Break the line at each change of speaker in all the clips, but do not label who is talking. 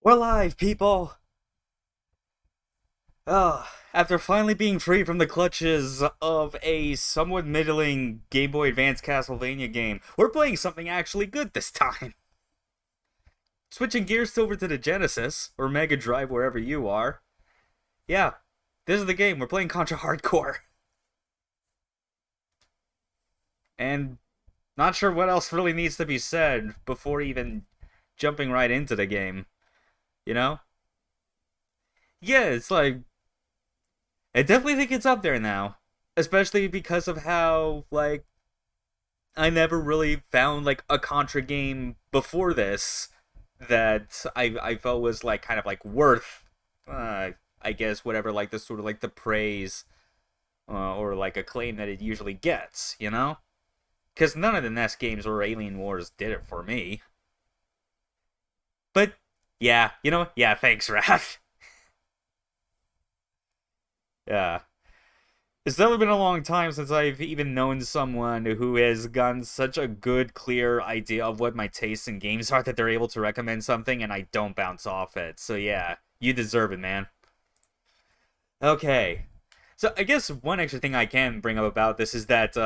We're live, people! After finally being free from the clutches of a somewhat middling Game Boy Advance Castlevania game, we're playing something actually good this time. Switching gears over to the Genesis, or Mega Drive, wherever you are. Yeah, this is the game. We're playing Contra Hardcore. And not sure what else really needs to be said before even jumping right into the game. You know? Yeah, it's like I definitely think it's up there now. Especially because of how, I never really found, a Contra game before this that I felt was, kind of, worth, I guess, whatever, the sort of, the praise or, acclaim that it usually gets, you know? Because none of the NES games or Alien Wars did it for me. But, yeah, yeah, thanks, Raph. Yeah. It's definitely been a long time since I've even known someone who has gotten such a good, clear idea of what my tastes in games are that they're able to recommend something and I don't bounce off it. So yeah, you deserve it, man. Okay. So I guess one extra thing I can bring up about this is that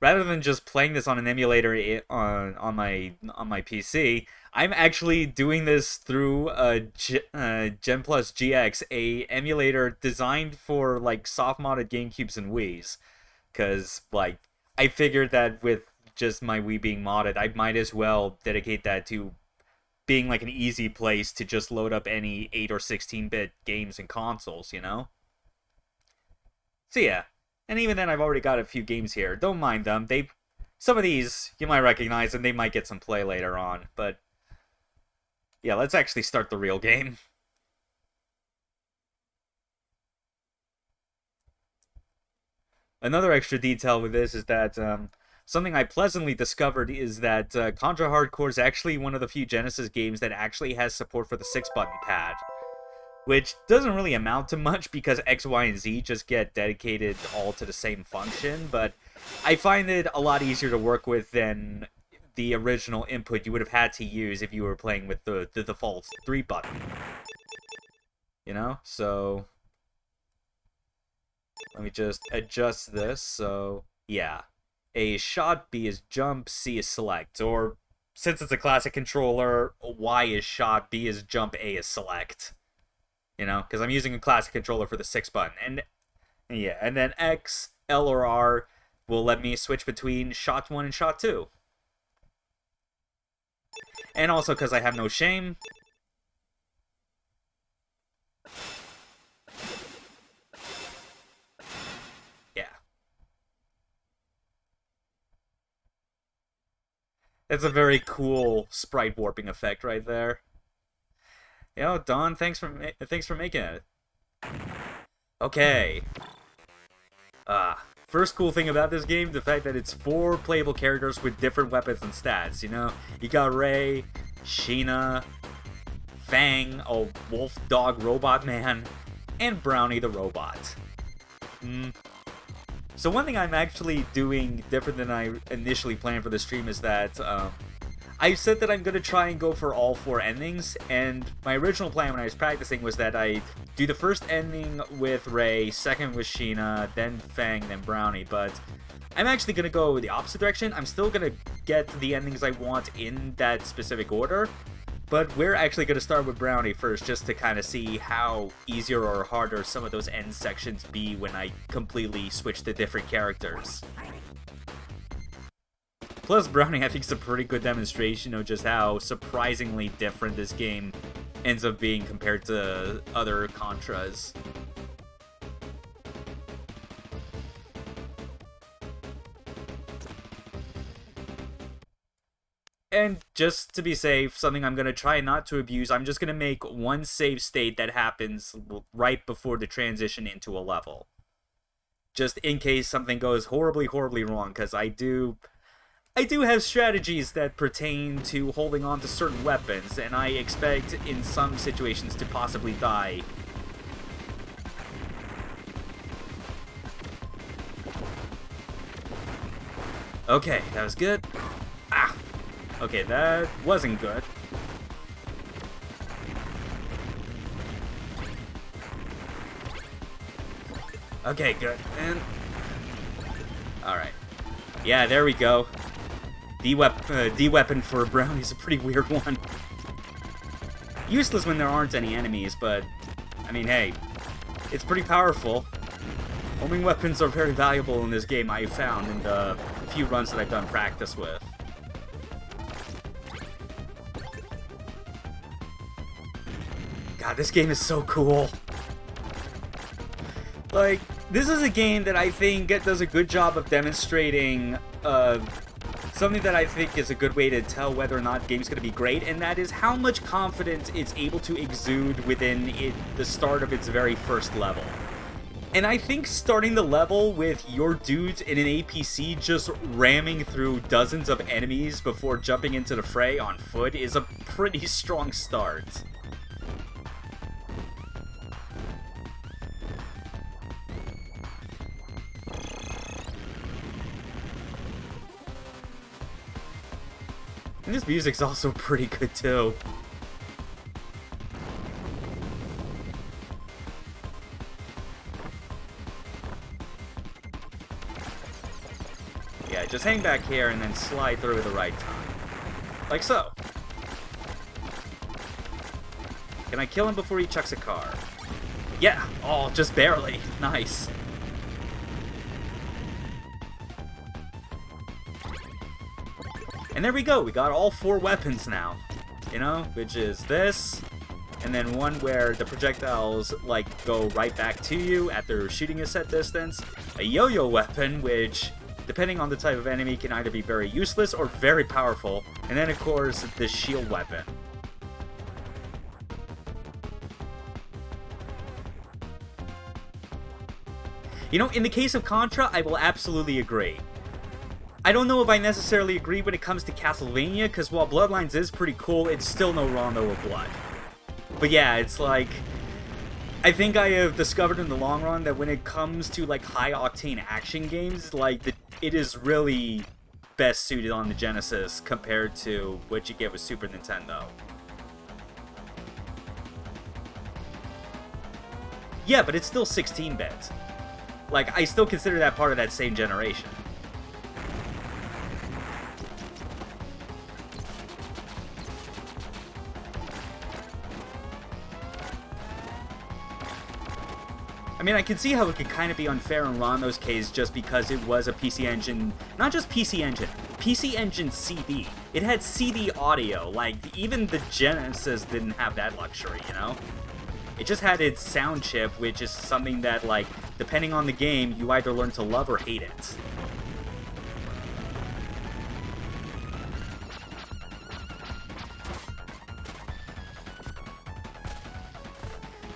rather than just playing this on an emulator on my PC, I'm actually doing this through Gen Plus GX, a emulator designed for soft modded GameCubes and Wii's. Because I figured that with just my Wii being modded, I might as well dedicate that to being an easy place to just load up any 8 or 16-bit games and consoles, you know? So yeah, and even then, I've already got a few games here. Don't mind them. Some of these you might recognize, and they might get some play later on. But yeah, let's actually start the real game. Another extra detail with this is that something I pleasantly discovered is that Contra Hardcore is actually one of the few Genesis games that actually has support for the 6-button pad, which doesn't really amount to much because X, Y, and Z just get dedicated all to the same function, but I find it a lot easier to work with than the original input you would have had to use if you were playing with the default 3-button. You know? So let me just adjust this. So yeah. A is shot, B is jump, C is select. Or since it's a classic controller, Y is shot, B is jump, A is select. You know, because I'm using a classic controller for the 6-button. And yeah, and then X, L, or R will let me switch between shot 1 and shot 2. And also because I have no shame. Yeah. It's a very cool sprite warping effect right there. Yo, Don, thanks for making it. Okay. First cool thing about this game, the fact that it's 4 playable characters with different weapons and stats, you know? You got Ray, Sheena, Fang, a wolf dog robot man, and Brownie the robot. So one thing I'm actually doing different than I initially planned for the stream is that I said that I'm going to try and go for all 4 endings, and my original plan when I was practicing was that I do the first ending with Ray, second with Sheena, then Fang, then Brownie, but I'm actually going to go the opposite direction. I'm still going to get the endings I want in that specific order, but we're actually going to start with Brownie first, just to kind of see how easier or harder some of those end sections be when I completely switch to different characters. Plus, Brownie, I think, is a pretty good demonstration of just how surprisingly different this game ends up being compared to other Contras. And just to be safe, something I'm going to try not to abuse, I'm just going to make one save state that happens right before the transition into a level. Just in case something goes horribly, horribly wrong, because I do have strategies that pertain to holding on to certain weapons, and I expect in some situations to possibly die. Okay, that was good. Ah! Okay, that wasn't good. Okay, good. And alright. Yeah, there we go. D-weapon for Brownie is a pretty weird one. Useless when there aren't any enemies, but I mean, hey, it's pretty powerful. Homing weapons are very valuable in this game, I found in the few runs that I've done practice with. God, this game is so cool. Like, this is a game that I think does a good job of demonstrating something that I think is a good way to tell whether or not the game's going to be great, and that is how much confidence it's able to exude within the start of its very first level. And I think starting the level with your dudes in an APC just ramming through dozens of enemies before jumping into the fray on foot is a pretty strong start. And this music's also pretty good too. Yeah, just hang back here and then slide through at the right time. Like so. Can I kill him before he chucks a car? Yeah! Oh, just barely. Nice. And there we go, we got all 4 weapons now, you know, which is this, and then one where the projectiles, like, go right back to you after shooting a set distance, a yo-yo weapon, which, depending on the type of enemy, can either be very useless or very powerful, and then, of course, the shield weapon. You know, in the case of Contra, I will absolutely agree. I don't know if I necessarily agree when it comes to Castlevania, because while Bloodlines is pretty cool, it's still no Rondo of Blood. But yeah, it's like, I think I have discovered in the long run that when it comes to like high-octane action games, like it is really best suited on the Genesis compared to what you get with Super Nintendo. Yeah, but it's still 16-bit. Like, I still consider that part of that same generation. I mean, I can see how it could kind of be unfair in Rondo's case just because it was a PC Engine, not just PC Engine CD. It had CD audio, like, even the Genesis didn't have that luxury, you know? It just had its sound chip, which is something that, like, depending on the game, you either learn to love or hate it.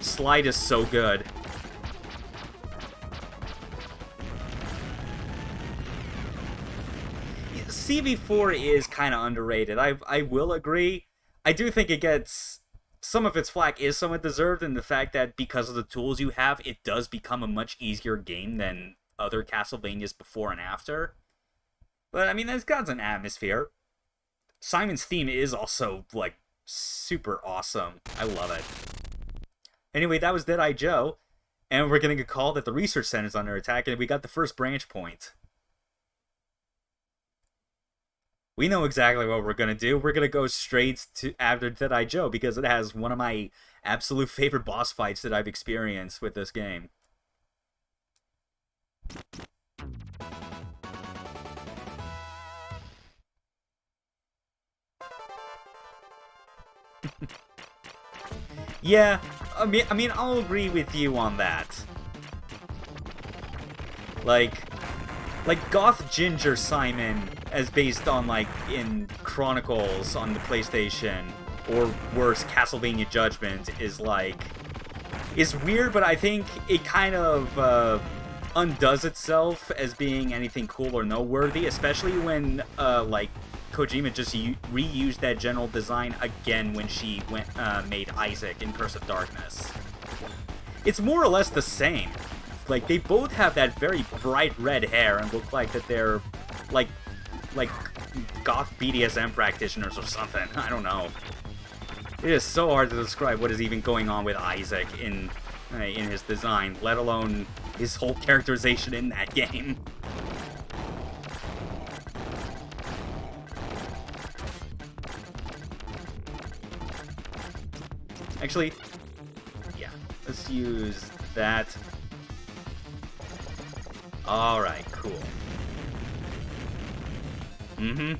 Slide is so good. CV4 is kind of underrated. I will agree. I do think it gets... Some of its flack is somewhat deserved in the fact that because of the tools you have, it does become a much easier game than other Castlevanias before and after. But, I mean, it's got an atmosphere. Simon's theme is also, like, super awesome. I love it. Anyway, that was Deadeye Joe. And we're getting a call that the research center is under attack, and we got the first branch point. We know exactly what we're going to do. We're going to go straight to after Deadeye Joe because it has one of my absolute favorite boss fights that I've experienced with this game. Yeah, I mean, I'll agree with you on that. Like Goth Ginger Simon, as based on, like, in Chronicles on the PlayStation, or worse, Castlevania Judgment, is, like, is weird, but I think it kind of, undoes itself as being anything cool or noteworthy, especially when, like, Kojima just reused that general design again when she made Isaac in Curse of Darkness. It's more or less the same. Like, they both have that very bright red hair and look like that they're, like goth BDSM practitioners or something. I don't know. It is so hard to describe what is even going on with Isaac in his design, let alone his whole characterization in that game. Actually, yeah, let's use that. Alright, cool. Mm-hmm.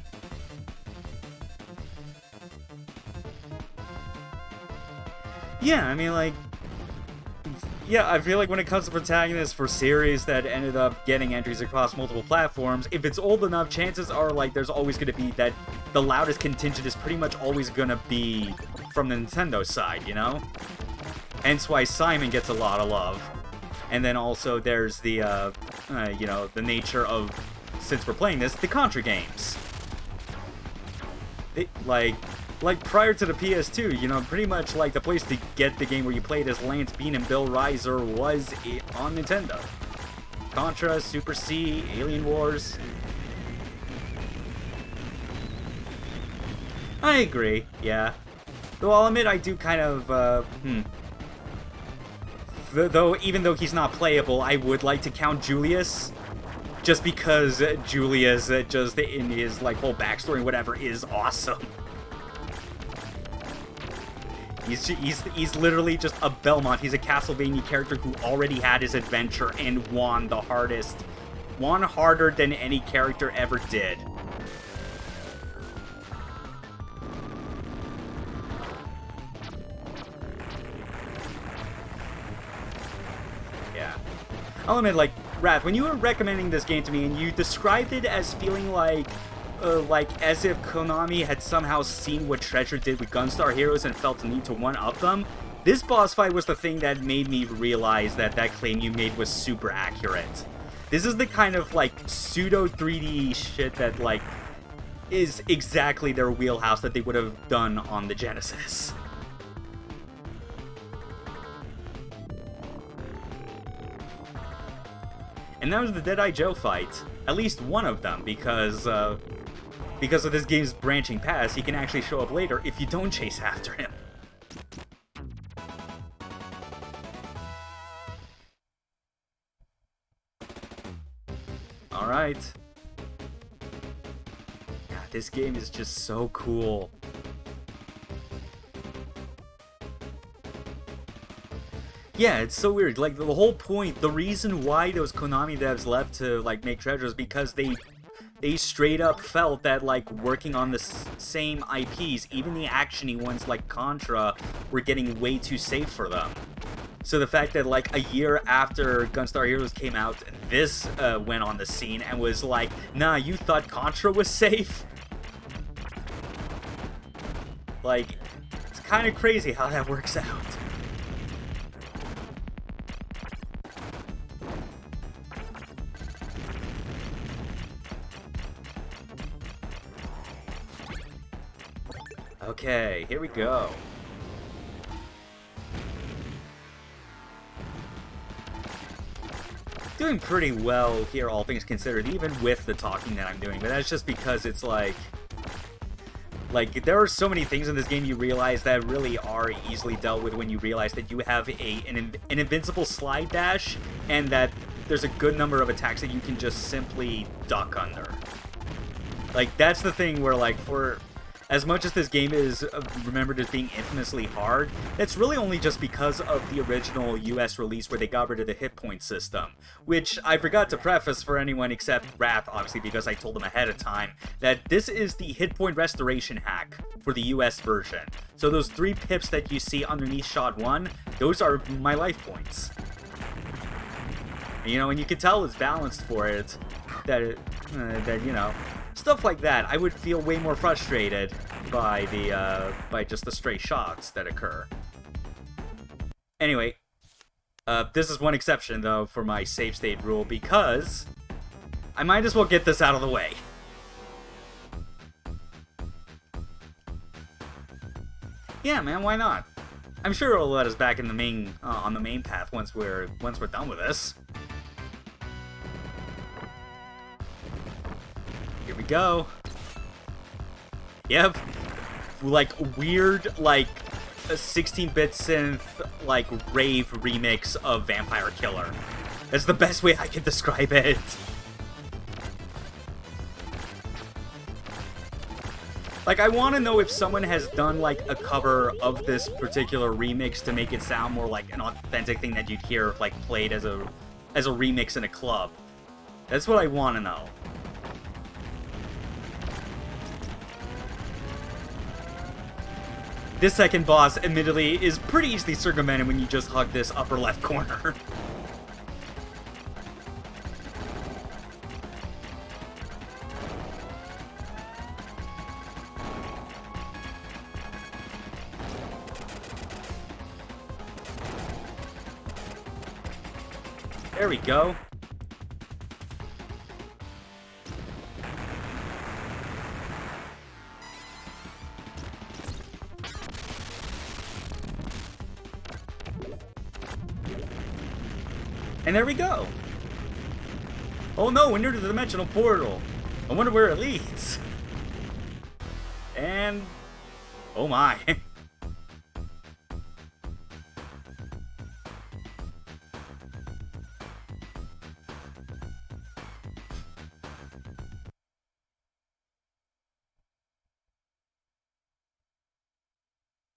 Yeah, I mean, like... Yeah, I feel like when it comes to protagonists for series that ended up getting entries across multiple platforms, if it's old enough, chances are, like, there's always going to be that the loudest contingent is pretty much always going to be from the Nintendo side, you know? Hence why Simon gets a lot of love. And then also there's the, you know, the nature of, since we're playing this, the Contra games. Like prior to the PS2, you know, pretty much like the place to get the game where you played as Lance Bean and Bill Reiser was on Nintendo. Contra, Super C, Alien Wars. I agree, yeah. Though I'll admit I do kind of, Though, even though he's not playable, I would like to count Julius. Just because Julius, just in his, like, whole backstory and whatever, is awesome. He's literally just a Belmont. He's a Castlevania character who already had his adventure and won the hardest. Won harder than any character ever did. Yeah. I'll admit, like, Wrath, when you were recommending this game to me and you described it as feeling like as if Konami had somehow seen what Treasure did with Gunstar Heroes and felt the need to one-up them, this boss fight was the thing that made me realize that that claim you made was super accurate. This is the kind of, like, pseudo 3D shit that, like, is exactly their wheelhouse that they would have done on the Genesis. And that was the Deadeye Joe fight. At least one of them, because of this game's branching past, he can actually show up later if you don't chase after him. Alright. God, this game is just so cool. Yeah, it's so weird. Like, the whole point, the reason why those Konami devs left to, like, make Treasure is because they straight up felt that, like, working on the same IPs, even the action-y ones like Contra, were getting way too safe for them. So the fact that, like, a year after Gunstar Heroes came out, this went on the scene and was like, nah, you thought Contra was safe? Like, it's kind of crazy how that works out. Okay, here we go. Doing pretty well here, all things considered, even with the talking that I'm doing, but that's just because it's like, there are so many things in this game you realize that really are easily dealt with when you realize that you have an invincible slide dash, and that there's a good number of attacks that you can just simply duck under. Like, that's the thing where, like, for as much as this game is remembered as being infamously hard, that's really only just because of the original US release where they got rid of the hit point system. Which I forgot to preface for anyone except Wrath, obviously, because I told them ahead of time that this is the hit point restoration hack for the US version. So those 3 pips that you see underneath shot 1, those are my life points. You know, and you can tell it's balanced for it, that you know, stuff like that. I would feel way more frustrated by by just the stray shots that occur. Anyway, this is one exception though for my save state rule, because I might as well get this out of the way. Yeah, man, why not? I'm sure it'll let us back in the main on the main path once we're done with this. Here we go. Yep. Like, weird, like, a 16-bit synth, like, rave remix of Vampire Killer. That's the best way I can describe it. Like, I want to know if someone has done, like, a cover of this particular remix to make it sound more like an authentic thing that you'd hear, like, played as a remix in a club. That's what I want to know. This second boss, admittedly, is pretty easily circumvented when you just hug this upper left corner. There we go. And there we go. Oh no, an interdimensional portal. I wonder where it leads. And... oh my.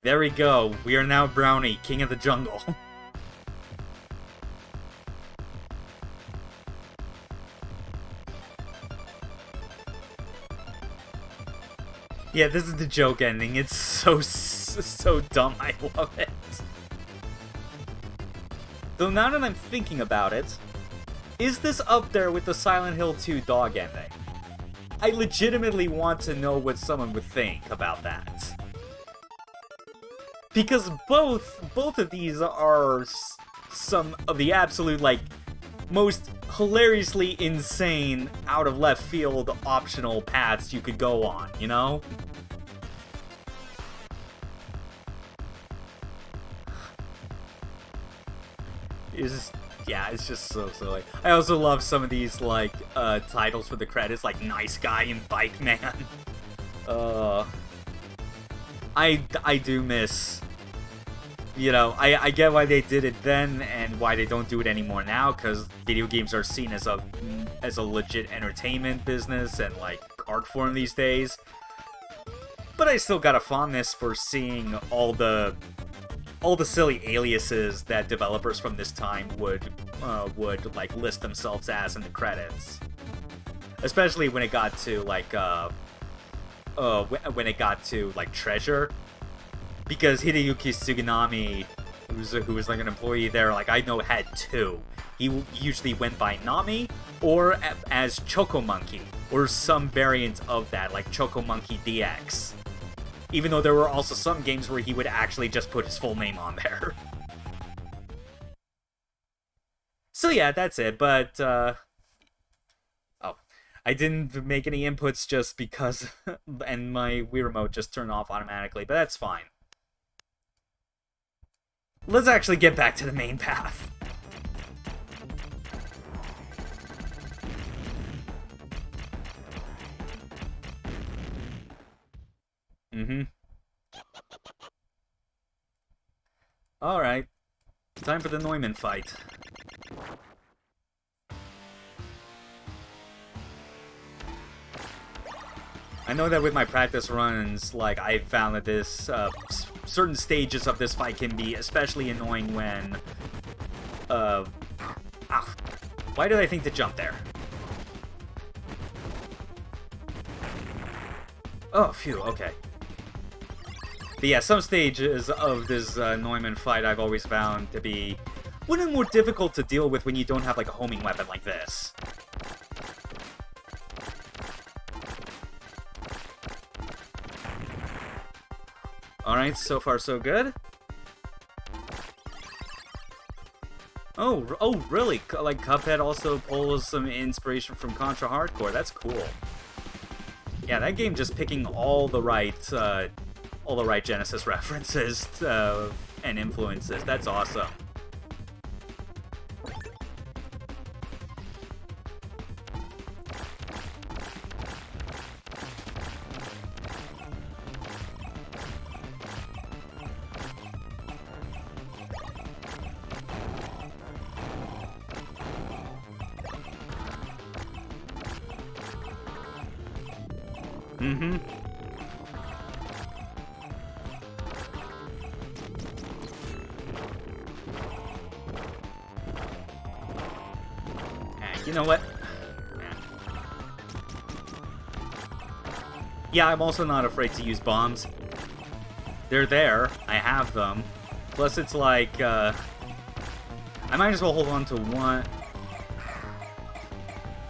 There we go. We are now Brownie, King of the Jungle. Yeah, this is the joke ending. It's so dumb. I love it. Though now that I'm thinking about it, is this up there with the Silent Hill 2 dog ending? I legitimately want to know what someone would think about that. Because both of these are some of the absolute, like, most hilariously insane, out of left field optional paths you could go on, you know? It's just so silly. I also love some of these, like, titles for the credits, like Nice Guy and Bike Man. I do miss... you know, I get why they did it then and why they don't do it anymore now, because video games are seen as a legit entertainment business and, like, art form these days. But I still got a fondness for seeing all the silly aliases that developers from this time would like list themselves as in the credits. Especially when it got to like Treasure. Because Hideyuki Suganami, who was like an employee there, like I know had two. He usually went by Nami or as Choco Monkey, or some variant of that, like Choco Monkey DX. Even though there were also some games where he would actually just put his full name on there. So yeah, that's it, but, oh. I didn't make any inputs just because, and my Wii Remote just turned off automatically, but that's fine. Let's actually get back to the main path. Alright. Time for the Neumann fight. I know that with my practice runs, like, I found that this, certain stages of this fight can be especially annoying when, why did I think to jump there? Oh, phew, okay. But yeah, some stages of this, Neumann fight I've always found to be one of the more difficult to deal with when you don't have, like, a homing weapon like this. Alright, so far so good. Oh, really? Like, Cuphead also pulls some inspiration from Contra Hardcore. That's cool. Yeah, that game just picking all the right Genesis references and influences. That's awesome. Mm-hmm. You know what? Yeah, I'm also not afraid to use bombs. They're there. I have them. Plus, it's like, I might as well hold on to one.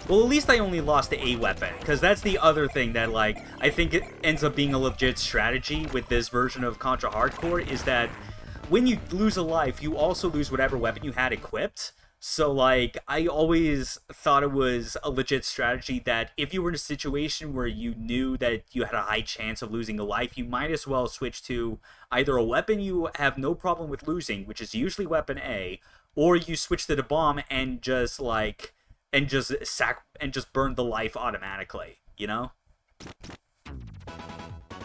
Well, at least I only lost a weapon, because that's the other thing that, like, I think it ends up being a legit strategy with this version of Contra Hardcore, is that when you lose a life, you also lose whatever weapon you had equipped. So, like, I always thought it was a legit strategy that if you were in a situation where you knew that you had a high chance of losing a life, you might as well switch to either a weapon you have no problem with losing, which is usually weapon A, or you switch to the bomb and just, like, and just burn the life automatically, you know?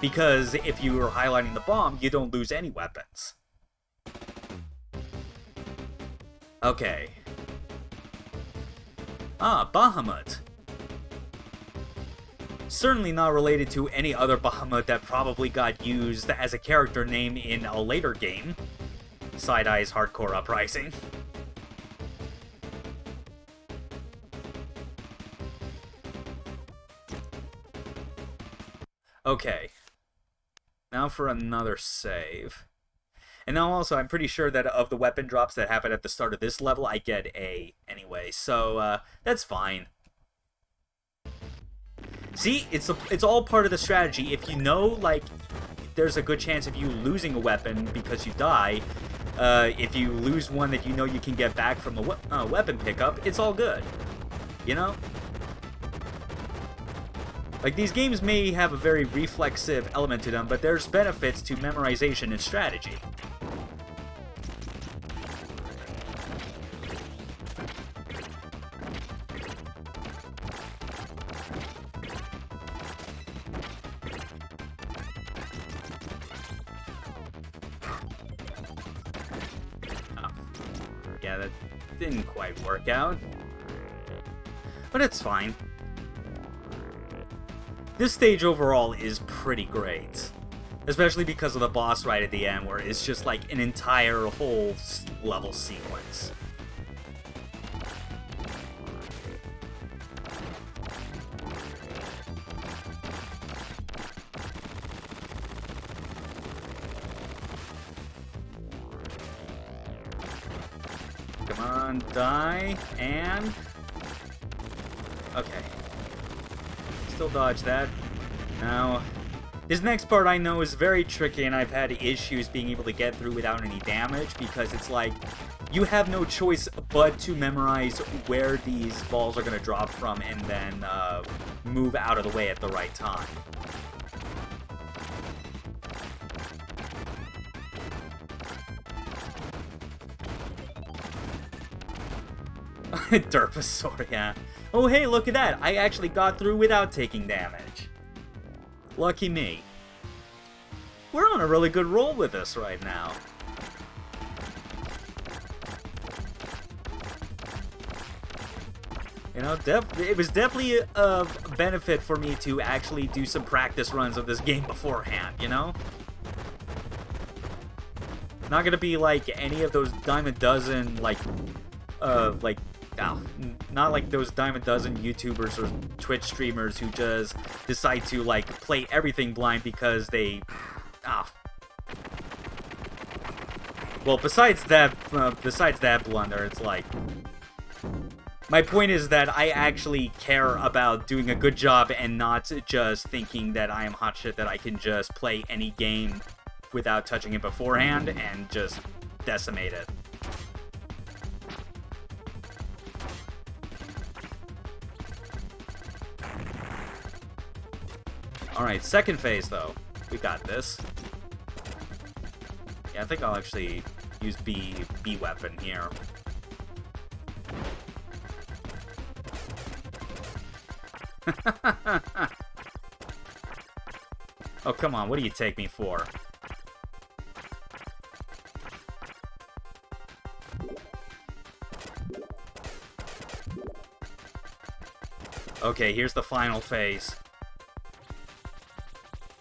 Because if you are highlighting the bomb, you don't lose any weapons. Okay. Ah, Bahamut. Certainly not related to any other Bahamut that probably got used as a character name in a later game. Side-Eye's Hardcore Uprising. Okay. Now for another save. And now also, I'm pretty sure that of the weapon drops that happen at the start of this level, I get A anyway. So, that's fine. See, it's all part of the strategy. If you know, like, there's a good chance of you losing a weapon because you die, if you lose one that you know you can get back from a weapon pickup, it's all good. You know? Like, these games may have a very reflexive element to them, but there's benefits to memorization and strategy. Yeah, that didn't quite work out. But it's fine. This stage overall is pretty great. Especially because of the boss right at the end, where it's just like an entire whole level sequence. Come on, die, and... okay. Still dodge that. Now, this next part I know is very tricky, and I've had issues being able to get through without any damage, because it's like, you have no choice but to memorize where these balls are going to drop from, and then move out of the way at the right time. Derpasaur, yeah. Oh hey, look at that! I actually got through without taking damage. Lucky me. We're on a really good roll with this right now. You know, it was definitely a benefit for me to actually do some practice runs of this game beforehand, you know? Not gonna be like any of those dime a dozen, not like those dime a dozen YouTubers or Twitch streamers who just decide to, like, play everything blind because they... Well, besides that blunder, it's like... My point is that I actually care about doing a good job and not just thinking that I am hot shit, that I can just play any game without touching it beforehand and just decimate it. Alright, second phase, though. We got this. Yeah, I think I'll actually use B weapon here. Oh, come on, what do you take me for? Okay, here's the final phase.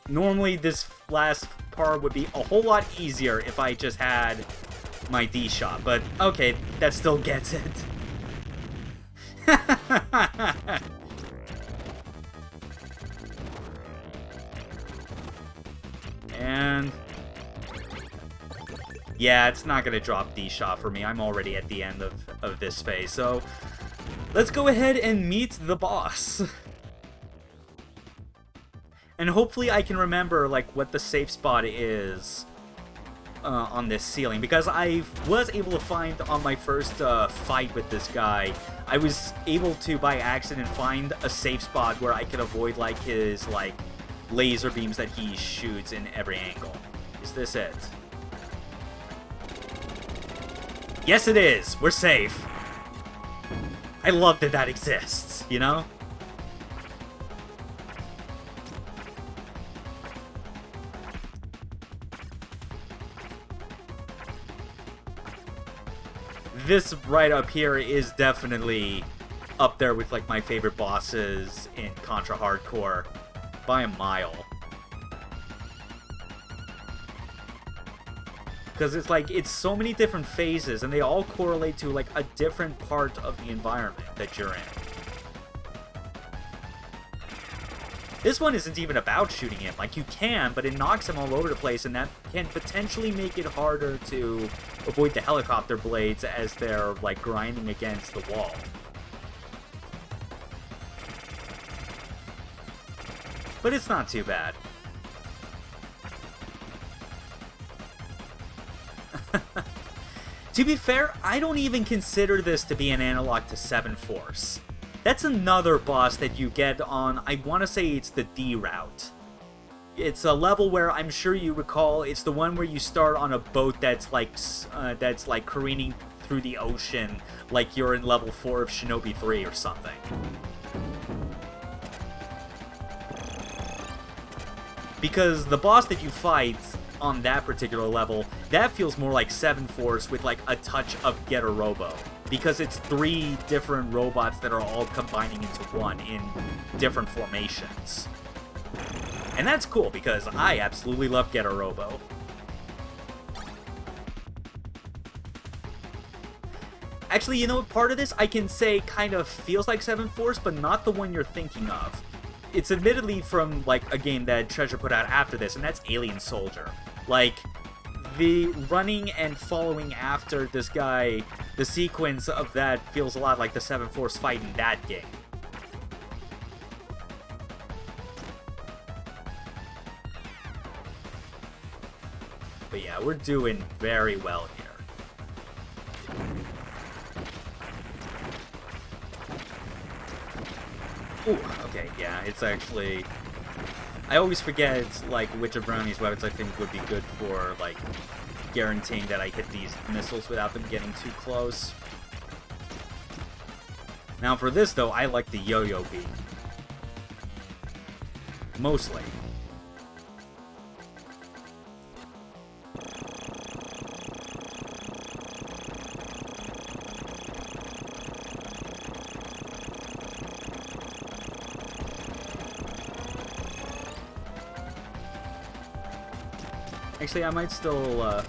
Normally, this last part would be a whole lot easier if I just had my D shot, but okay, that still gets it. And yeah, it's not gonna drop D shot for me. I'm already at the end of this phase, so let's go ahead and meet the boss. And hopefully I can remember, like, what the safe spot is on this ceiling. Because I was able to find on my first fight with this guy, I was able to, by accident, find a safe spot where I could avoid, like, his, like, laser beams that he shoots in every angle. Is this it? Yes, it is! We're safe! I love that that exists, you know? This right up here is definitely up there with, like, my favorite bosses in Contra Hardcore by a mile. Because it's like, it's so many different phases, and they all correlate to, like, a different part of the environment that you're in. This one isn't even about shooting him. Like, you can, but it knocks him all over the place, and that can potentially make it harder to avoid the helicopter blades as they're, like, grinding against the wall. But it's not too bad. To be fair, I don't even consider this to be an analog to 7 Force. That's another boss that you get on, I want to say it's the D route. It's a level where I'm sure you recall, it's the one where you start on a boat that's like careening through the ocean like you're in level 4 of Shinobi 3 or something. Because the boss that you fight on that particular level, that feels more like 7 Force with like a touch of Getter Robo. Because it's 3 different robots that are all combining into one in different formations. And that's cool, because I absolutely love Getter Robo. Actually, you know what, part of this I can say kind of feels like 7 Force, but not the one you're thinking of. It's admittedly from, like, a game that Treasure put out after this, and that's Alien Soldier. Like, the running and following after this guy, the sequence of that feels a lot like the 7 Force fight in that game. But yeah, we're doing very well here. Ooh, okay, yeah, it's actually... I always forget, like, which of Brownie's weapons I think would be good for, like, guaranteeing that I hit these missiles without them getting too close. Now for this, though, I like the yo-yo beam. Mostly. Actually, I might still,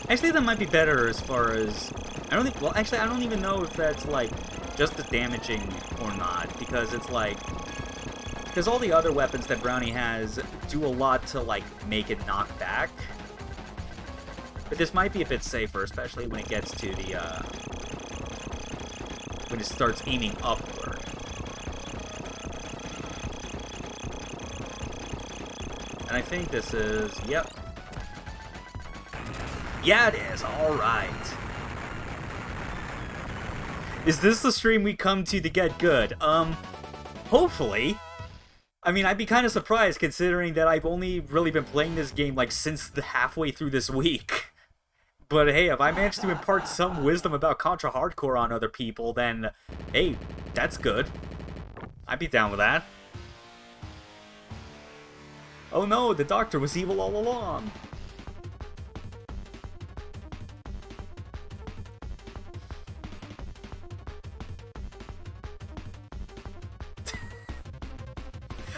Actually, that might be better as far as... I don't think... Well, actually, I don't even know if that's, like, just as damaging or not. Because it's, like... Because all the other weapons that Brownie has do a lot to, like, make it knock back. But this might be a bit safer, especially when it gets to the, when it starts aiming upward. And I think this is... Yep. Yeah, it is. Alright. Is this the stream we come to get good? Hopefully. I mean, I'd be kind of surprised considering that I've only really been playing this game, like, since the halfway through this week. But hey, if I manage to impart some wisdom about Contra Hardcore on other people, then, hey, that's good. I'd be down with that. Oh no, the doctor was evil all along.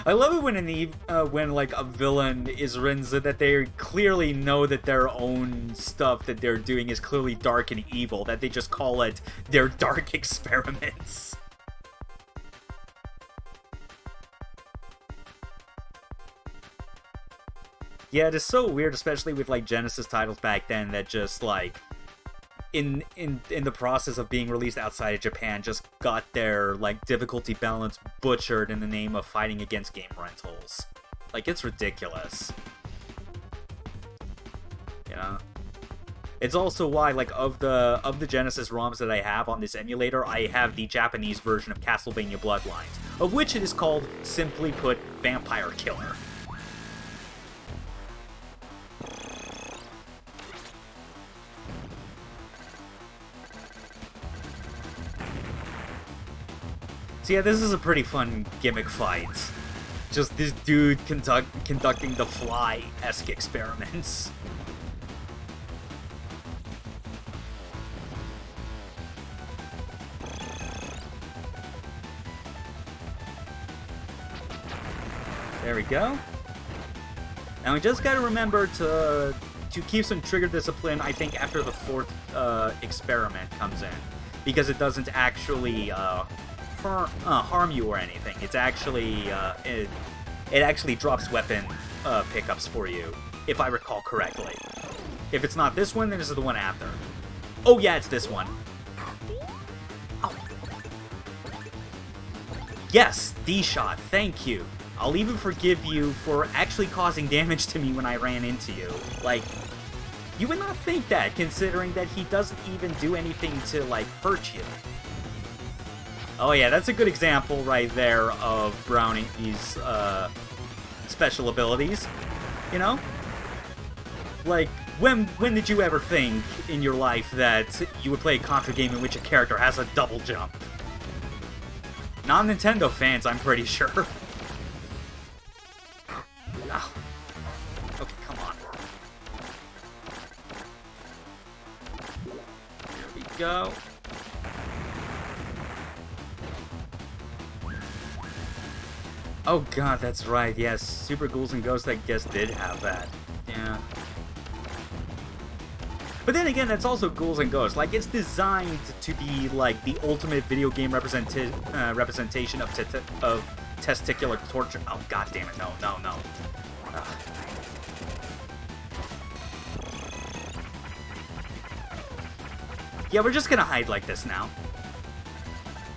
I love it when when like a villain is written so that they clearly know that their own stuff that they're doing is clearly dark and evil, that they just call it their dark experiments. Yeah, it is so weird, especially with like Genesis titles back then that just like in the process of being released outside of Japan just got their like difficulty balance butchered in the name of fighting against game rentals. Like, it's ridiculous. You know? It's also why, like, of the Genesis ROMs that I have on this emulator, I have the Japanese version of Castlevania Bloodlines, of which it is called, simply put, Vampire Killer. So yeah, this is a pretty fun gimmick fight. Just this dude conducting the Fly-esque experiments. There we go. Now we just gotta remember to keep some trigger discipline, I think, after the fourth experiment comes in. Because it doesn't actually harm you or anything. It's actually it actually drops weapon pickups for you, if I recall correctly. If it's not this one, then this is the one after. Oh yeah, it's this one. Oh. Yes, D-shot, thank you. I'll even forgive you for actually causing damage to me when I ran into you. Like, you would not think that, considering that he doesn't even do anything to, like, hurt you. Oh yeah, that's a good example right there of Brownie's special abilities. You know? Like, when did you ever think in your life that you would play a Contra game in which a character has a double jump? Non-Nintendo fans, I'm pretty sure. Oh. Okay, come on. There we go. Oh god, that's right, yes. Super Ghouls and Ghosts, I guess, did have that. Yeah. But then again, that's also Ghouls and Ghosts. Like, it's designed to be, like, the ultimate video game representation of testicular torture. Oh, god damn it, no. Ugh. Yeah, we're just gonna hide like this now.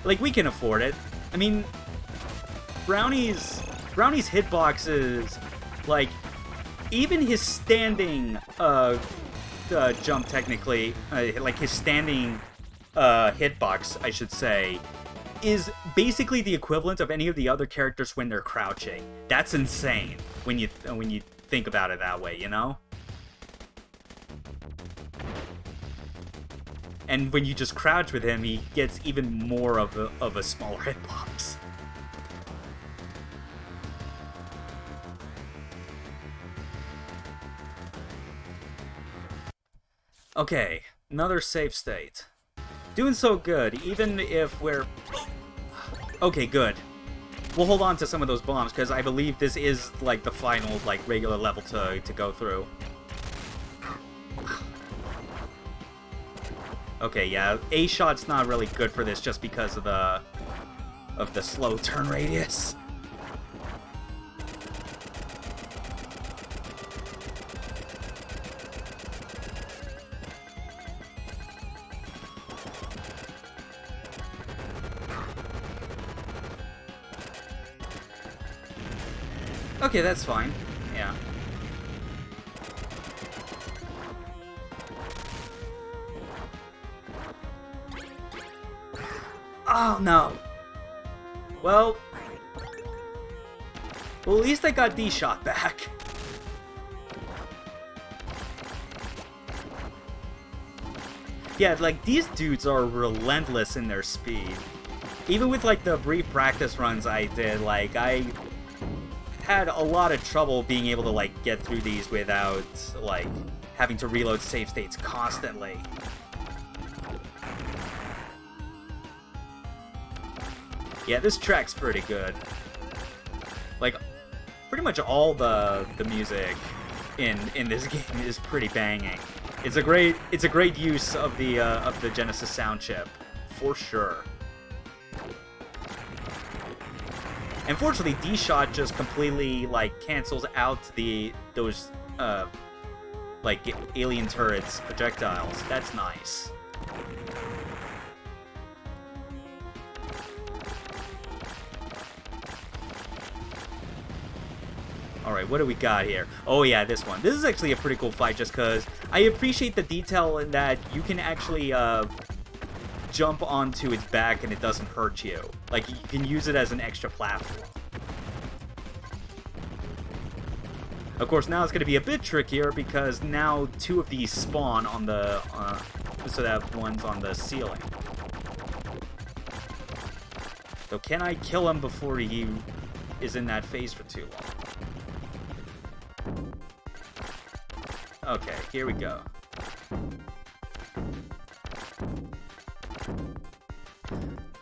Like, we can afford it. I mean, Brownie's hitboxes, like, even his standing jump, technically, like his standing hitbox, I should say, is basically the equivalent of any of the other characters when they're crouching. That's insane when you think about it that way, you know? And when you just crouch with him, he gets even more of a smaller hitbox. Okay, another save state. Doing so good, even if we're... Okay, good. We'll hold on to some of those bombs, because I believe this is, like, the final, like, regular level to go through. Okay, yeah, A-shot's not really good for this just because of the slow turn radius. Okay, that's fine. Yeah. Oh, no. Well, at least I got D-shot back. Yeah, like, these dudes are relentless in their speed. Even with, like, the brief practice runs I did, like, I had a lot of trouble being able to, like, get through these without, like, having to reload save states constantly. Yeah, this track's pretty good. Like, pretty much all the music in this game is pretty banging. It's a great use of the Genesis sound chip, for sure. Unfortunately, D-Shot just completely like cancels out those like alien turrets projectiles. That's nice. Alright, what do we got here? Oh yeah, this one. This is actually a pretty cool fight just because I appreciate the detail in that you can actually jump onto its back and it doesn't hurt you. Like, you can use it as an extra platform. Of course, now it's going to be a bit trickier because now two of these spawn on the, so that one's on the ceiling. So can I kill him before he is in that phase for too long? Okay, here we go.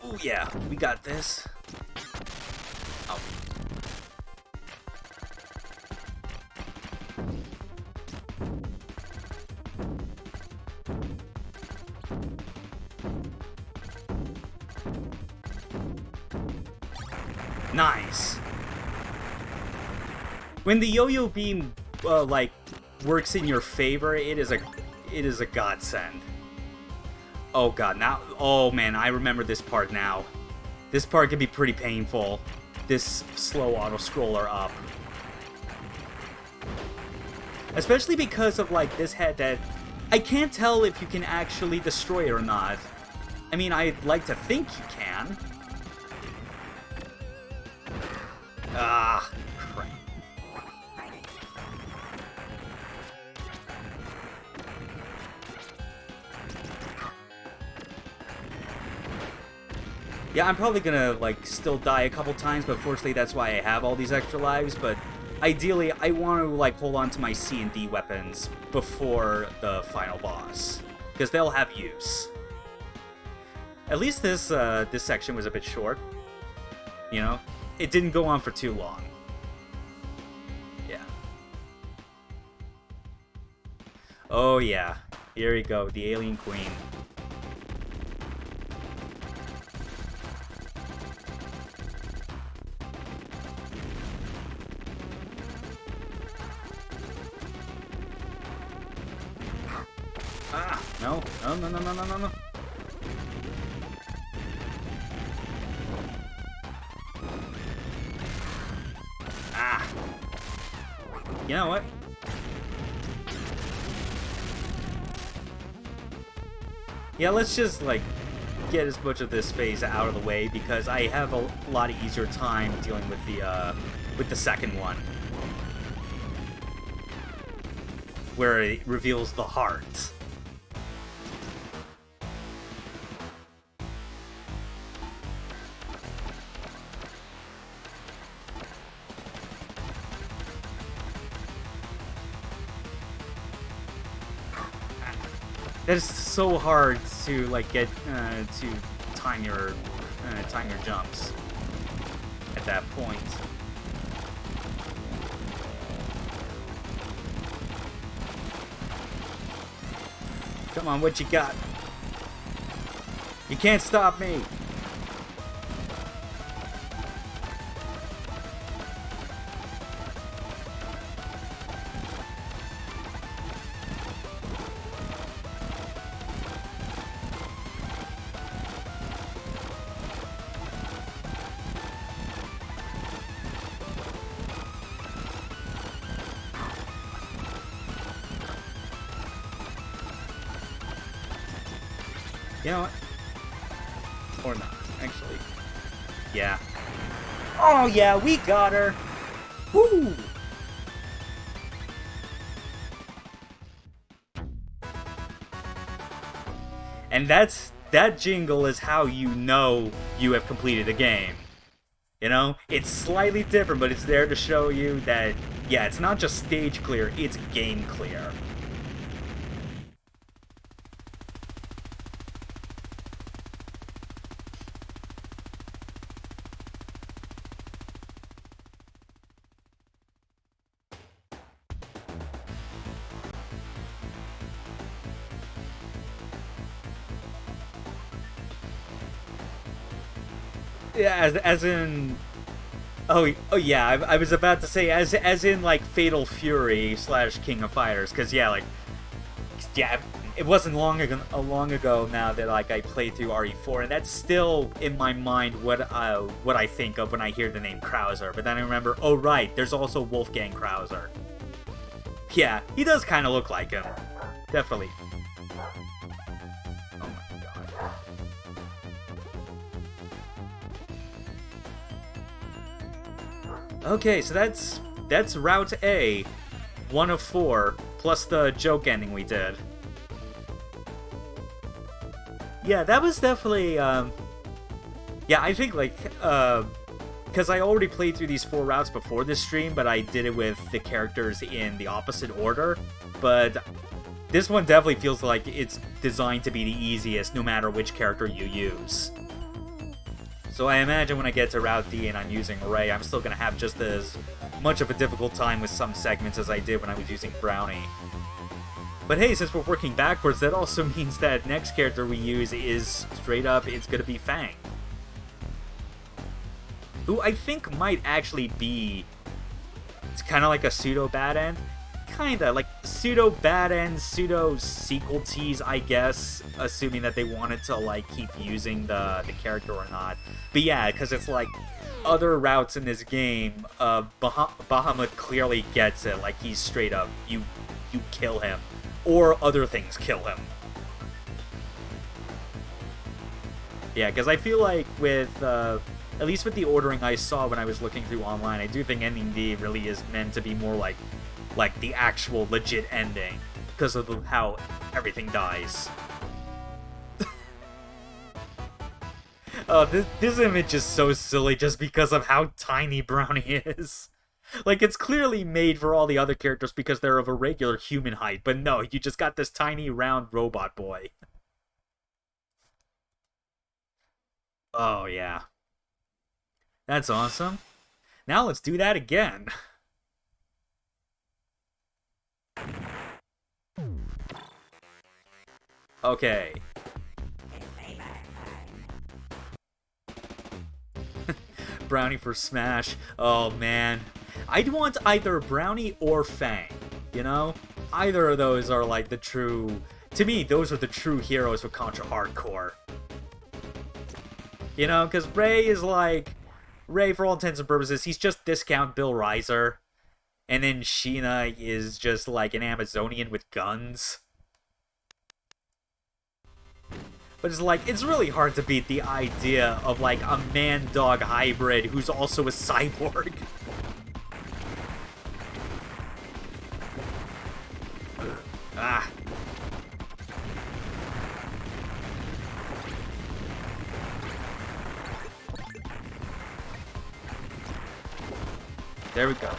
Oh yeah, we got this. Oh. Nice. When the yo-yo beam, like, works in your favor, it is a godsend. Oh god, now, oh man, I remember this part now. This part can be pretty painful. This slow auto-scroller up. Especially because of, like, this head that I can't tell if you can actually destroy it or not. I mean, I'd like to think you can. Ah, crap. Yeah, I'm probably gonna, like, still die a couple times, but fortunately that's why I have all these extra lives, but ideally I want to, like, hold on to my C and D weapons before the final boss, because they'll have use. At least this section was a bit short, you know? It didn't go on for too long. Yeah. Oh yeah, here we go, the Alien Queen. Ah, no, no, no, no, no, no, no, no. Ah. You know what? Yeah, let's just, like, get as much of this phase out of the way because I have a lot easier time dealing with the second one. Where it reveals the heart. That is so hard to, like, get to time your jumps at that point. Come on, what you got? You can't stop me. You know what? Or not, actually. Yeah. Oh yeah, we got her! Woo! And that jingle is how you know you have completed the game. You know? It's slightly different, but it's there to show you that, yeah, it's not just stage clear, it's game clear. Yeah, as in... Oh yeah, I was about to say as in like Fatal Fury / King of Fighters, because yeah, like yeah, it wasn't long ago now that like I played through RE4, and that's still in my mind what I think of when I hear the name Krauser. But then I remember, oh right, there's also Wolfgang Krauser. Yeah, he does kind of look like him, definitely. Oh my god. Okay, so that's Route A, 1 of 4, plus the joke ending we did. Yeah, that was definitely, yeah, I think, like, because I already played through these 4 routes before this stream, but I did it with the characters in the opposite order, but this one definitely feels like it's designed to be the easiest, no matter which character you use. So I imagine when I get to Route D and I'm using Ray, I'm still going to have just as much of a difficult time with some segments as I did when I was using Brownie. But hey, since we're working backwards, that also means that next character we use is straight up, it's going to be Fang. Who I think might actually be, it's kind of like a pseudo bad end. Kinda, like pseudo bad end, pseudo sequel tease, I guess, assuming that they wanted to like keep using the character or not. But yeah, because it's like other routes in this game, Bahamut clearly gets it. Like he's straight up, you kill him, or other things kill him. Yeah, because I feel like with at least with the ordering I saw when I was looking through online, I do think ending D really is meant to be more like the actual legit ending, because of how everything dies. Oh, this image is so silly just because of how tiny Brownie is. Like, it's clearly made for all the other characters because they're of a regular human height, but no, you just got this tiny round robot boy. Oh, yeah. That's awesome. Now let's do that again. Okay. Brownie for Smash. Oh, man. I'd want either Brownie or Fang, you know? Either of those are like the true... To me, those are the true heroes with Contra Hardcore. You know, because Ray is like... Ray, for all intents and purposes, he's just discount Bill Riser. And then Sheena is just like an Amazonian with guns. But it's like, it's really hard to beat the idea of like a man-dog hybrid who's also a cyborg. Ah. There we go.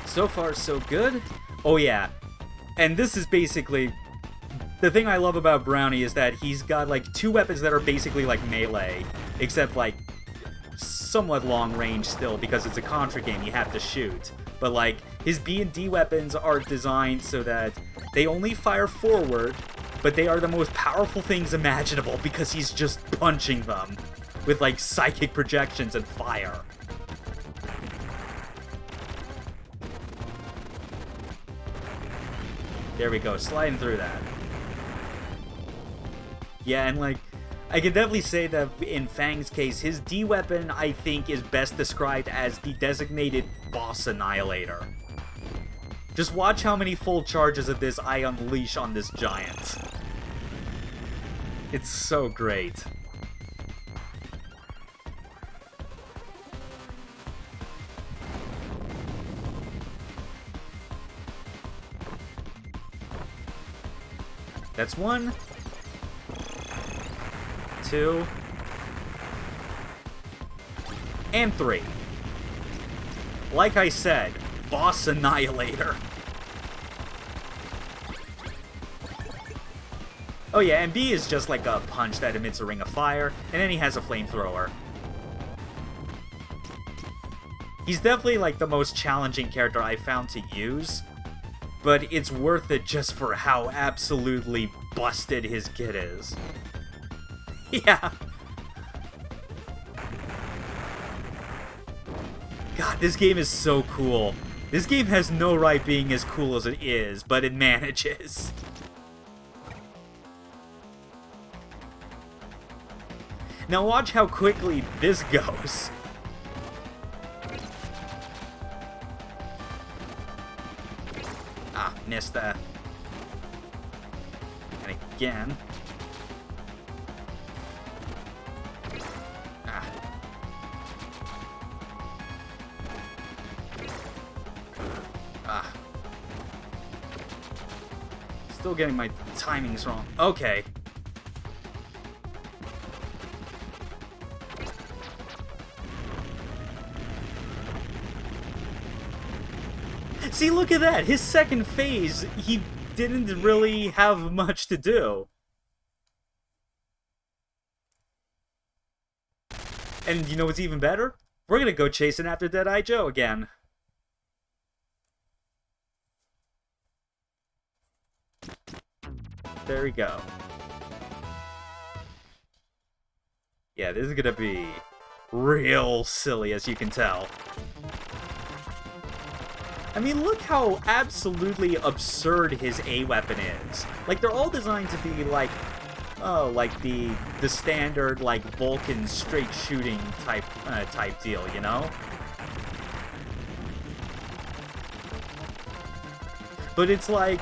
So far, so good. Oh yeah, and this is basically... The thing I love about Brownie is that he's got like 2 weapons that are basically like melee, except like somewhat long range still, because it's a Contra game, you have to shoot. But like, his B and D weapons are designed so that they only fire forward, but they are the most powerful things imaginable because he's just punching them with like psychic projections and fire. There we go, sliding through that. Yeah, and like, I can definitely say that in Fang's case, his D weapon, I think, is best described as the designated boss annihilator. Just watch how many full charges of this I unleash on this giant. It's so great. That's 1, 2, and 3. Like I said, boss annihilator. Oh yeah, and B is just like a punch that emits a ring of fire, and then he has a flamethrower. He's definitely like the most challenging character I found to use. but it's worth it just for how absolutely busted his kit is. Yeah. God, this game is so cool. This game has no right being as cool as it is, but it manages. Now watch how quickly this goes. Ah, missed that. And again. Ah. Ah. Still getting my timings wrong. Okay. See, look at that! His second phase, he didn't really have much to do. And you know what's even better? We're gonna go chasing after Dead-Eye Joe again. There we go. Yeah, this is gonna be real silly, as you can tell. I mean, look how absolutely absurd his A weapon is. Like, they're all designed to be like, oh, like the standard like Vulcan straight shooting type deal, you know? But it's like,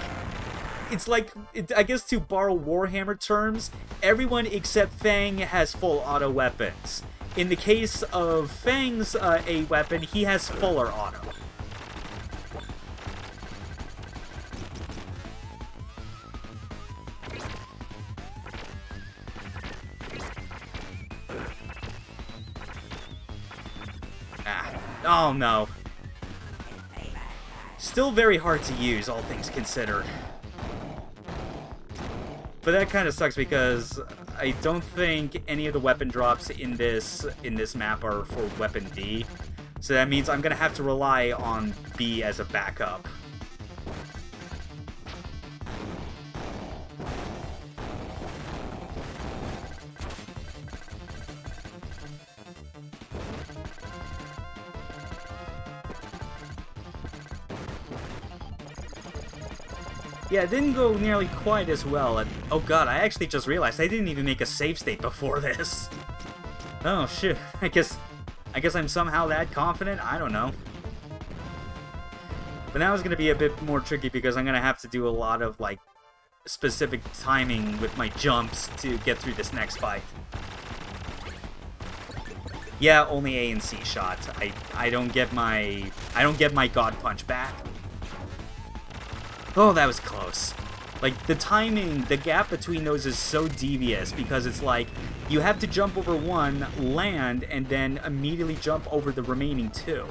I guess to borrow Warhammer terms, everyone except Fang has full auto weapons. In the case of Fang's A weapon, he has fuller auto. Oh no. Still very hard to use, all things considered. But that kind of sucks because I don't think any of the weapon drops in this map are for weapon D. So that means I'm gonna have to rely on B as a backup. Yeah, it didn't go nearly quite as well. And, oh god, I actually just realized I didn't even make a save state before this. Oh shit, I guess I'm somehow that confident? I don't know. But now it's gonna be a bit more tricky because I'm gonna have to do a lot of, like, specific timing with my jumps to get through this next fight. Yeah, only A and C shots. I don't get my God Punch back. Oh, that was close. Like, the timing, the gap between those is so devious because it's like, you have to jump over one, land, and then immediately jump over the remaining two.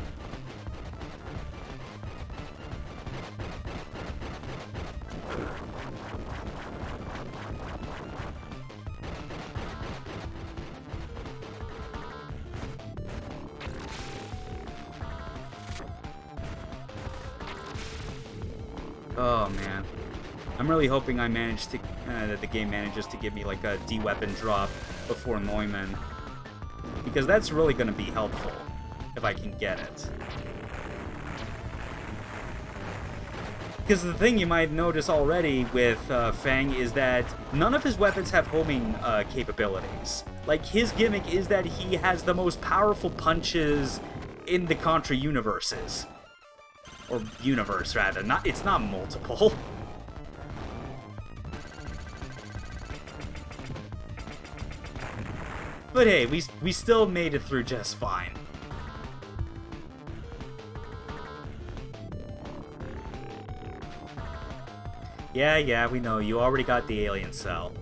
Oh man, I'm really hoping I manage to that the game manages to give me like a D weapon drop before Neumann, because that's really going to be helpful if I can get it. Because the thing you might notice already with Fang is that none of his weapons have homing capabilities. Like, his gimmick is that he has the most powerful punches in the Contra universes. Or universe, rather. It's not multiple. But hey, we still made it through just fine. Yeah, we know. You already got the alien cell.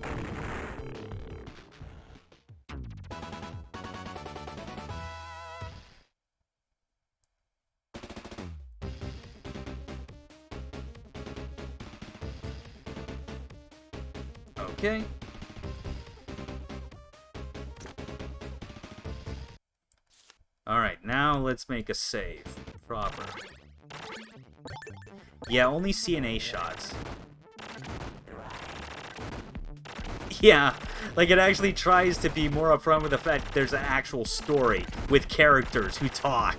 Okay. Alright, now let's make a save. Proper. Yeah, only CNA shots. Yeah, like it actually tries to be more upfront with the fact there's an actual story with characters who talk.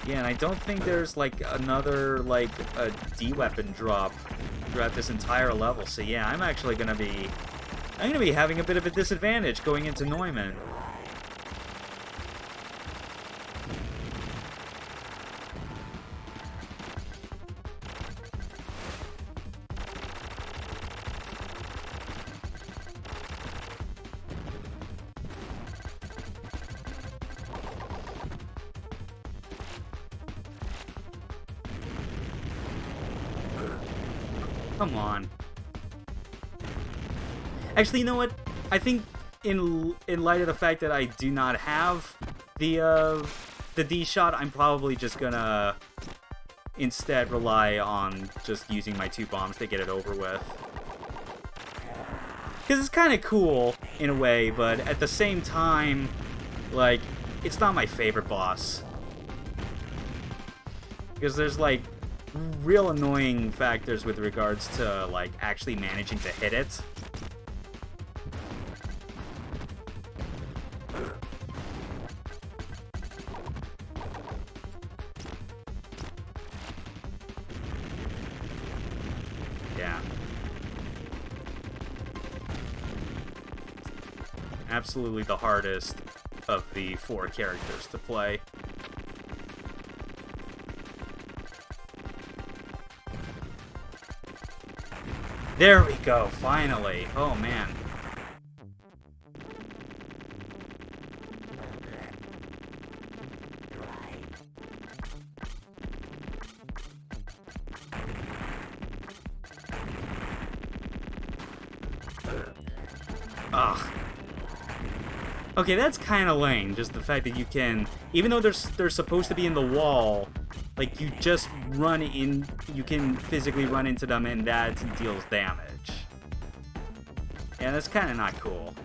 Yeah, and I don't think there's, like, another, like, a D-weapon drop throughout this entire level. So yeah, I'm actually gonna be... I'm gonna be having a bit of a disadvantage going into Neumann. Come on. Actually, you know what? I think in light of the fact that I do not have the D shot, I'm probably just gonna instead rely on just using my 2 bombs to get it over with. Because it's kind of cool in a way, but at the same time, like, it's not my favorite boss. Because there's, like, real annoying factors with regards to, like, actually managing to hit it. Yeah. Absolutely the hardest of the 4 characters to play. There we go, finally. Oh, man. Ugh. Okay, that's kind of lame, just the fact that you can... Even though they're supposed to be in the wall, like, you just run in... You can physically run into them and that deals damage. Yeah, that's kind of not cool.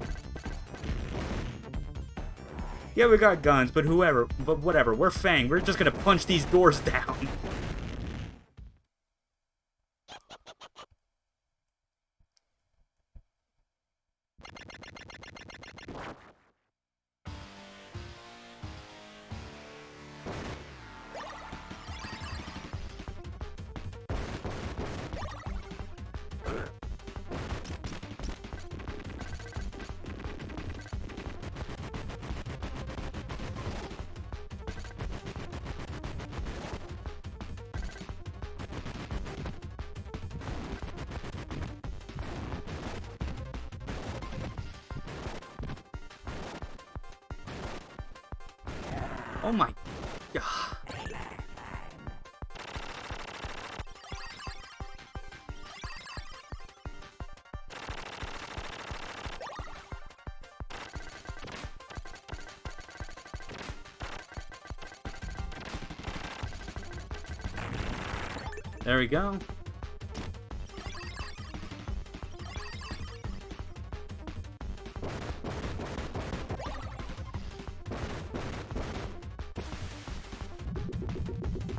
Yeah, we got guns, but whatever. We're Fang. We're just gonna punch these doors down. Oh my god. There we go.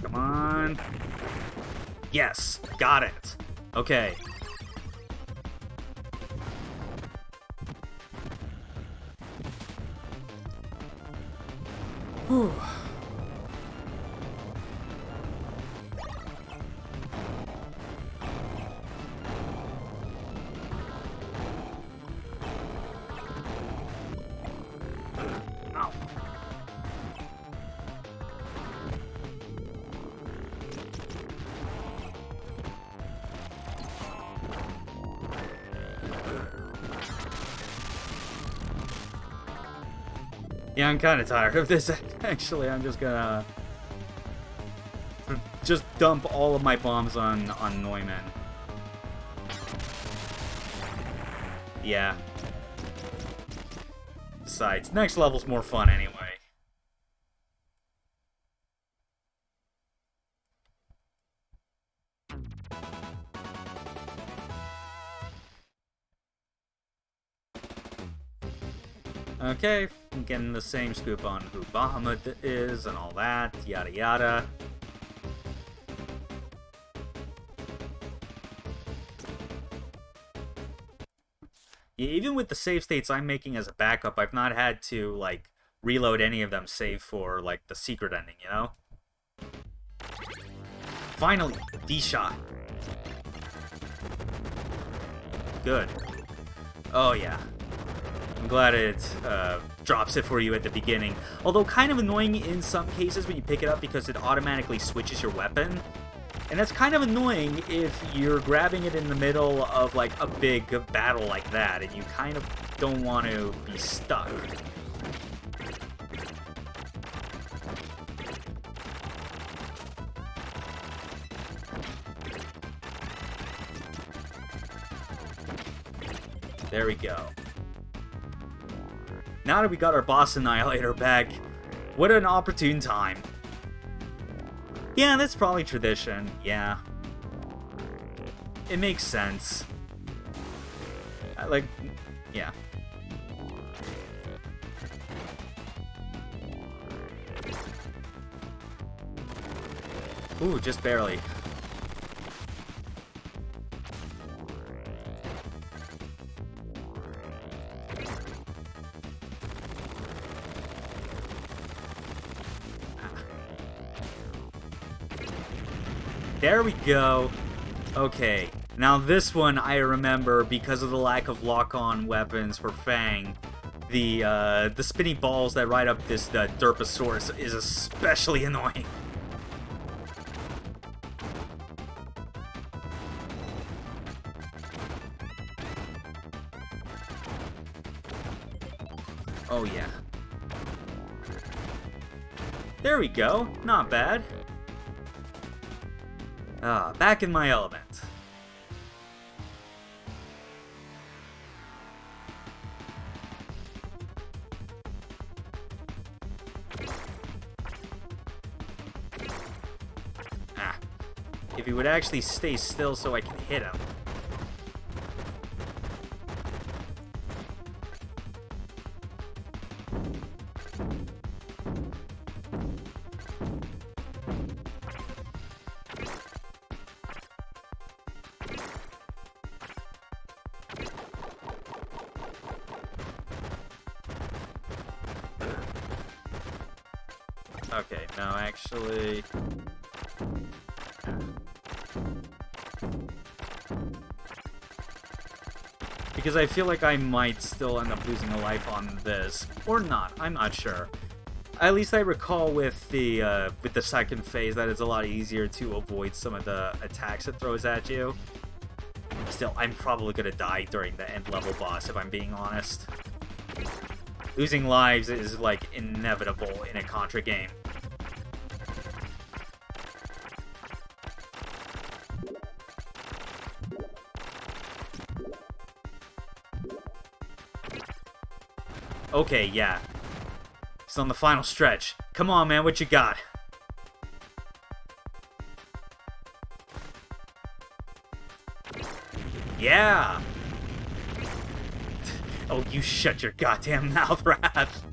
Come on. Yes, got it. Okay. Whew. Yeah, I'm kind of tired of this, actually. I'm just gonna... just dump all of my bombs on Neumann. Yeah. Besides, next level's more fun anyway. Okay, I'm getting the same scoop on who Bahamut is and all that, yada yada. Yeah, even with the save states I'm making as a backup, I've not had to, like, reload any of them save for, like, the secret ending, you know? Finally! D-shot! Good. Oh, yeah. I'm glad it drops it for you at the beginning. Although kind of annoying in some cases when you pick it up because it automatically switches your weapon. And that's kind of annoying if you're grabbing it in the middle of like a big battle like that and you kind of don't want to be stuck. There we go. Now that we got our boss annihilator back, what an opportune time. Yeah, that's probably tradition, yeah. It makes sense. Like, yeah. Ooh, just barely. There we go. Okay, now this one I remember because of the lack of lock-on weapons for Fang. The spinny balls that ride up this Derposaurus is especially annoying. Oh yeah. There we go. Not bad. Ah, back in my element. Ah. If he would actually stay still so I can hit him. Okay, no, actually... Because I feel like I might still end up losing a life on this. Or not, I'm not sure. At least I recall with the second phase that it's a lot easier to avoid some of the attacks it throws at you. Still, I'm probably gonna die during the end level boss, if I'm being honest. Losing lives is, like, inevitable in a Contra game. Okay, yeah. It's on the final stretch. Come on, man, what you got? Yeah! Oh, you shut your goddamn mouth, Wrath!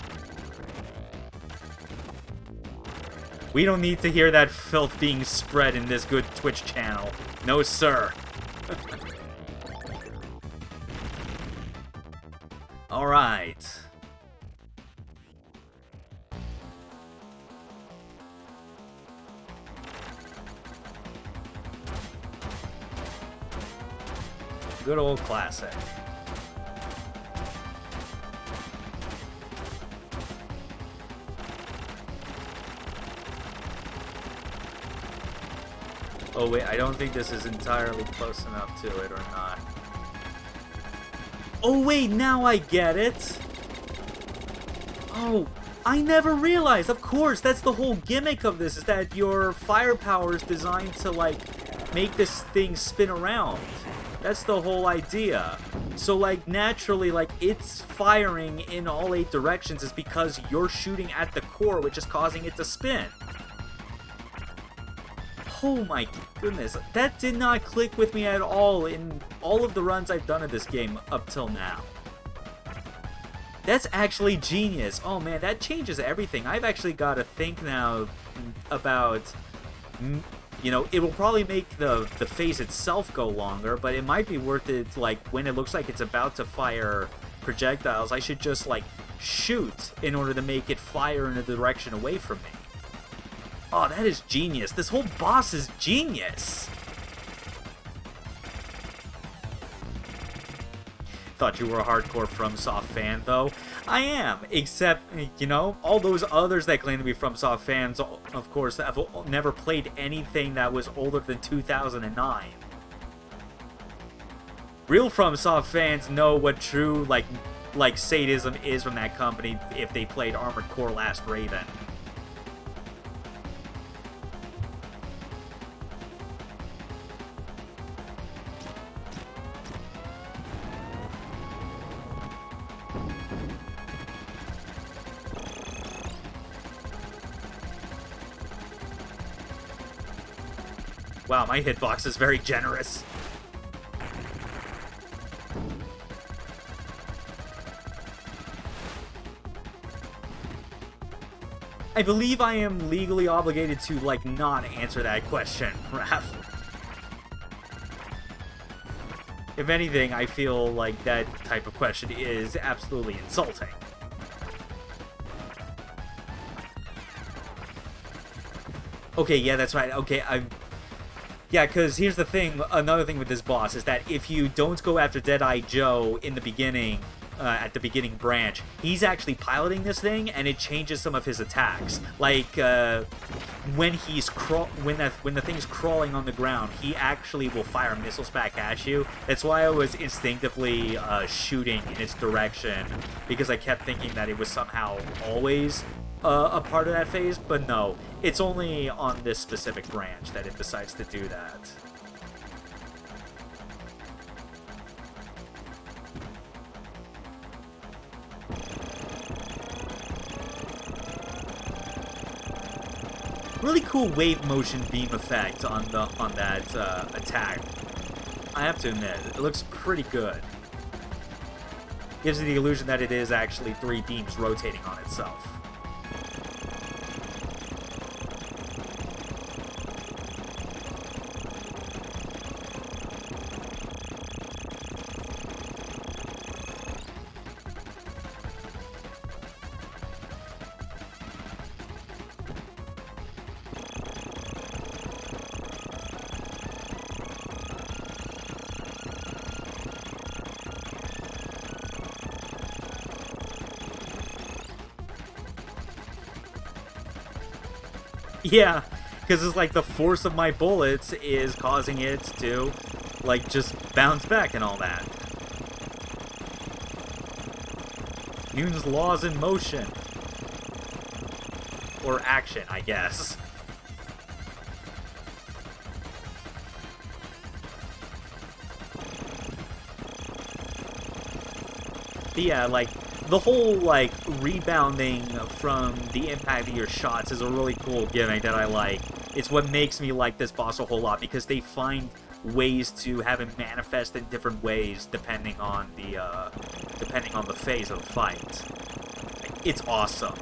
We don't need to hear that filth being spread in this good Twitch channel. No, sir. Alright. Good old classic. Oh wait, I don't think this is entirely close enough to it or not. Oh wait, now I get it! Oh, I never realized! Of course, that's the whole gimmick of this, is that your firepower is designed to, like, make this thing spin around. That's the whole idea. So, like, naturally, like, it's firing in all 8 directions is because you're shooting at the core, which is causing it to spin. Oh my goodness, that did not click with me at all in all of the runs I've done of this game up till now. That's actually genius. Oh man, that changes everything. I've actually got to think now about, you know, it will probably make the phase itself go longer, but it might be worth it, like, when it looks like it's about to fire projectiles, I should just, like, shoot in order to make it fire in a direction away from me. Oh, that is genius. This whole boss is genius. Thought you were a hardcore FromSoft fan, though. I am, except, you know, all those others that claim to be FromSoft fans, of course, have never played anything that was older than 2009. Real FromSoft fans know what true, like sadism is from that company if they played Armored Core Last Raven. Wow, my hitbox is very generous. I believe I am legally obligated to, like, not answer that question, Raph. If anything, I feel like that type of question is absolutely insulting. Okay, yeah, that's right. Okay, yeah, because here's the thing, another thing with this boss is that if you don't go after Deadeye Joe in the beginning, at the beginning branch, he's actually piloting this thing, and it changes some of his attacks. Like, when the thing's crawling on the ground, he actually will fire missiles back at you. That's why I was instinctively shooting in its direction, because I kept thinking that it was somehow always a part of that phase, but no, it's only on this specific branch that it decides to do that. Really cool wave motion beam effect on that attack. I have to admit, it looks pretty good. Gives you the illusion that it is actually 3 beams rotating on itself. Yeah, because it's like the force of my bullets is causing it to, like, just bounce back and all that. Newton's laws in motion. Or action, I guess. But yeah, like, the whole, like, rebounding from the impact of your shots is a really cool gimmick that I like. It's what makes me like this boss a whole lot, because they find ways to have it manifest in different ways depending on the phase of the fight. It's awesome.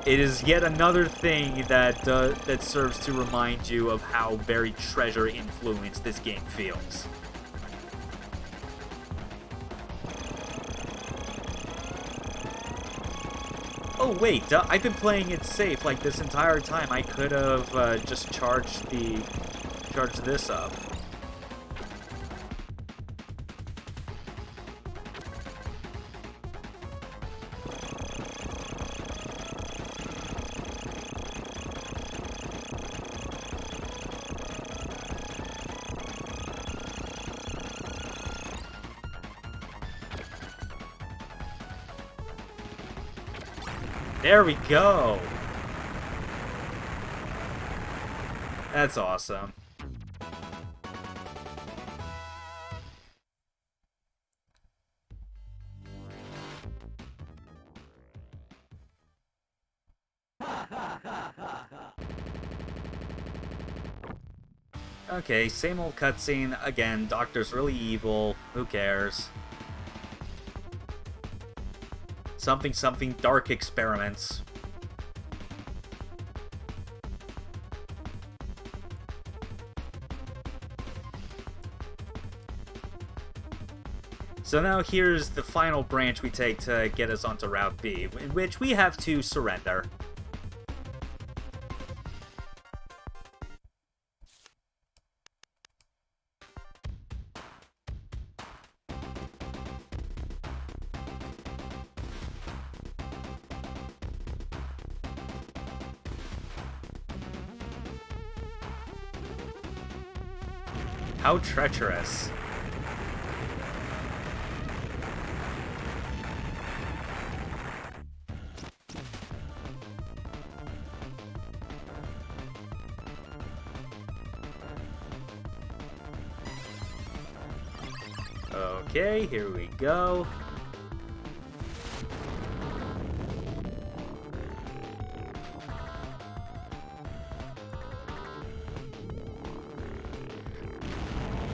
It is yet another thing that serves to remind you of how very treasure-influenced this game feels. Oh wait, I've been playing it safe like this entire time. I could have just charged this up. There we go! That's awesome. Okay, same old cutscene. Again, Doctor's really evil. Who cares? Something something dark experiments. So now here's the final branch we take to get us onto Route B, in which we have to surrender. How treacherous. Okay, here we go.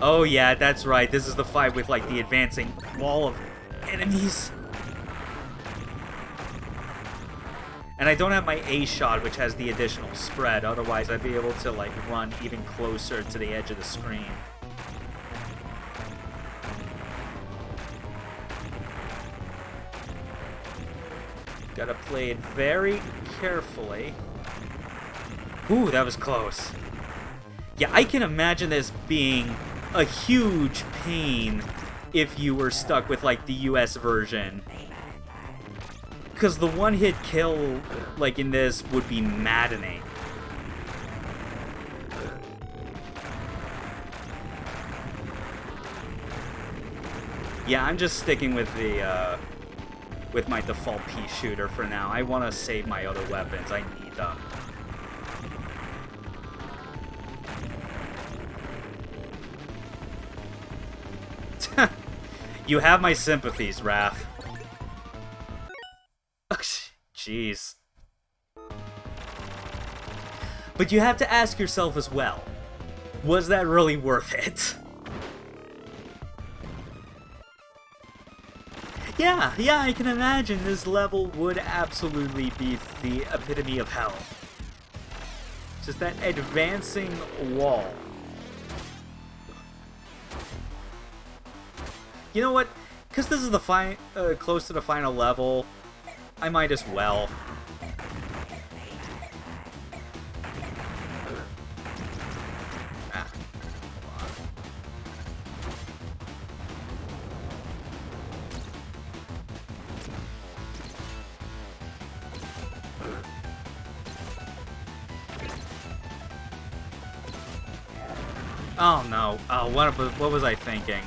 Oh yeah, that's right. This is the fight with, like, the advancing wall of enemies. And I don't have my A shot, which has the additional spread. Otherwise, I'd be able to, like, run even closer to the edge of the screen. Gotta play it very carefully. Ooh, that was close. Yeah, I can imagine this being a huge pain if you were stuck with, like, the US version. Because the one-hit kill, like, in this would be maddening. Yeah, I'm just sticking with the, with my default pea shooter for now. I want to save my other weapons. I need them. You have my sympathies, Wrath. Jeez. But you have to ask yourself as well, was that really worth it? Yeah, I can imagine this level would absolutely be the epitome of hell. Just that advancing wall. You know what? Because this is the close to the final level, I might as well. Oh no. Oh, what was I thinking?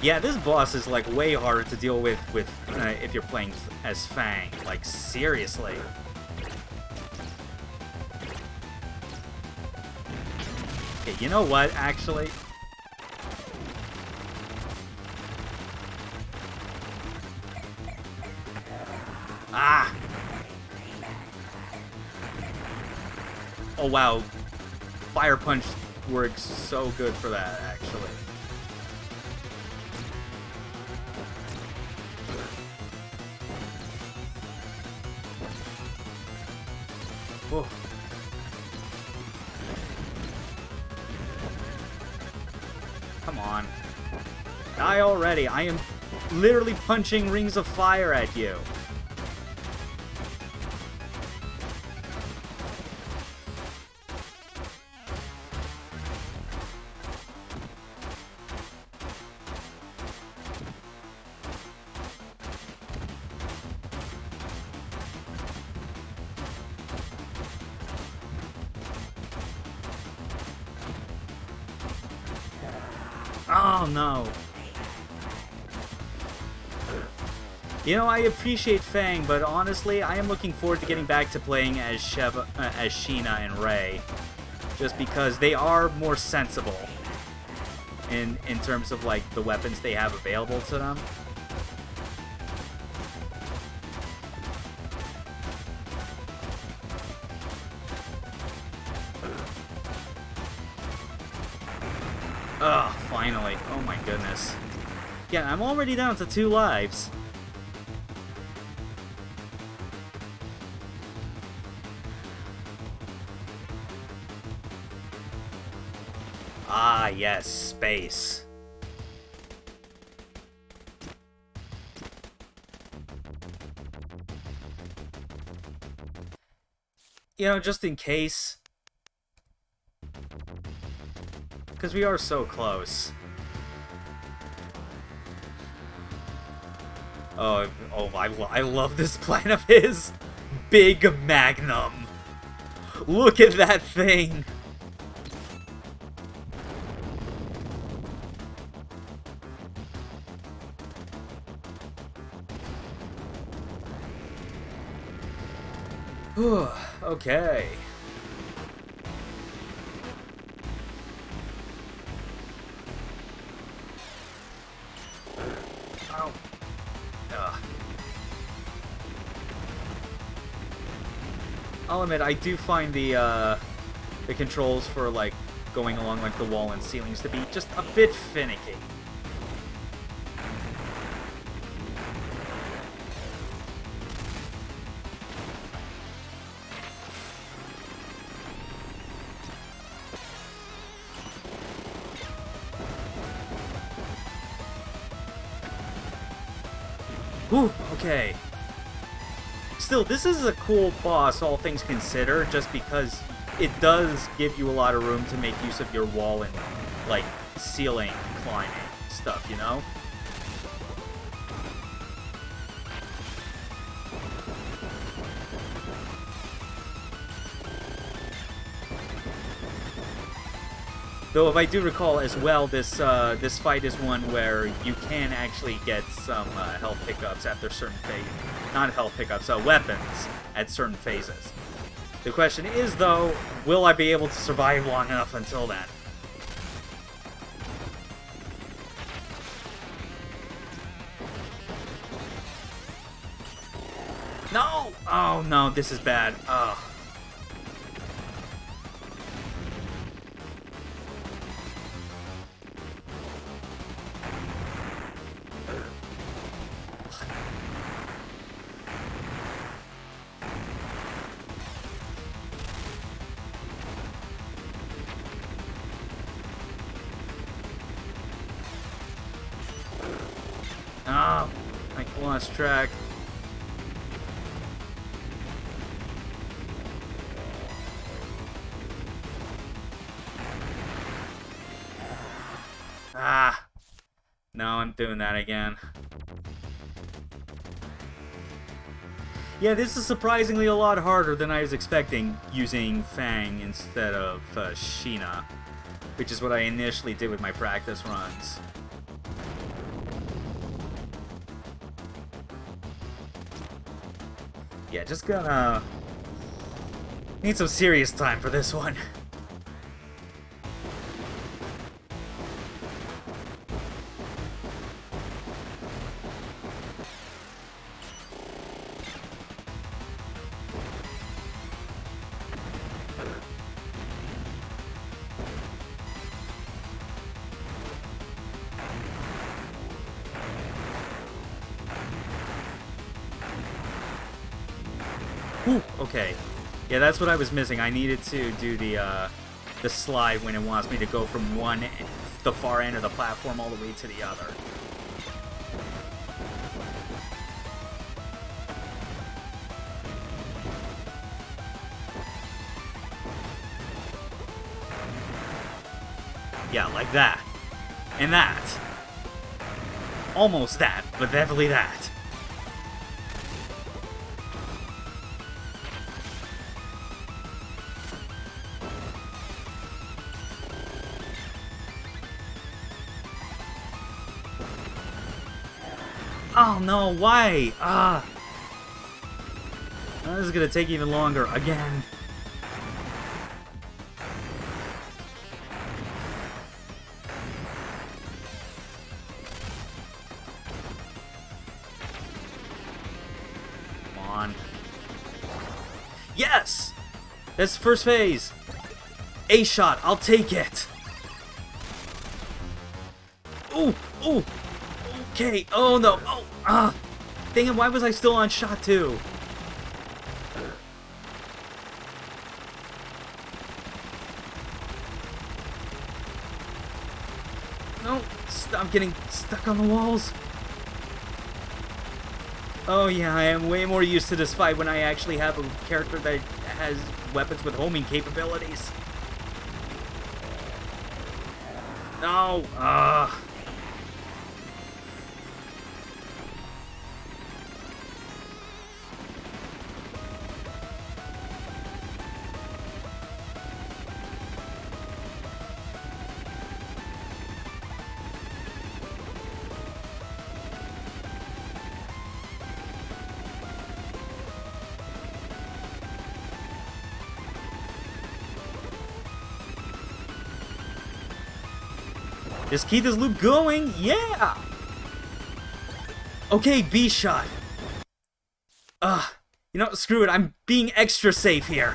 Yeah, this boss is, like, way harder to deal with if you're playing as Fang. Like, seriously. Okay, you know what, actually? Ah! Oh, wow. Fire Punch works so good for that, actually. Whoa. Come on. Die already. I am literally punching rings of fire at you. Oh no. You know, I appreciate Fang, but honestly, I am looking forward to getting back to playing as Sheena and Ray, just because they are more sensible in terms of, like, the weapons they have available to them. finally. Oh my goodness. Yeah, I'm already down to 2 lives. Ah, yes, space. You know, just in case. Because we are so close. Oh, I love this plan of his. Big Magnum. Look at that thing. Okay. Ow. I'll admit, I do find the controls for, like, going along, like, the wall and ceilings to be just a bit finicky. Whew, okay. Still, this is a cool boss, all things considered, just because it does give you a lot of room to make use of your wall and, like, ceiling climbing stuff, you know? Though, if I do recall as well, this fight is one where you can actually get some health pickups after certain phases. Not health pickups, weapons at certain phases. The question is, though, will I be able to survive long enough until then? No! Oh, no, this is bad. Ugh. Oh, I lost track. Ah, no, I'm doing that again. Yeah, this is surprisingly a lot harder than I was expecting using Fang instead of Sheena, which is what I initially did with my practice runs. Yeah, just gonna need some serious time for this one. Whew, okay. Yeah, that's what I was missing. I needed to do the slide when it wants me to go from the far end of the platform all the way to the other. Yeah, like that. And that. Almost that, but definitely that. Oh no, why? Ah! This is gonna take even longer, again. Come on. Yes! That's the first phase! A shot, I'll take it! Ooh, ooh. Okay. Oh no. Oh, ah. Dang it, why was I still on shot 2? No, I'm getting stuck on the walls. Oh yeah, I am way more used to this fight when I actually have a character that has weapons with homing capabilities. No, Just keep this loop going, yeah! Okay, B shot. You know, screw it, I'm being extra safe here.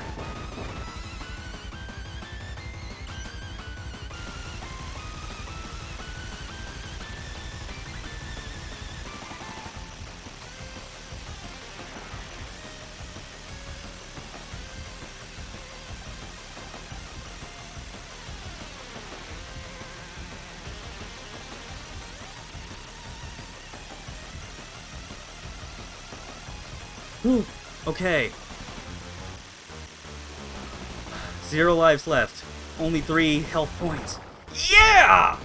Whew. Okay. 0 lives left. Only 3 health points. Yeah!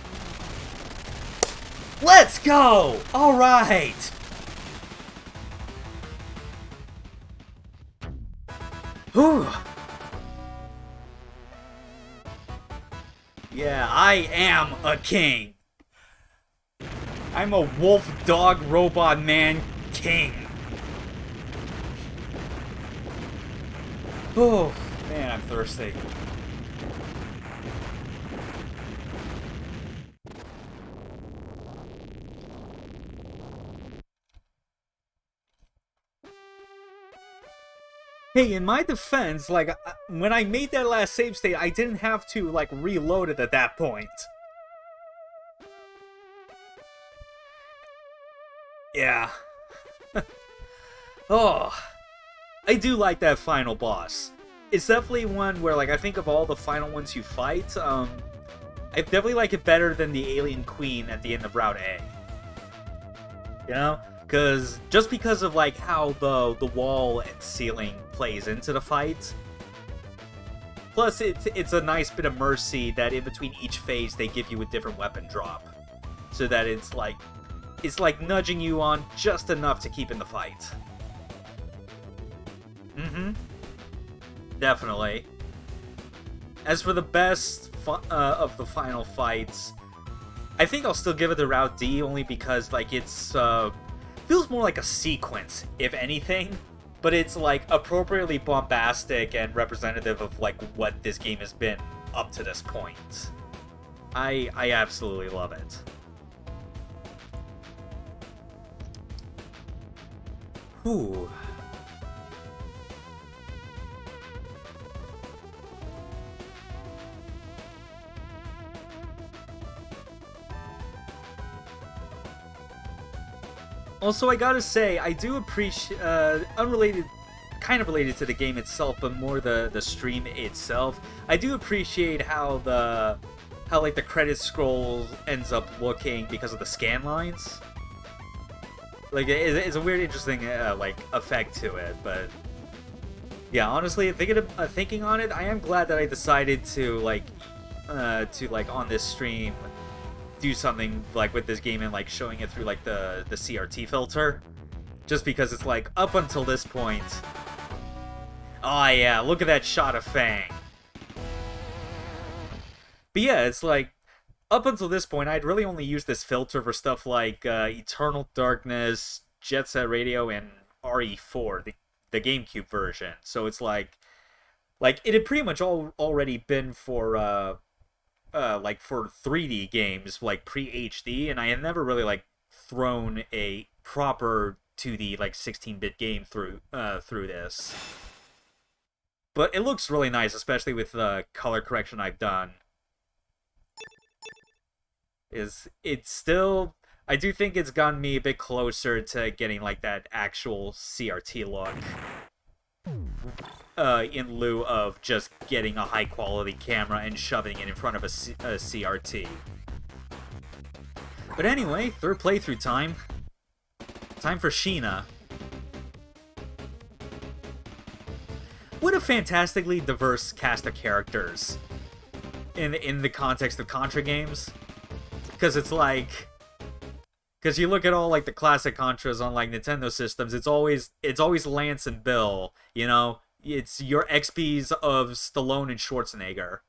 Let's go! Alright! Whew. Yeah, I am a king. I'm a wolf dog robot man king. Oh, man, I'm thirsty. Hey, in my defense, like, when I made that last save state, I didn't have to, like, reload it at that point. Yeah. Oh, I do like that final boss. It's definitely one where, like, I think of all the final ones you fight, I definitely like it better than the Alien Queen at the end of Route A. You know? Just because of, like, how the wall and ceiling plays into the fight. Plus, it's a nice bit of mercy that in between each phase they give you a different weapon drop. So that it's like nudging you on just enough to keep in the fight. Mm-hmm. Definitely. As for the best of the final fights, I think I'll still give it to Route D only because, like, it's, feels more like a sequence, if anything. But it's, like, appropriately bombastic and representative of, like, what this game has been up to this point. I absolutely love it. Whew. Also, I gotta say, I do appreciate, unrelated, kind of related to the game itself, but more the stream itself. I do appreciate how like the credit scroll ends up looking because of the scan lines. Like, it's a weird, interesting, like, effect to it, but yeah, honestly, thinking on it, I am glad that I decided to, like, on this stream, do something like with this game and like showing it through like the CRT filter, just because it's like up until this point. Oh yeah, look at that shot of Fang. But yeah, it's like up until this point, I'd really only used this filter for stuff like Eternal Darkness, Jet Set Radio, and RE4, the GameCube version. So it's like it had pretty much already been for like for 3D games, like pre-HD, and I had never really like thrown a proper 2D like 16-bit game through this. But it looks really nice, especially with the color correction I've done. Is it's still, I do think it's gotten me a bit closer to getting like that actual CRT look. In lieu of just getting a high quality camera and shoving it in front of a CRT. But anyway, third playthrough time. Time for Sheena. What a fantastically diverse cast of characters in the context of Contra games. Because it's like, because you look at all like the classic Contras on like Nintendo systems, it's always Lance and Bill, you know? It's your XPs of Stallone and Schwarzenegger.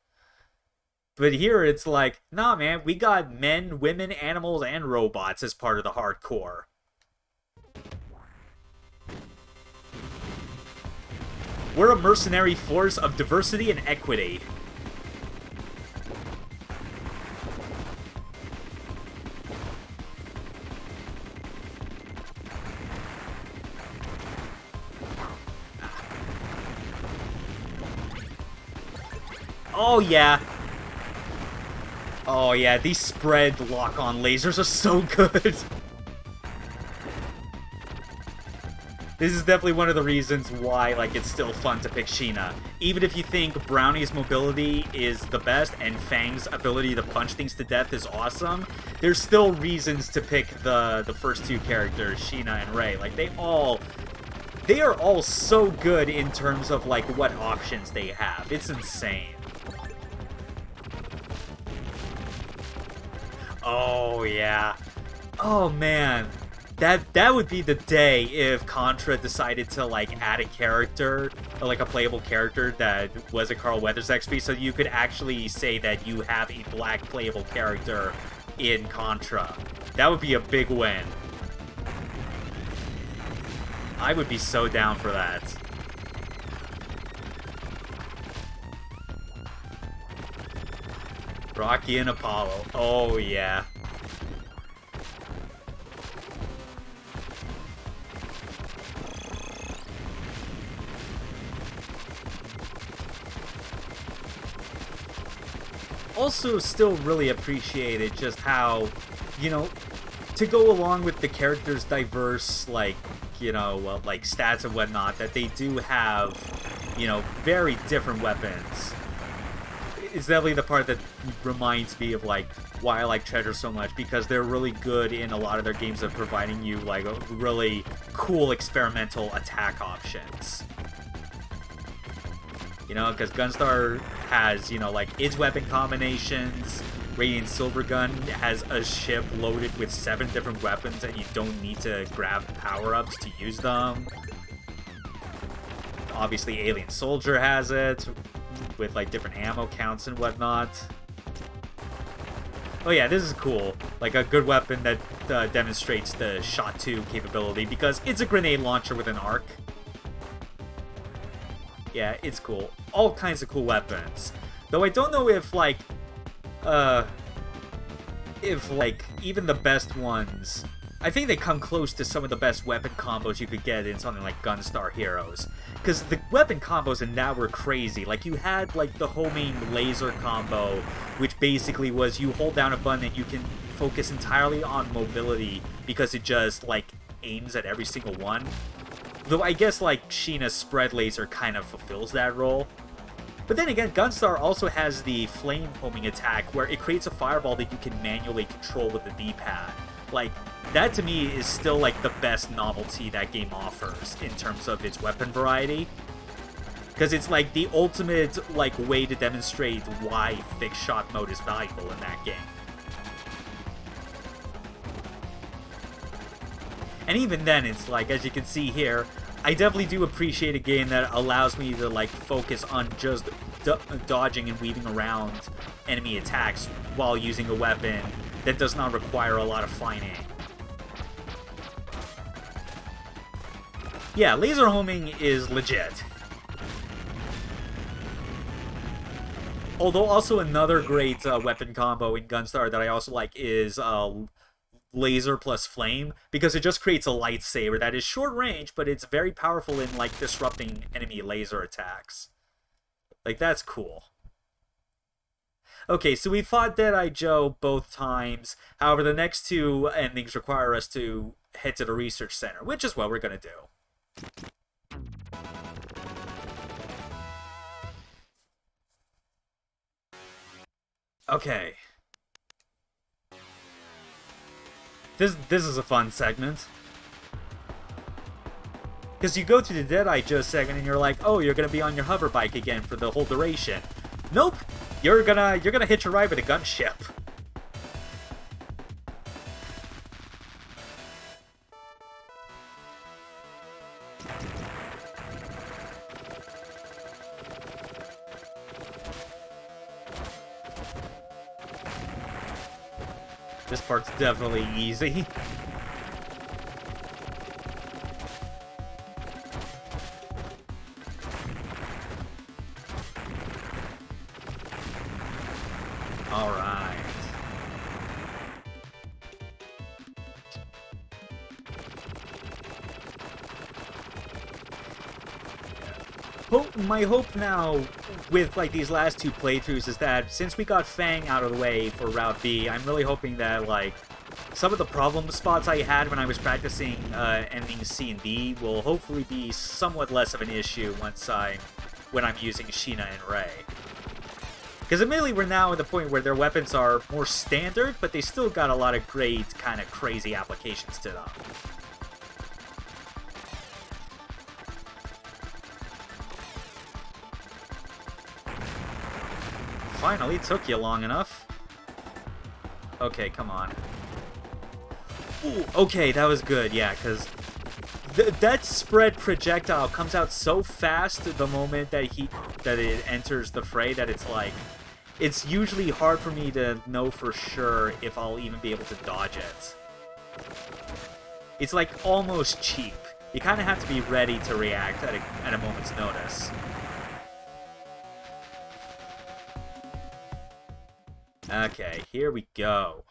But here it's like, nah man, we got men, women, animals, and robots as part of the hardcore. We're a mercenary force of diversity and equity. Oh yeah. Oh yeah, these spread lock-on lasers are so good. This is definitely one of the reasons why like it's still fun to pick Sheena. Even if you think Brownie's mobility is the best and Fang's ability to punch things to death is awesome, there's still reasons to pick the first two characters, Sheena and Ray. Like they are all so good in terms of like what options they have. It's insane. Oh yeah. Oh man. That would be the day if Contra decided to like add a character, or like a playable character that was a Carl Weathers XP, so you could actually say that you have a black playable character in Contra. That would be a big win. I would be so down for that. Rocky and Apollo. Oh yeah. Also still really appreciated just how, you know, to go along with the characters' diverse, like, you know, like stats and whatnot, that they do have, you know, very different weapons. It's definitely the part that reminds me of, like, why I like Treasure so much, because they're really good in a lot of their games of providing you, like, really cool experimental attack options. You know, because Gunstar has, you know, like, its weapon combinations. Radiant Silvergun has a ship loaded with 7 different weapons, and you don't need to grab power-ups to use them. Obviously, Alien Soldier has it, with, like, different ammo counts and whatnot. Oh yeah, this is cool. Like, a good weapon that demonstrates the Shot 2 capability, because it's a grenade launcher with an arc. Yeah, it's cool. All kinds of cool weapons. Though I don't know if, like, even the best ones, I think they come close to some of the best weapon combos you could get in something like Gunstar Heroes. Because the weapon combos in that were crazy. Like, you had, like, the homing laser combo, which basically was you hold down a button and you can focus entirely on mobility because it just, like, aims at every single one. Though I guess, like, Sheena's spread laser kind of fulfills that role. But then again, Gunstar also has the flame homing attack, where it creates a fireball that you can manually control with the D-pad. Like, that to me is still, like, the best novelty that game offers in terms of its weapon variety. Because it's, like, the ultimate, like, way to demonstrate why fixed shot mode is valuable in that game. And even then, it's like, as you can see here, I definitely do appreciate a game that allows me to, like, focus on just dodging and weaving around enemy attacks while using a weapon that does not require a lot of fine aim. Yeah, laser homing is legit. Although also another great weapon combo in Gunstar that I also like is laser plus flame, because it just creates a lightsaber that is short range, but it's very powerful in, like, disrupting enemy laser attacks. Like, that's cool. Okay, so we fought Deadeye Joe both times. However, the next two endings require us to head to the research center, which is what we're gonna do. Okay. This is a fun segment. Because you go through the Deadeye Joe segment and you're like, oh, you're gonna be on your hover bike again for the whole duration. Nope. You're gonna hitch a ride with a gunship. This part's definitely easy. Alright. My hope now with like these last two playthroughs is that since we got Fang out of the way for Route B, I'm really hoping that like some of the problem spots I had when I was practicing endings C and D will hopefully be somewhat less of an issue when I'm using Sheena and Ray. Because admittedly we're now at the point where their weapons are more standard, but they still got a lot of great kind of crazy applications to them. Finally, took you long enough. Okay, come on. Ooh, okay, that was good, yeah, because that spread projectile comes out so fast the moment that it enters the fray that it's like, it's usually hard for me to know for sure if I'll even be able to dodge it. It's like almost cheap. You kind of have to be ready to react at a moment's notice. Okay, here we go.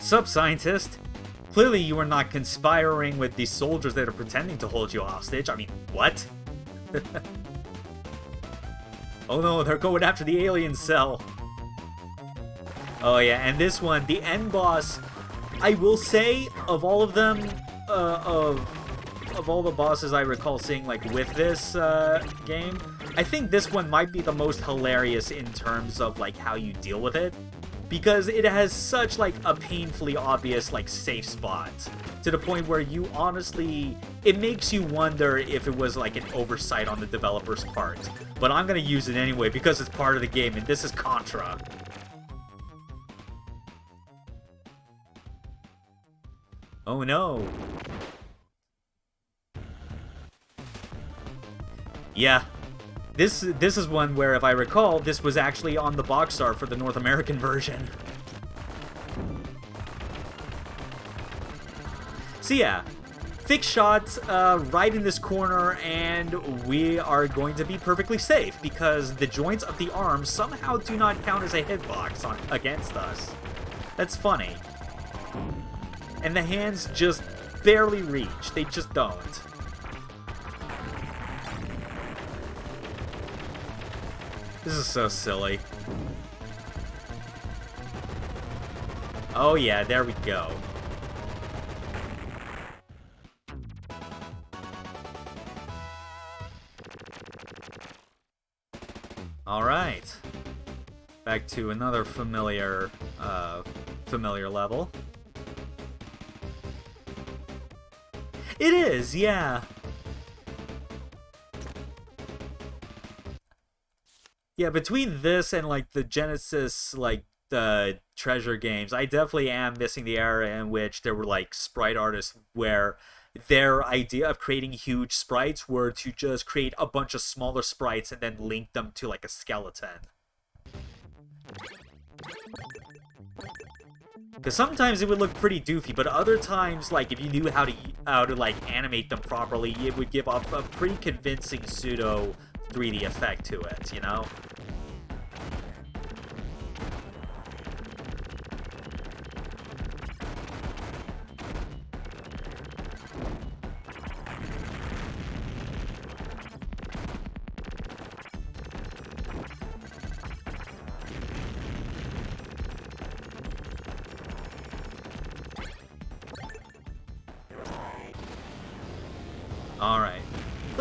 Sup, scientist? Clearly you are not conspiring with the soldiers that are pretending to hold you hostage. I mean, what? Oh no, they're going after the alien cell. Oh yeah, and this one, the end boss, I will say, of all of them, of all the bosses I recall seeing like with this game, I think this one might be the most hilarious in terms of like how you deal with it, because it has such like a painfully obvious like safe spot, to the point where you honestly, it makes you wonder if it was like an oversight on the developer's part. But I'm gonna use it anyway because it's part of the game, and this is Contra. Oh no. Yeah. This is one where, if I recall, this was actually on the box art for the North American version. So yeah, fixed shots right in this corner, and we are going to be perfectly safe because the joints of the arms somehow do not count as a hitbox against us. That's funny. And the hands just barely reach. They just don't. This is so silly. Oh yeah, there we go. Alright. Back to another familiar level. It is, yeah. Yeah, between this and like the Genesis, like the treasure games, I definitely am missing the era in which there were like sprite artists where their idea of creating huge sprites were to just create a bunch of smaller sprites and then link them to like a skeleton. Because sometimes it would look pretty doofy, but other times, like, if you knew how to like, animate them properly, it would give off a pretty convincing pseudo 3D effect to it, you know?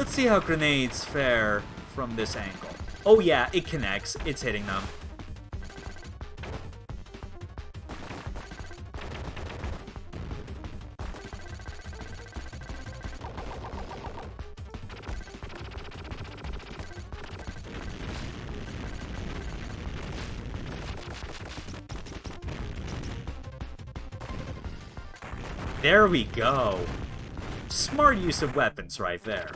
Let's see how grenades fare from this angle. Oh yeah, it connects. It's hitting them. There we go. Smart use of weapons right there.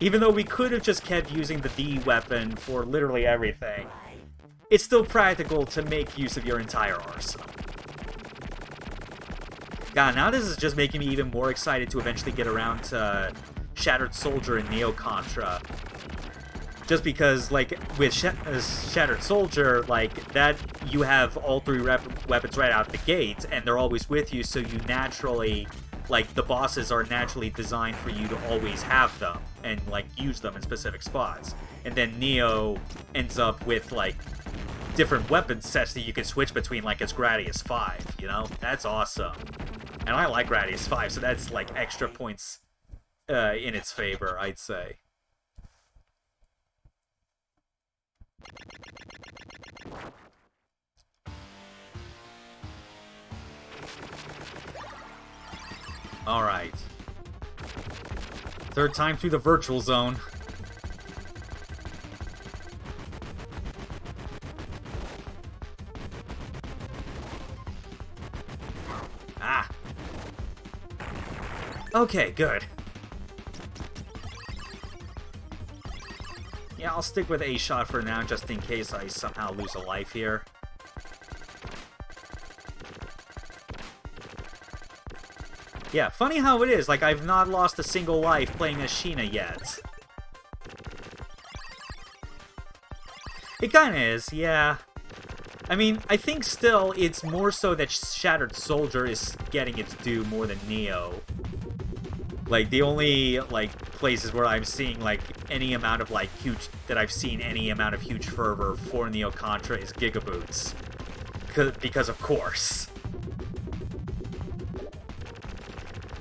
Even though we could have just kept using the D weapon for literally everything, it's still practical to make use of your entire arsenal. God, now this is just making me even more excited to eventually get around to Shattered Soldier and Neo Contra. Just because, like, with Shattered Soldier, like, that you have all three weapons right out the gate, and they're always with you, so you naturally, like, the bosses are naturally designed for you to always have them, and, like, use them in specific spots. And then Neo ends up with, like, different weapon sets that you can switch between, like, as Gradius 5, you know? That's awesome. And I like Gradius 5, so that's, like, extra points in its favor, I'd say. Alright. Third time through the virtual zone. Ah. Okay, good. Yeah, I'll stick with A-shot for now, just in case I somehow lose a life here. Yeah, funny how it is, like, I've not lost a single life playing as Sheena yet. It kinda is, yeah. I mean, I think still, it's more so that Shattered Soldier is getting its due more than Neo. Like, the only, like, places where I'm seeing, like, any amount of, like, any amount of huge fervor for Neo Contra is Gigaboots. Because of course.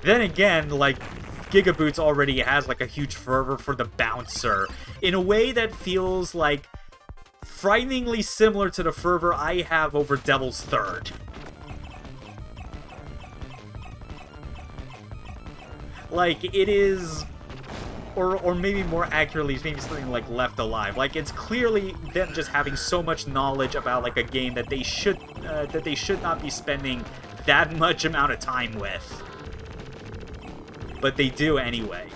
Then again, like, Gigaboots already has, like, a huge fervor for the Bouncer, in a way that feels, like, frighteningly similar to the fervor I have over Devil's Third. Like, it is... Or maybe more accurately, maybe something like Left Alive. Like, it's clearly them just having so much knowledge about, like, a game that they should not be spending that much amount of time with. But they do anyway.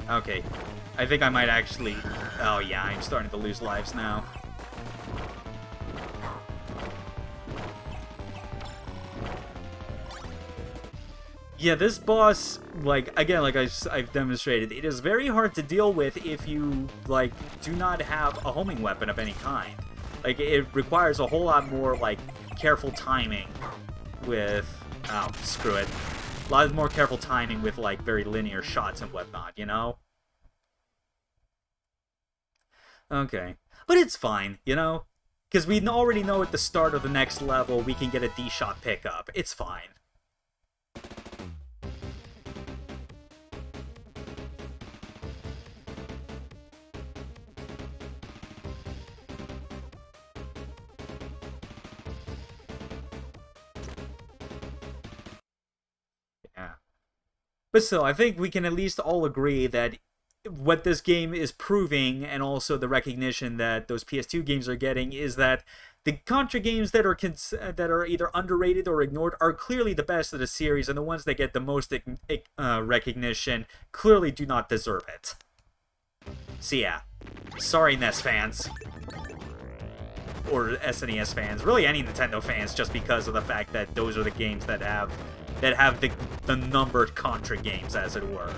Okay. I think I might actually... Oh yeah, I'm starting to lose lives now. Yeah, this boss, like, again, like I've demonstrated, it is very hard to deal with if you, like, do not have a homing weapon of any kind. Like, it requires a whole lot more, like, careful timing with... Oh, screw it. A lot more careful timing with, like, very linear shots and whatnot, you know? Okay. But it's fine, you know? Because we already know at the start of the next level we can get a D-shot pickup. It's fine. But still, I think we can at least all agree that what this game is proving, and also the recognition that those PS2 games are getting, is that the Contra games that are either underrated or ignored are clearly the best of the series, and the ones that get the most recognition clearly do not deserve it. So yeah, sorry NES fans. Or SNES fans, really any Nintendo fans, just because of the fact that those are the games that have the numbered Contra games, as it were.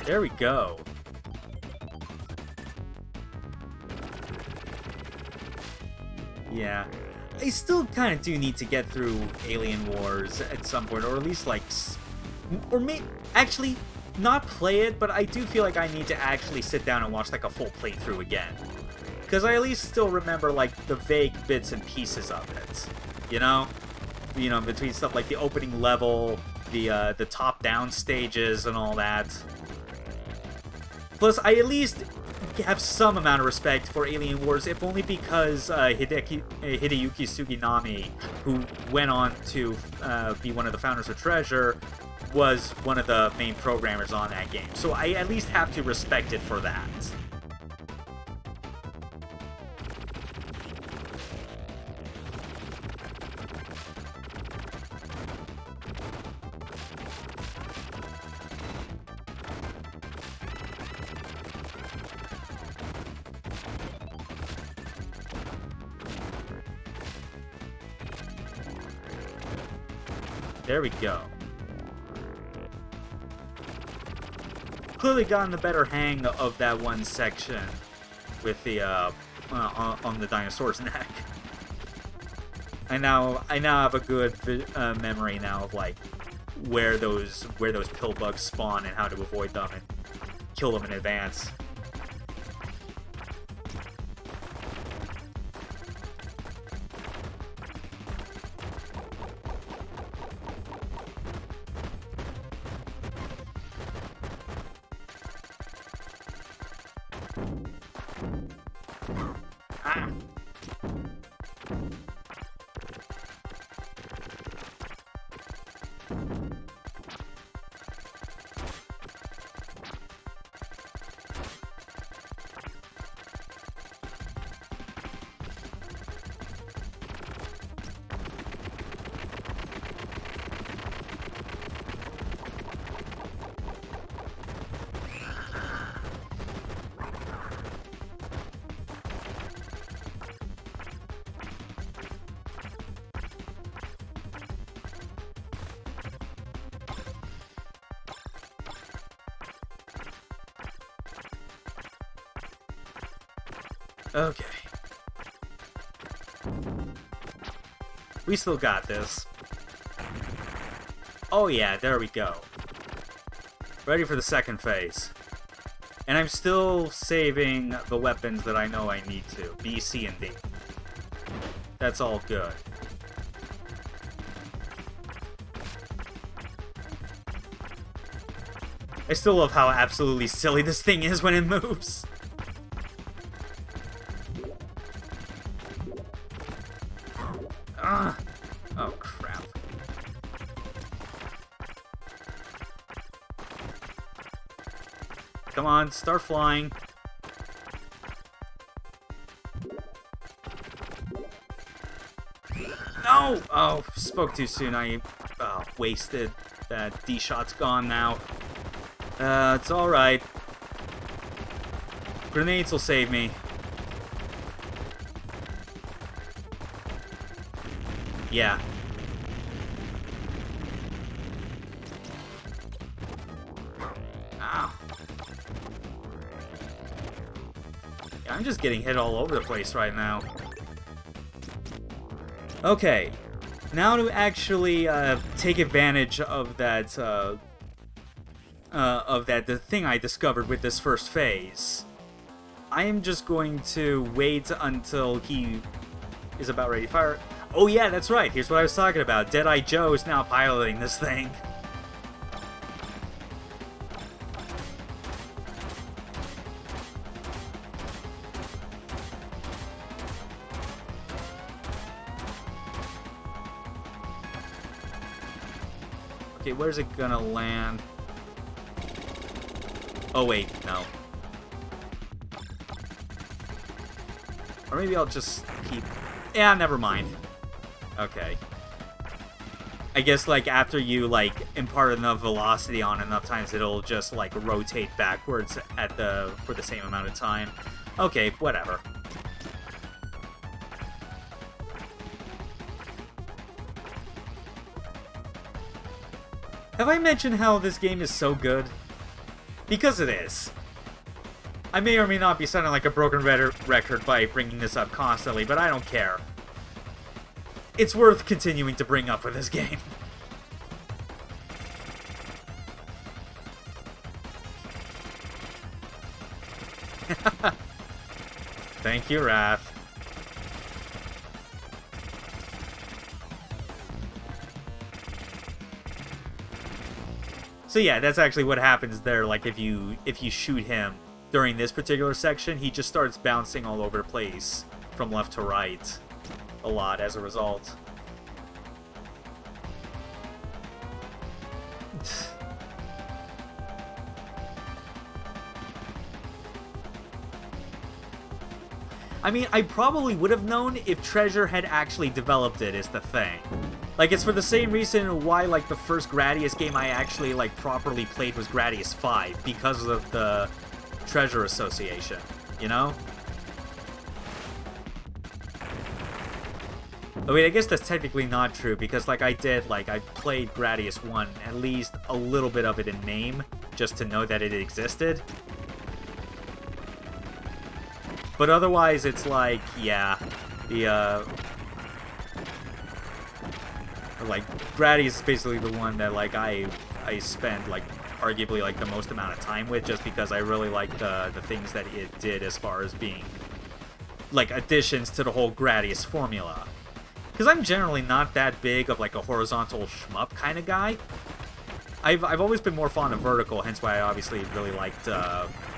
There we go. Yeah. I still kind of do need to get through Alien Wars at some point, or at least, like... Or actually, not play it, but I do feel like I need to actually sit down and watch, like, a full playthrough again. Because I at least still remember, like, the vague bits and pieces of it. You know? You know, between stuff like the opening level, the top-down stages and all that. Plus, I at least have some amount of respect for Alien Wars, if only because Hideyuki Suginami, who went on to be one of the founders of Treasure, was one of the main programmers on that game. So I at least have to respect it for that. There we go. Clearly gotten the better hang of that one section with the on the dinosaur's neck. I now have a good memory now of like where those pill bugs spawn and how to avoid them and kill them in advance. Okay. We still got this. Oh yeah, there we go. Ready for the second phase. And I'm still saving the weapons that I know I need to. B, C, and D. That's all good. I still love how absolutely silly this thing is when it moves. Oh, crap. Come on, start flying. No! Oh, spoke too soon. I wasted. That D shot's gone now. It's alright. Grenades will save me. Yeah. Ow. Yeah, I'm just getting hit all over the place right now. Okay. Now to actually take advantage of that, the thing I discovered with this first phase. I am just going to wait until he is about ready to fire. Oh yeah, that's right. Here's what I was talking about. Deadeye Joe is now piloting this thing. Okay, where's it gonna land? Oh wait, no. Or maybe I'll just keep... Yeah, never mind. Okay. I guess, like, after you, like, impart enough velocity on enough times, it'll just, like, rotate backwards for the same amount of time. Okay, whatever. Have I mentioned how this game is so good? Because it is. I may or may not be sounding like a broken record by bringing this up constantly, but I don't care. It's worth continuing to bring up with this game. Thank you, Wrath. So yeah, that's actually what happens there. Like if you shoot him during this particular section, he just starts bouncing all over the place from left to right a lot as a result. I mean, I probably would have known if Treasure had actually developed it, is the thing. Like, it's for the same reason why, like, the first Gradius game I actually, like, properly played was Gradius 5, because of the Treasure Association, you know? I mean, I guess that's technically not true, because, like, I played Gradius 1, at least a little bit of it in name, just to know that it existed. But otherwise, it's like, yeah, like, Gradius is basically the one that, like, I spend, like, arguably, like, the most amount of time with, just because I really like the things that it did as far as being, like, additions to the whole Gradius formula. Because I'm generally not that big of, like, a horizontal shmup kind of guy. I've always been more fond of vertical, hence why I obviously really liked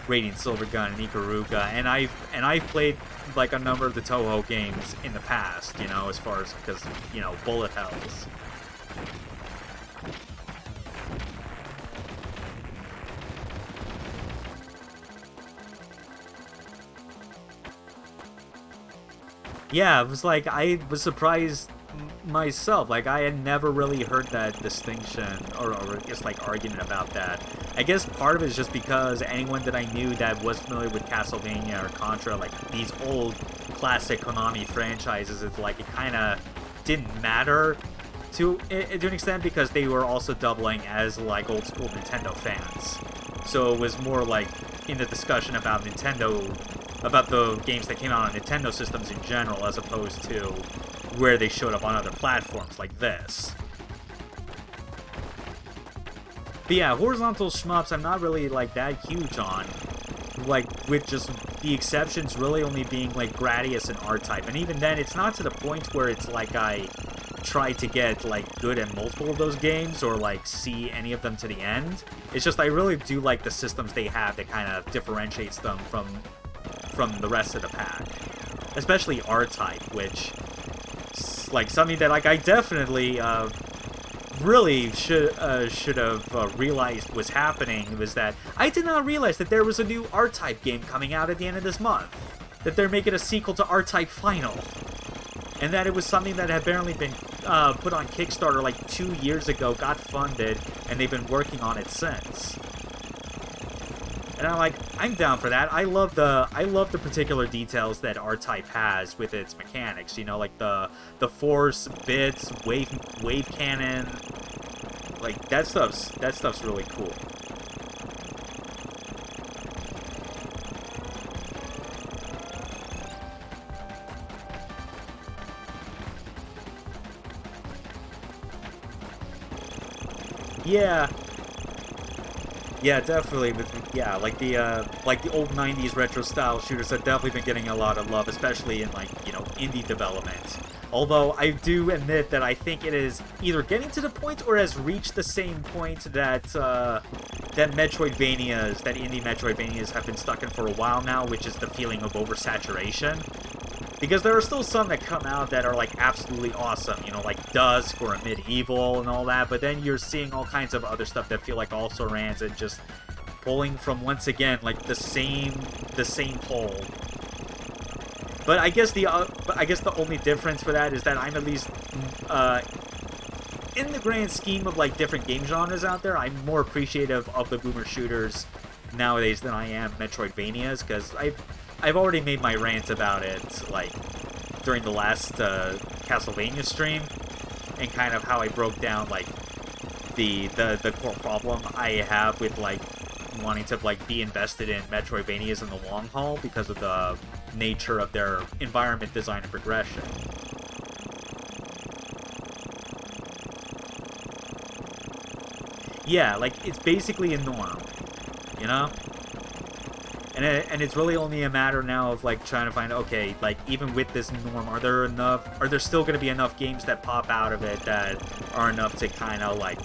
Radiant Silvergun and Ikaruga, and I've played like a number of the Toho games in the past, you know, as far as, because, you know, bullet hells. Yeah, it was like, I was surprised myself. Like, I had never really heard that distinction, or just, like, argument about that. I guess part of it is just because anyone that I knew that was familiar with Castlevania or Contra, like, these old classic Konami franchises, it's like, it kind of didn't matter to an extent, because they were also doubling as, like, old school Nintendo fans. So it was more like in the discussion about Nintendo, about the games that came out on Nintendo systems in general, as opposed to where they showed up on other platforms like this. But yeah, horizontal shmups I'm not really, like, that huge on. Like, with just the exceptions really only being, like, Gradius and R-Type. And even then, it's not to the point where it's like I try to get, like, good at multiple of those games, or, like, see any of them to the end. It's just I really do like the systems they have that kind of differentiates them from the rest of the pack. Especially R-Type, which, like, something that, like, I definitely really should have realized was happening, was that I did not realize that there was a new R-Type game coming out at the end of this month. That they're making a sequel to R-Type Final. And that it was something that had apparently been put on Kickstarter like 2 years ago, got funded, and they've been working on it since. And I'm like, I'm down for that. I love the particular details that R-Type has with its mechanics. You know, like the force bits, wave cannon. Like, that stuff's really cool. Yeah, definitely. Yeah, like the old '90s retro style shooters have definitely been getting a lot of love, especially in, like, you know, indie development. Although I do admit that I think it is either getting to the point or has reached the same point that that indie Metroidvanias have been stuck in for a while now, which is the feeling of oversaturation. Because there are still some that come out that are, like, absolutely awesome, you know, like Dusk or Medieval and all that, but then you're seeing all kinds of other stuff that feel like also rans and just pulling from, once again, like, the same pull. But I guess the only difference for that is that I'm at least, in the grand scheme of, like, different game genres out there, I'm more appreciative of the boomer shooters nowadays than I am Metroidvanias, because I've already made my rant about it, like, during the last Castlevania stream, and kind of how I broke down, like, the core problem I have with, like, wanting to like be invested in Metroidvanias in the long haul because of the nature of their environment design and progression. Yeah, like it's basically a norm, you know? And it's really only a matter now of like trying to find, okay, like even with this norm, are there still going to be enough games that pop out of it that are enough to kind of like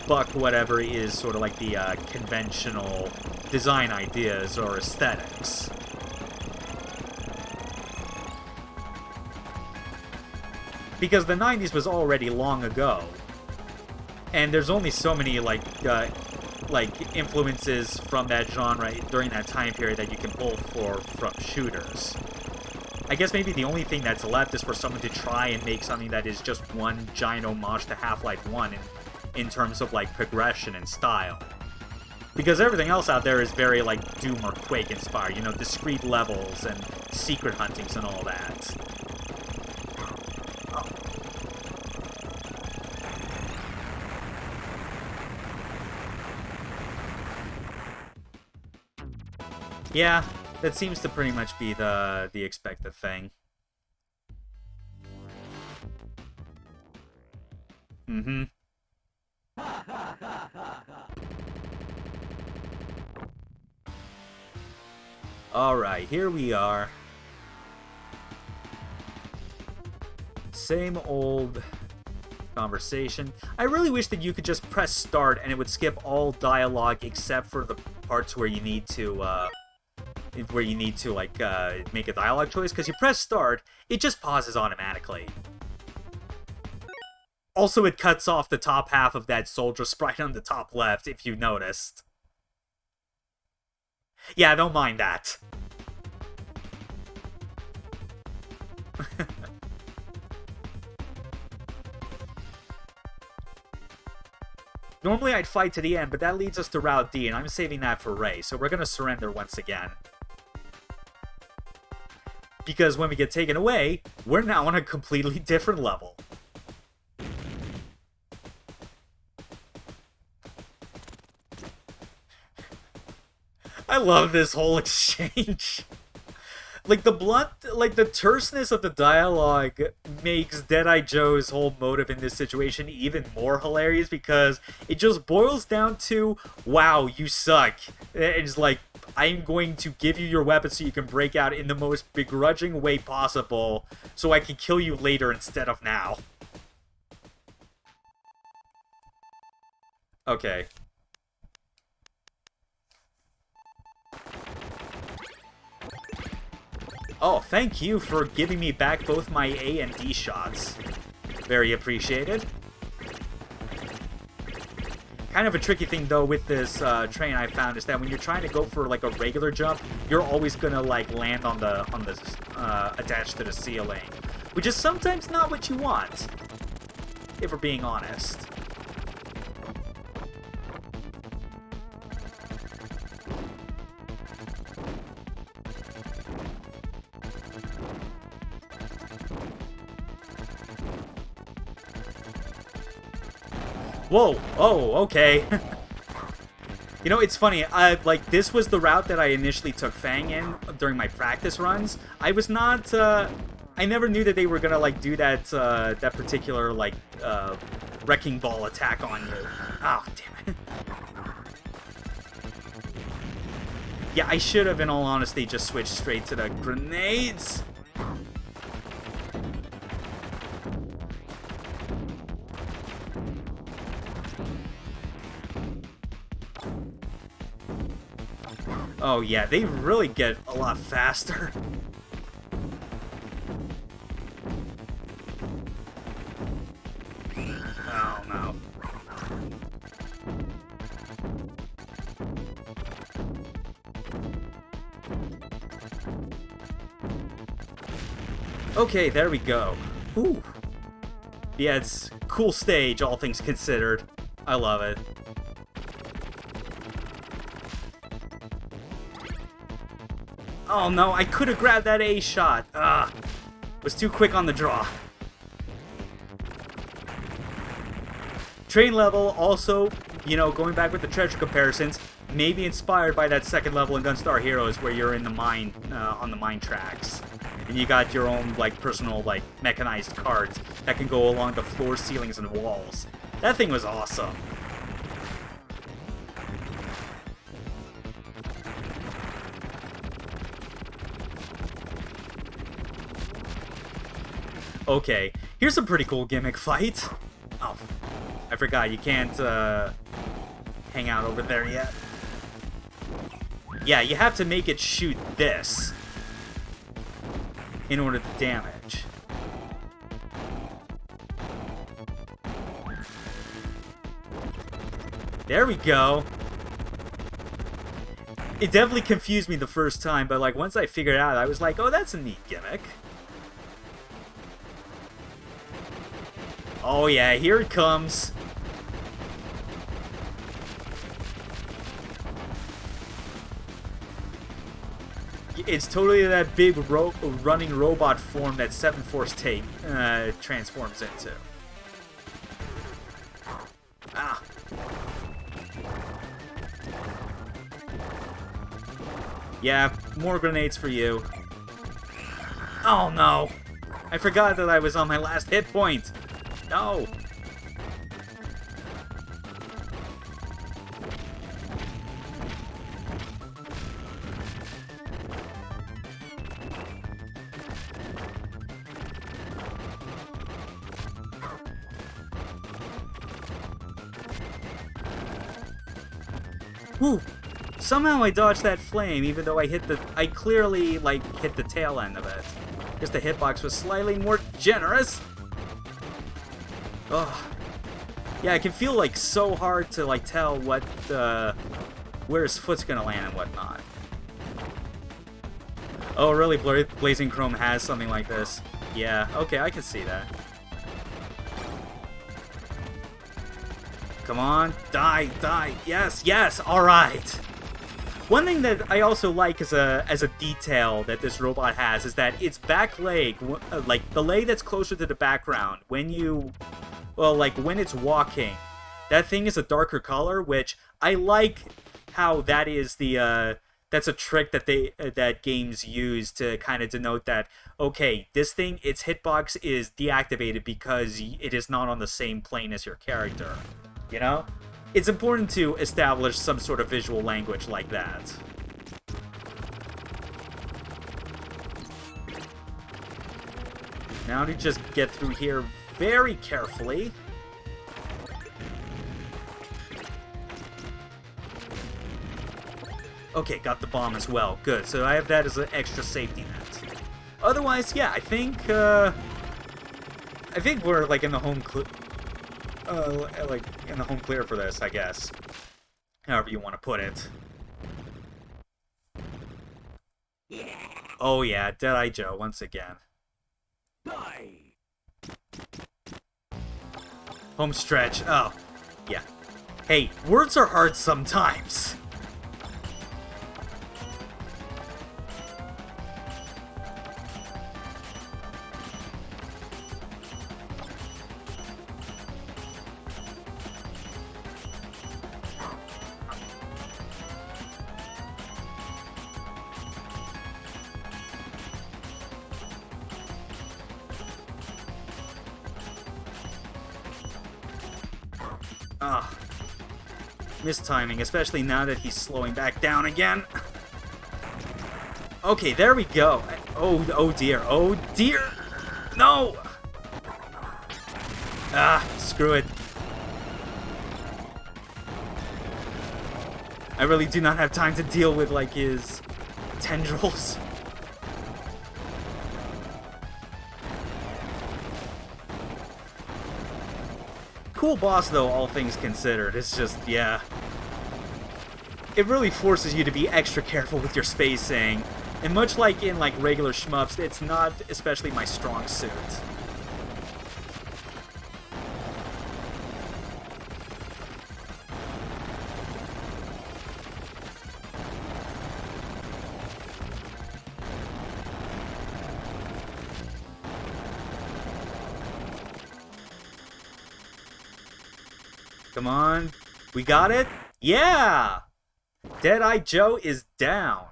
buck whatever is sort of like the conventional design ideas or aesthetics. Because the 90s was already long ago, and there's only so many like influences from that genre during that time period that you can pull from shooters. I guess maybe the only thing that's left is for someone to try and make something that is just one giant homage to Half-Life 1 in terms of like progression and style. Because everything else out there is very like Doom or Quake inspired, you know, discrete levels and secret huntings and all that. Yeah, that seems to pretty much be the expected thing. Mm-hmm. Alright, here we are. Same old conversation. I really wish that you could just press start and it would skip all dialogue except for the parts where you need to, like, make a dialogue choice, because you press start, it just pauses automatically. Also, it cuts off the top half of that soldier sprite on the top left, if you noticed. Yeah, don't mind that. Normally I'd fight to the end, but that leads us to Route D, and I'm saving that for Ray, so we're gonna surrender once again. Because when we get taken away, we're now on a completely different level. I love this whole exchange. Like, the terseness of the dialogue makes Deadeye Joe's whole motive in this situation even more hilarious, because it just boils down to, wow, you suck. It's like, I'm going to give you your weapon so you can break out in the most begrudging way possible, so I can kill you later instead of now. Okay. Oh, thank you for giving me back both my A and D shots. Very appreciated. Kind of a tricky thing, though, with this train I found is that when you're trying to go for, like, a regular jump, you're always gonna, like, land on the attached to the ceiling. Which is sometimes not what you want, if we're being honest. Whoa! Oh, okay. You know, it's funny, like, this was the route that I initially took Fang in during my practice runs. I was not, I never knew that they were gonna, like, do that, that particular, like, wrecking ball attack on you. Oh, damn it. Yeah, I should have, in all honesty, just switched straight to the grenades. Oh yeah, they really get a lot faster. Oh no. Okay, there we go. Ooh. Yeah, it's a cool stage, all things considered. I love it. Oh no, I could have grabbed that A shot. Was too quick on the draw. Train level, also, you know, going back with the treasure comparisons, maybe inspired by that second level in Gunstar Heroes where you're in the mine, on the mine tracks. And you got your own, like, personal, like, mechanized carts that can go along the floor, ceilings, and walls. That thing was awesome. Okay, here's a pretty cool gimmick fight. Oh, I forgot, you can't, hang out over there yet. Yeah, you have to make it shoot this in order to damage. There we go. It definitely confused me the first time, but like once I figured it out, I was like, oh, that's a neat gimmick. Oh yeah, here it comes. It's totally that big running robot form that 7 Force Tape transforms into. Ah. Yeah, more grenades for you. Oh no! I forgot that I was on my last hit point! No! Whew! Somehow I dodged that flame, even though I clearly, like, hit the tail end of it. Guess the hitbox was slightly more generous. Ugh. Yeah, it can feel, like, so hard to, like, tell what, where his foot's gonna land and whatnot. Oh, really? Blazing Chrome has something like this. Yeah, okay, I can see that. Come on, die, die, yes, yes, alright! One thing that I also like as a detail that this robot has is that its back leg, like the leg that's closer to the background, when it's walking, that thing is a darker color, which I like how that is that's a trick that that games use to kind of denote that, okay, this thing, its hitbox is deactivated because it is not on the same plane as your character, you know? It's important to establish some sort of visual language like that. Now to just get through here very carefully. Okay, got the bomb as well. Good, so I have that as an extra safety net. Otherwise, yeah, I think we're like in the home clear for this, I guess. However you want to put it. Oh yeah, Deadeye Joe once again. Home stretch. Oh, yeah. Hey, words are hard sometimes. Ugh. Mistiming, especially now that he's slowing back down again. Okay, there we go. Oh dear. Oh dear. No! Ah, screw it. I really do not have time to deal with, like, his tendrils. Cool boss, though, all things considered. It's just, yeah. It really forces you to be extra careful with your spacing. And much like in, like, regular shmups, it's not especially my strong suit. Come on. We got it? Yeah! Deadeye Joe is down.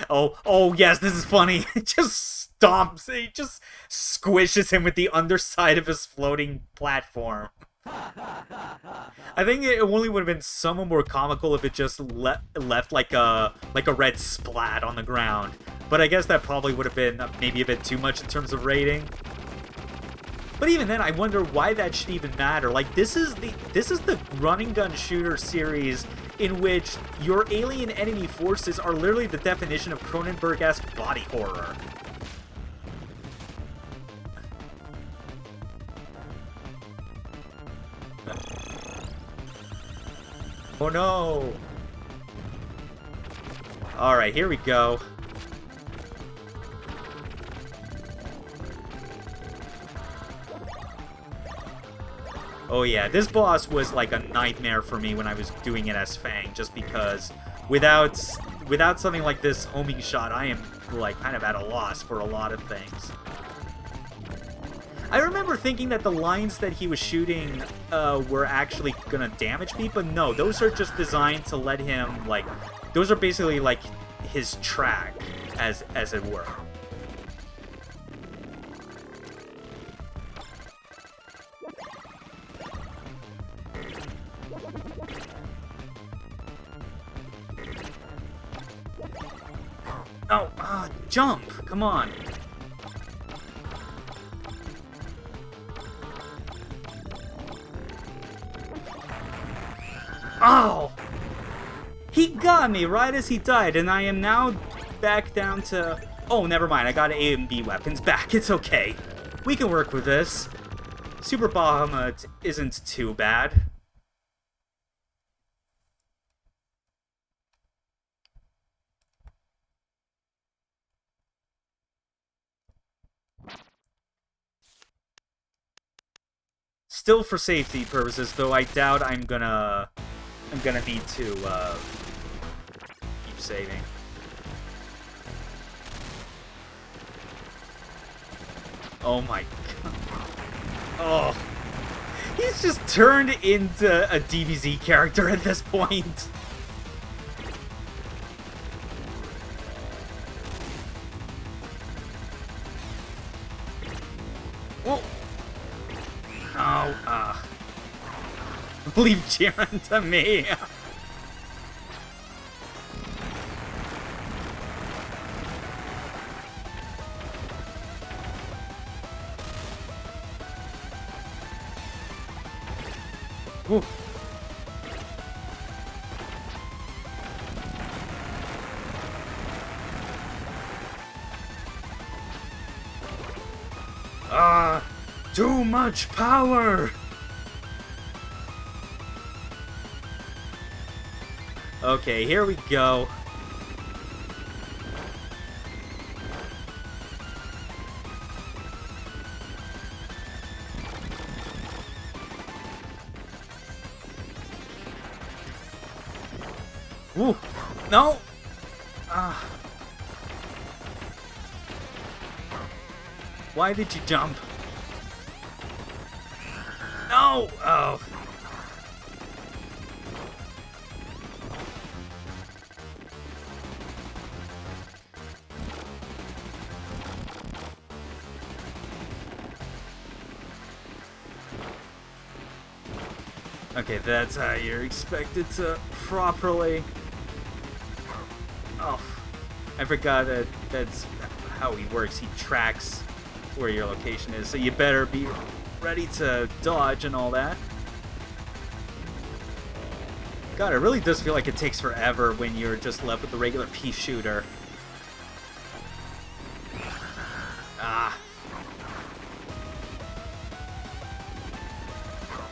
Oh yes, this is funny. It just stomps, it just squishes him with the underside of his floating platform. I think it only would have been somewhat more comical if it just left like a red splat on the ground. But I guess that probably would have been maybe a bit too much in terms of rating. But even then, I wonder why that should even matter. Like, this is the run and gun shooter series in which your alien enemy forces are literally the definition of Cronenberg-esque body horror. Oh no! Alright, here we go. Oh yeah, this boss was like a nightmare for me when I was doing it as Fang, just because without something like this homing shot, I am like kind of at a loss for a lot of things. I remember thinking that the lines that he was shooting were actually gonna damage me, but no, those are just designed to let him, like, those are basically like his track, as it were. Oh, jump! Come on! Oh! He got me right as he died, and I am now back down to... Oh, never mind, I got A and B weapons back, it's okay. We can work with this. Super Bahamut isn't too bad. Still for safety purposes, though I doubt I'm gonna need to keep saving. Oh my god. Oh. He's just turned into a DBZ character at this point. Whoa. Oh, leave Jiren to me. Ooh. Too much power! Okay, here we go. Ooh, no! Why did you jump? No! Oh. Okay, that's how you're expected to properly... Oh, I forgot that that's how he works. He tracks where your location is, so you better be ready to dodge and all that. God, it really does feel like it takes forever when you're just left with the regular pea shooter. Ah.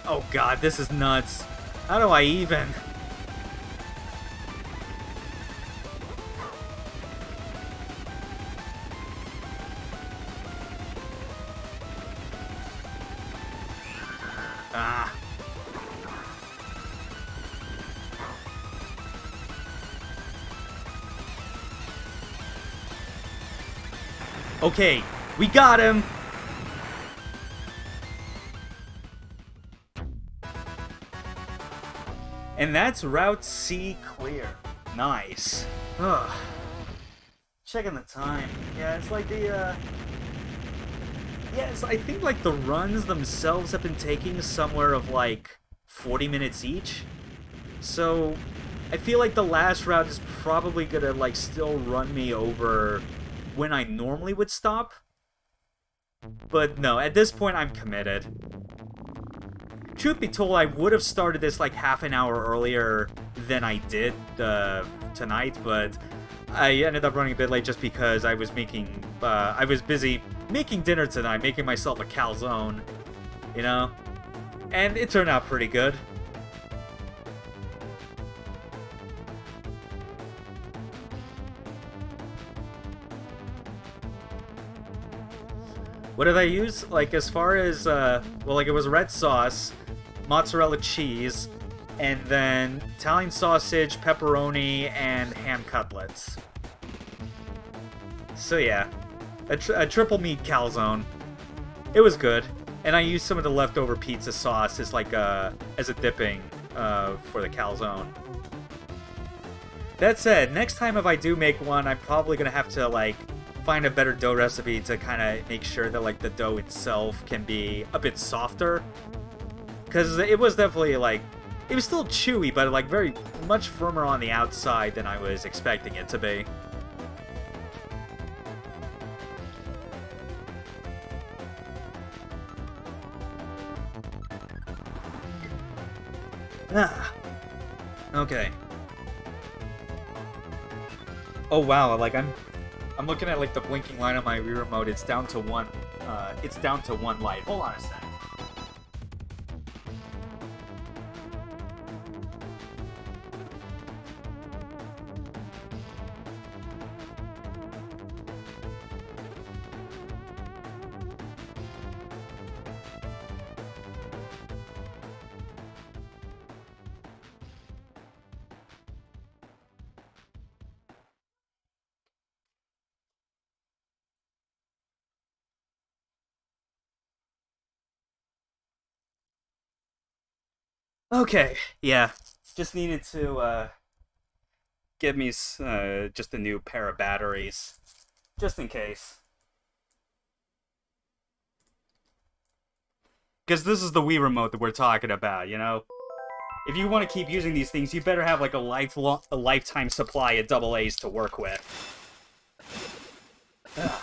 Oh god, this is nuts. How do I even? Ah. Okay, we got him! And that's Route C clear. Nice. Ugh. Checking the time. Yeah, it's like the, Yes, I think, like, the runs themselves have been taking somewhere of, like, 40 minutes each. So, I feel like the last route is probably gonna, like, still run me over when I normally would stop. But no, at this point, I'm committed. Truth be told, I would have started this, like, half an hour earlier than I did, tonight, but I ended up running a bit late just because I was busy making dinner tonight, making myself a calzone, you know? And it turned out pretty good. What did I use? Like, as far as, well, like, it was red sauce, mozzarella cheese, and then Italian sausage, pepperoni, and ham cutlets. So yeah, a triple meat calzone. It was good, and I used some of the leftover pizza sauce as like as a dipping for the calzone. That said, next time if I do make one, I'm probably gonna have to like find a better dough recipe to kind of make sure that like the dough itself can be a bit softer, because it was definitely like it was still chewy, but like very much firmer on the outside than I was expecting it to be. Ah. Okay. Oh wow, like I'm looking at like the blinking line on my Wii remote. It's down to one light. Hold on a sec. Okay, yeah. Just needed to get me just a new pair of batteries, just in case. Because this is the Wii remote that we're talking about, you know? If you want to keep using these things, you better have like a lifetime supply of double A's to work with. Ugh.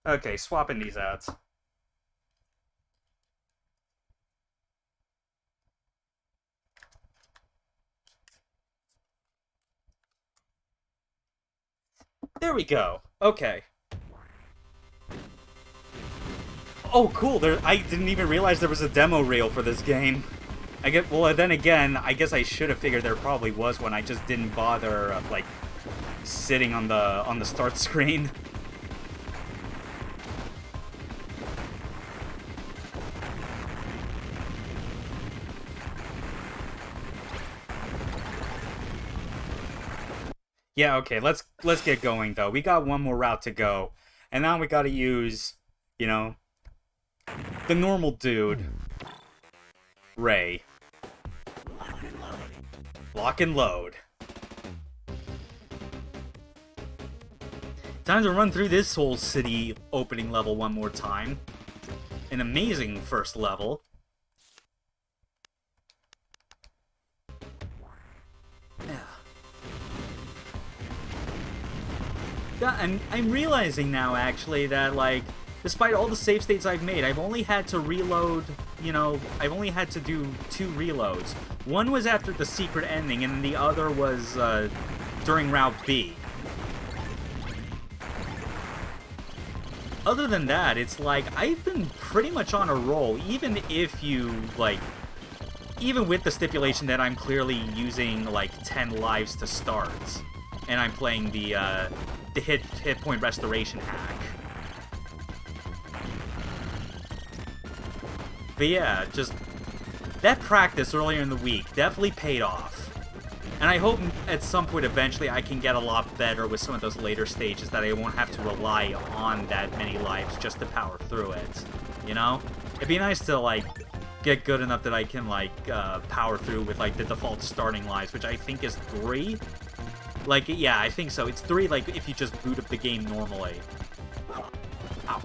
Okay, swapping these out. There we go. Okay. Oh, cool. I didn't even realize there was a demo reel for this game. Well, then again, I guess I should have figured there probably was one. I just didn't bother, like, sitting on the start screen. Yeah, okay, let's get going, though. We got one more route to go. And now we gotta use, you know, the normal dude. Ray. Lock and load. Time to run through this whole city opening level one more time. An amazing first level. Yeah, I'm realizing now, actually, that, like, despite all the save states I've made, I've only had to reload, you know, I've only had to do 2 reloads. One was after the secret ending, and the other was, during Route B. Other than that, it's like, I've been pretty much on a roll, even if you, like, even with the stipulation that I'm clearly using, like, 10 lives to start, and I'm playing the hit point restoration hack. But yeah, just that practice earlier in the week definitely paid off. And I hope at some point eventually I can get a lot better with some of those later stages, that I won't have to rely on that many lives just to power through it. You know? It'd be nice to, like, get good enough that I can, like, power through with, like, the default starting lives, which I think is 3. Like, yeah, I think so. It's 3, like, if you just boot up the game normally. Ow.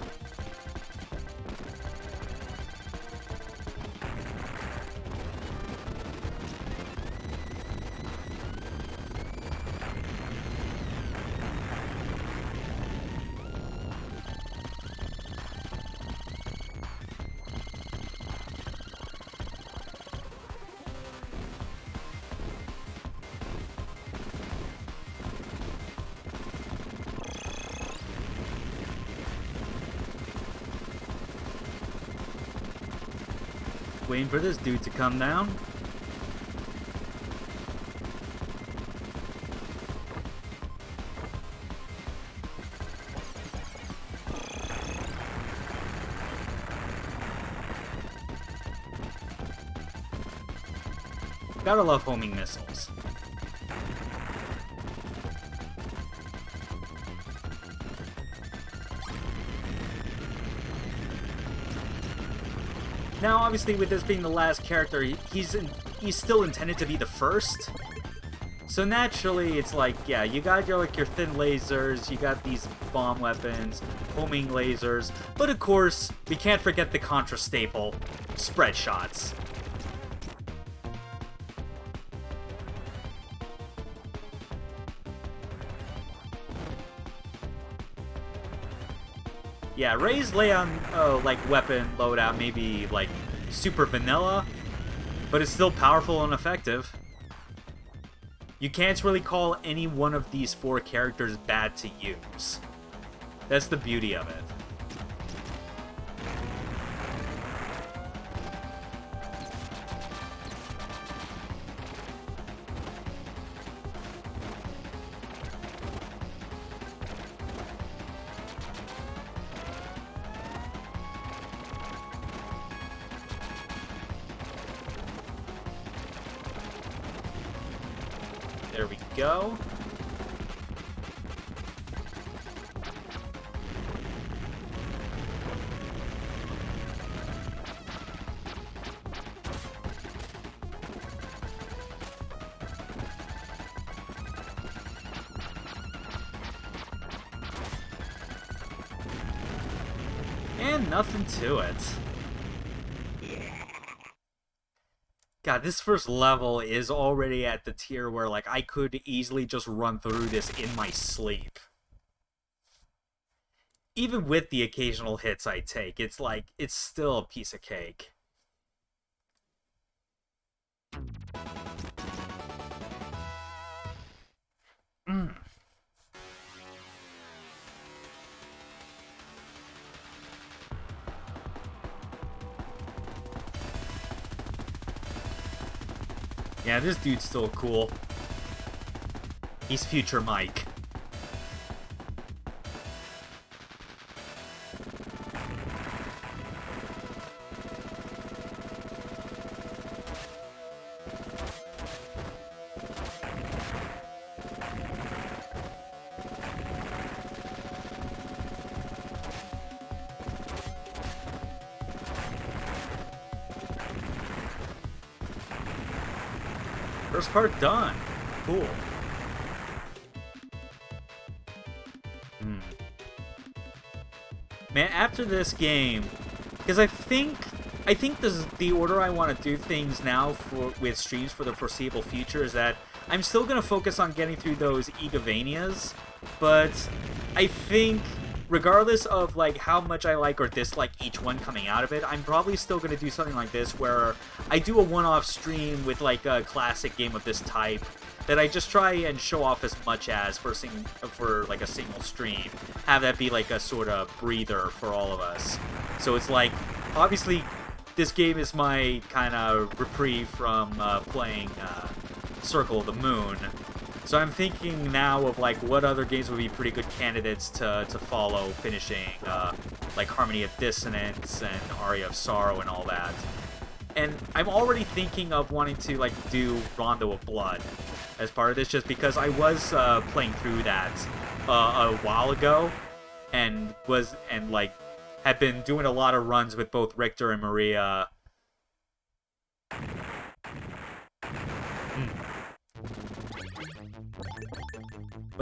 Waiting for this dude to come down. Gotta love homing missiles. Now, obviously, with this being the last character, he's still intended to be the first. So naturally, it's like, yeah, you got your thin lasers, you got these bomb weapons, homing lasers, but of course, we can't forget the Contra staple, spread shots. Yeah, Ray's like weapon loadout may be like super vanilla, but it's still powerful and effective. You can't really call any one of these 4 characters bad to use. That's the beauty of it. There we go. And nothing to it. God, this first level is already at the tier where, like, I could easily just run through this in my sleep. Even with the occasional hits I take, it's like, it's still a piece of cake. Yeah, this dude's still cool. He's future Mike. First part done. Cool. Man, after this game, because I think this is the order I want to do things now with streams for the foreseeable future, is that I'm still going to focus on getting through those Igavanias, but I think regardless of like how much I like or dislike each one coming out of it, I'm probably still going to do something like this where I do a one-off stream with like a classic game of this type that I just try and show off as much as for like a single stream. Have that be like a sort of breather for all of us. So it's like, obviously, this game is my kind of reprieve from playing Circle of the Moon. So I'm thinking now of like what other games would be pretty good candidates to follow, finishing like Harmony of Dissonance and Aria of Sorrow and all that. And I'm already thinking of wanting to like do Rondo of Blood as part of this, just because I was playing through that a while ago, and like had been doing a lot of runs with both Richter and Maria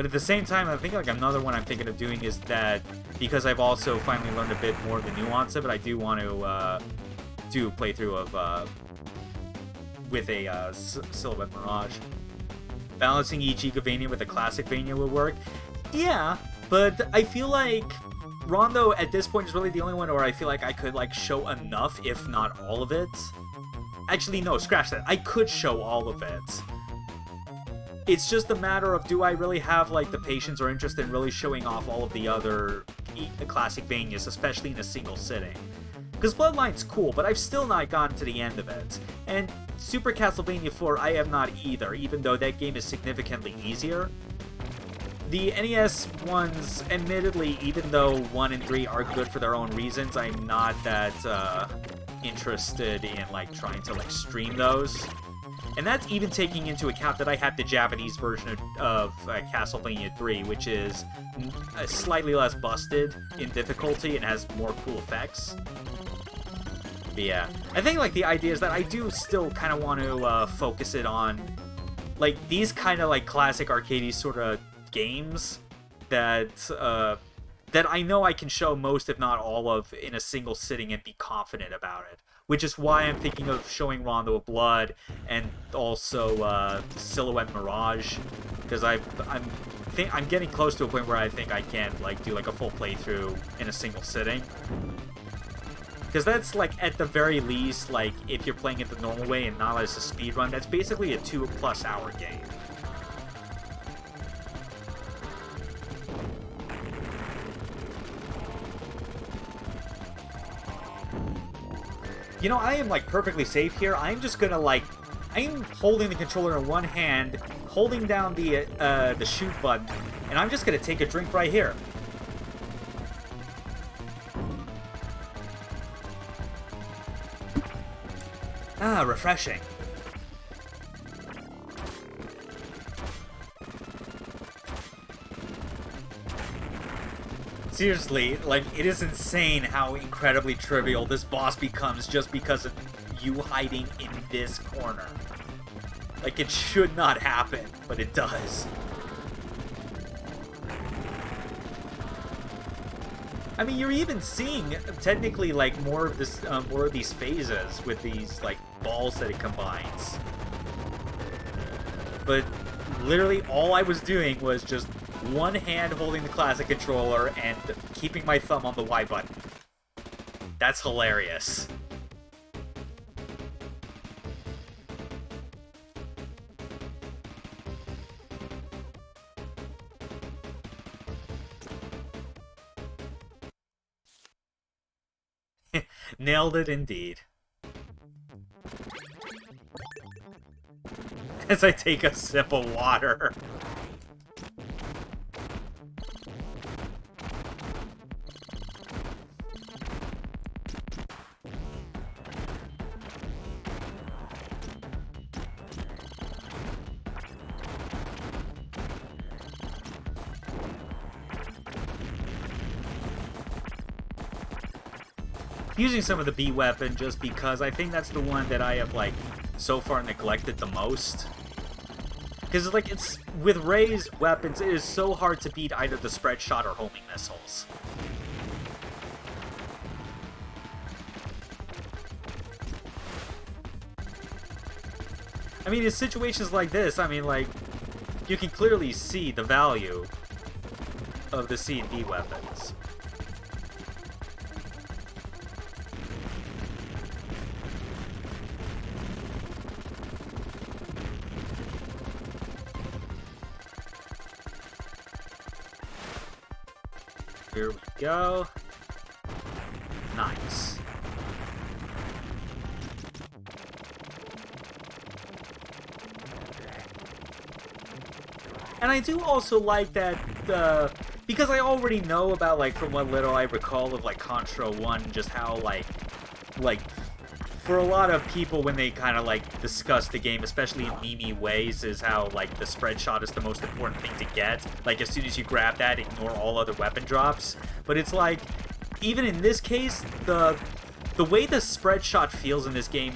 But at the same time, I think like another one I'm thinking of doing is that because I've also finally learned a bit more of the nuance of it, I do want to do a playthrough of with a Silhouette Mirage. Balancing each Igavania with a classic Vania would work. Yeah, but I feel like Rondo at this point is really the only one where I feel like I could like show enough, if not all of it. Actually, no, scratch that. I could show all of it. It's just a matter of, do I really have like the patience or interest in really showing off all of the other classic Vanias, especially in a single sitting? Because Bloodline's cool, but I've still not gotten to the end of it. And Super Castlevania 4, I have not either, even though that game is significantly easier. The NES ones, admittedly, even though 1 and 3 are good for their own reasons, I'm not that interested in like trying to like stream those. And that's even taking into account that I have the Japanese version of Castlevania 3, which is slightly less busted in difficulty and has more cool effects. But yeah, I think like the idea is that I do still kind of want to focus it on like these kind of like classic arcadey sort of games that that I know I can show most, if not all of, in a single sitting and be confident about it. Which is why I'm thinking of showing Rondo of Blood and also Silhouette Mirage, because I'm getting close to a point where I think I can like do like a full playthrough in a single sitting. Because that's like at the very least, like if you're playing it the normal way and not as a speed run, that's basically a 2+ hour game. You know, I am like perfectly safe here. I'm just gonna like, I'm holding the controller in one hand, holding down the shoot button, and I'm just gonna take a drink right here. Ah, refreshing. Seriously, like, it is insane how incredibly trivial this boss becomes just because of you hiding in this corner. Like, it should not happen, but it does. I mean, you're even seeing, technically, like, more of this, more of these phases with these, like, balls that it combines. But literally all I was doing was just one hand holding the classic controller and keeping my thumb on the Y button. That's hilarious. Nailed it indeed. As I take a sip of water. Using some of the B weapon just because I think that's the one that I have like so far neglected the most. Because like it's with Ray's weapons, it is so hard to beat either the spread shot or homing missiles. I mean, in situations like this, I mean, like, you can clearly see the value of the C and D weapons. Here we go. Nice. And I do also like that, because I already know about, like, from what little I recall of, like, Contra 1, just how, like, for a lot of people when they kind of, like, discuss the game, especially in meme ways, is how, like, the spread shot is the most important thing to get. Like, as soon as you grab that, ignore all other weapon drops. But it's like, even in this case, the way the spread shot feels in this game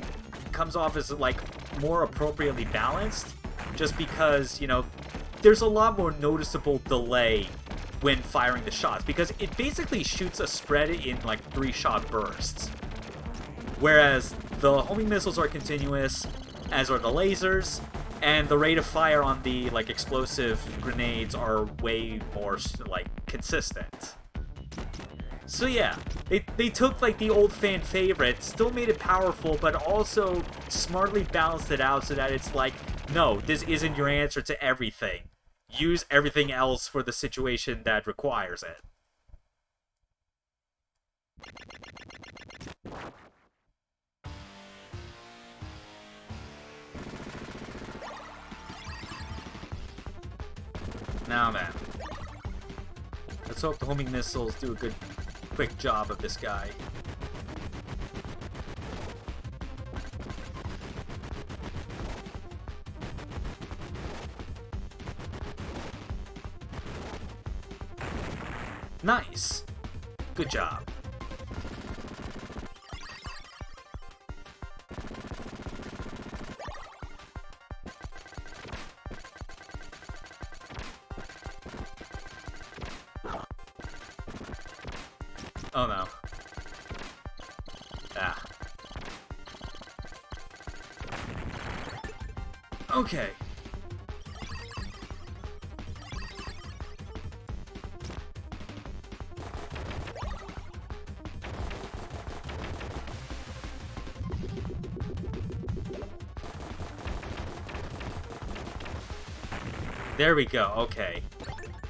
comes off as, like, more appropriately balanced, just because, you know, there's a lot more noticeable delay when firing the shots, because it basically shoots a spread in like 3-shot bursts. Whereas the homing missiles are continuous, as are the lasers, and the rate of fire on the like explosive grenades are way more like consistent. So yeah, they took like the old fan favorite, still made it powerful, but also smartly balanced it out so that it's like, no, this isn't your answer to everything. Use everything else for the situation that requires it. Now then, let's hope the homing missiles do a good, quick job of this guy. Nice! Good job. Oh no. Ah. Okay. There we go, okay.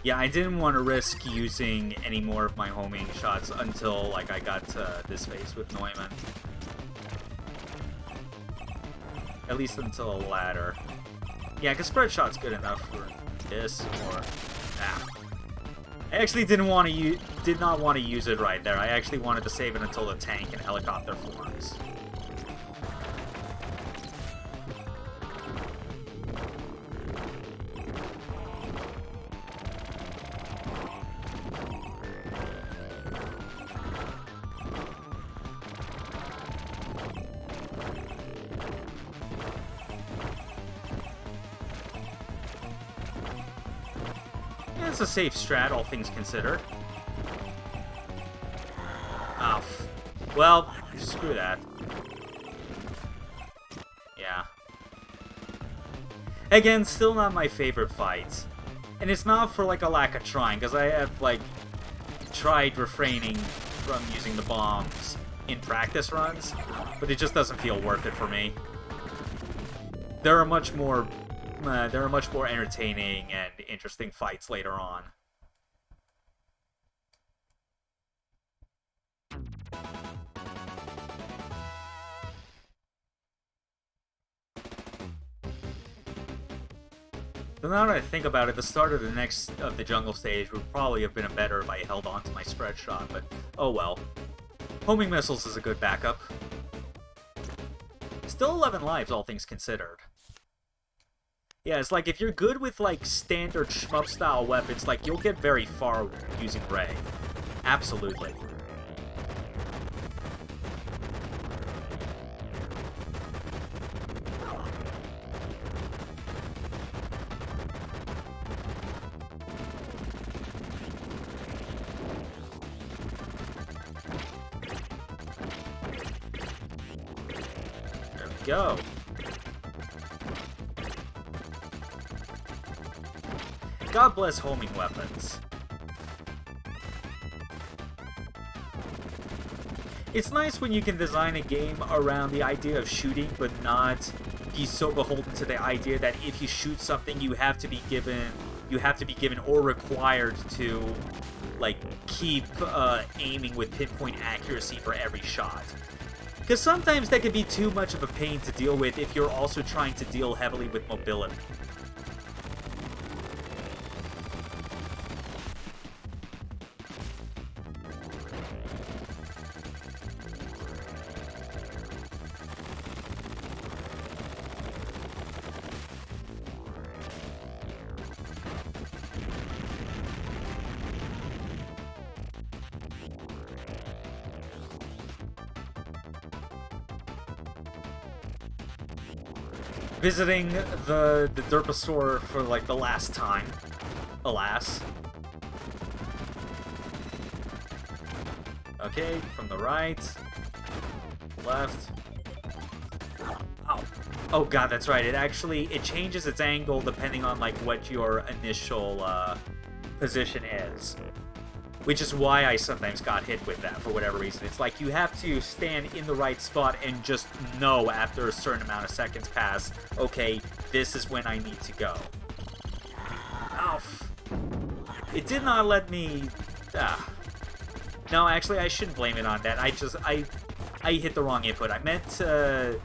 Yeah, I didn't want to risk using any more of my homing shots until, like, I got to this phase with Neumann. At least until the ladder. Yeah, because spread shot's good enough for this, or... Ah. I actually did not want to use it right there. I actually wanted to save it until the tank and helicopter forms. It's a safe strat, all things considered. Oh, well, screw that. Yeah. Again, still not my favorite fight. And it's not for, like, a lack of trying, because I have, like, tried refraining from using the bombs in practice runs, but it just doesn't feel worth it for me. There are much more entertaining and interesting fights later on. So now that I think about it, the start of the jungle stage would probably have been better if I held on to my spread shot, but oh well. Homing missiles is a good backup. Still 11 lives, all things considered. Yeah, it's like, if you're good with, like, standard shmup-style weapons, like, you'll get very far using Ray. Absolutely. There we go. God bless homing weapons. It's nice when you can design a game around the idea of shooting, but not be so beholden to the idea that if you shoot something, you have to be given or required to, like, keep aiming with pinpoint accuracy for every shot. Because sometimes that can be too much of a pain to deal with if you're also trying to deal heavily with mobility. visiting the Derpa store for like the last time. Alas. Okay, from the right. Left. Oh. Oh god, that's right. It changes its angle depending on like what your initial position is. Which is why I sometimes got hit with that for whatever reason. It's like you have to stand in the right spot and just know after a certain amount of seconds pass, okay, this is when I need to go. Oh, it did not let me... No, actually, I shouldn't blame it on that. I hit the wrong input. I meant to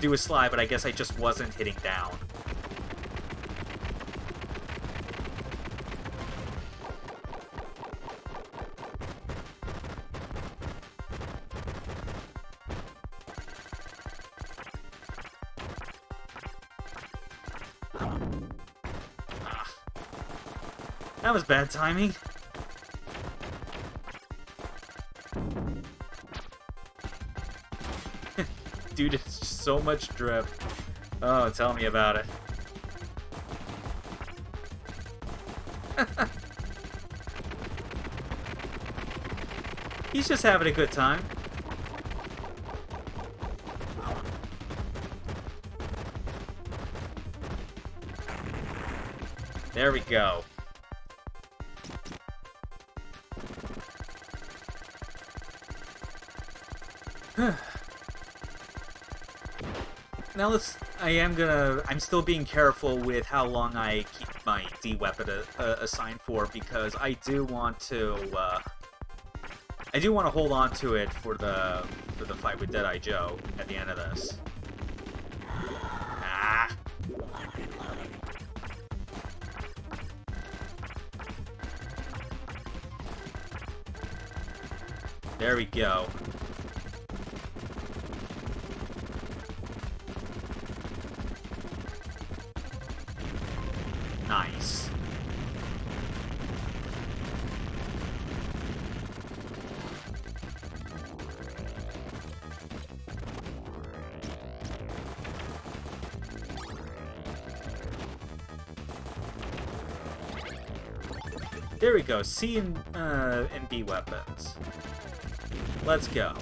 do a slide, but I guess I just wasn't hitting down. That was bad timing. Dude, it's just so much drip. Oh, tell me about it. He's just having a good time. There we go. Now I'm still being careful with how long I keep my D weapon assigned for, because I do want to hold on to it for the fight with Deadeye Joe at the end of this. Ah. There we go. Nice. There we go. C and B weapons. Let's go.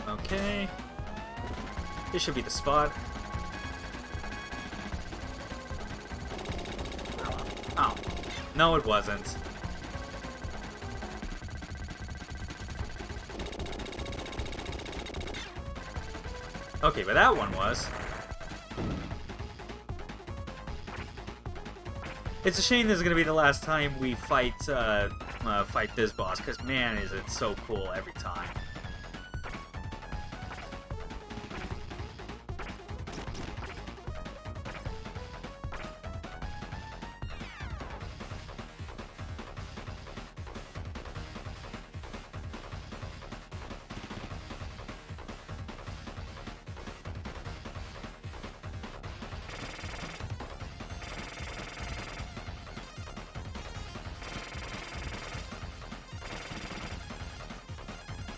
Okay. This should be the spot. Oh. No, it wasn't. Okay, but that one was. It's a shame this is gonna be the last time we fight this boss, because man, is it so cool every time.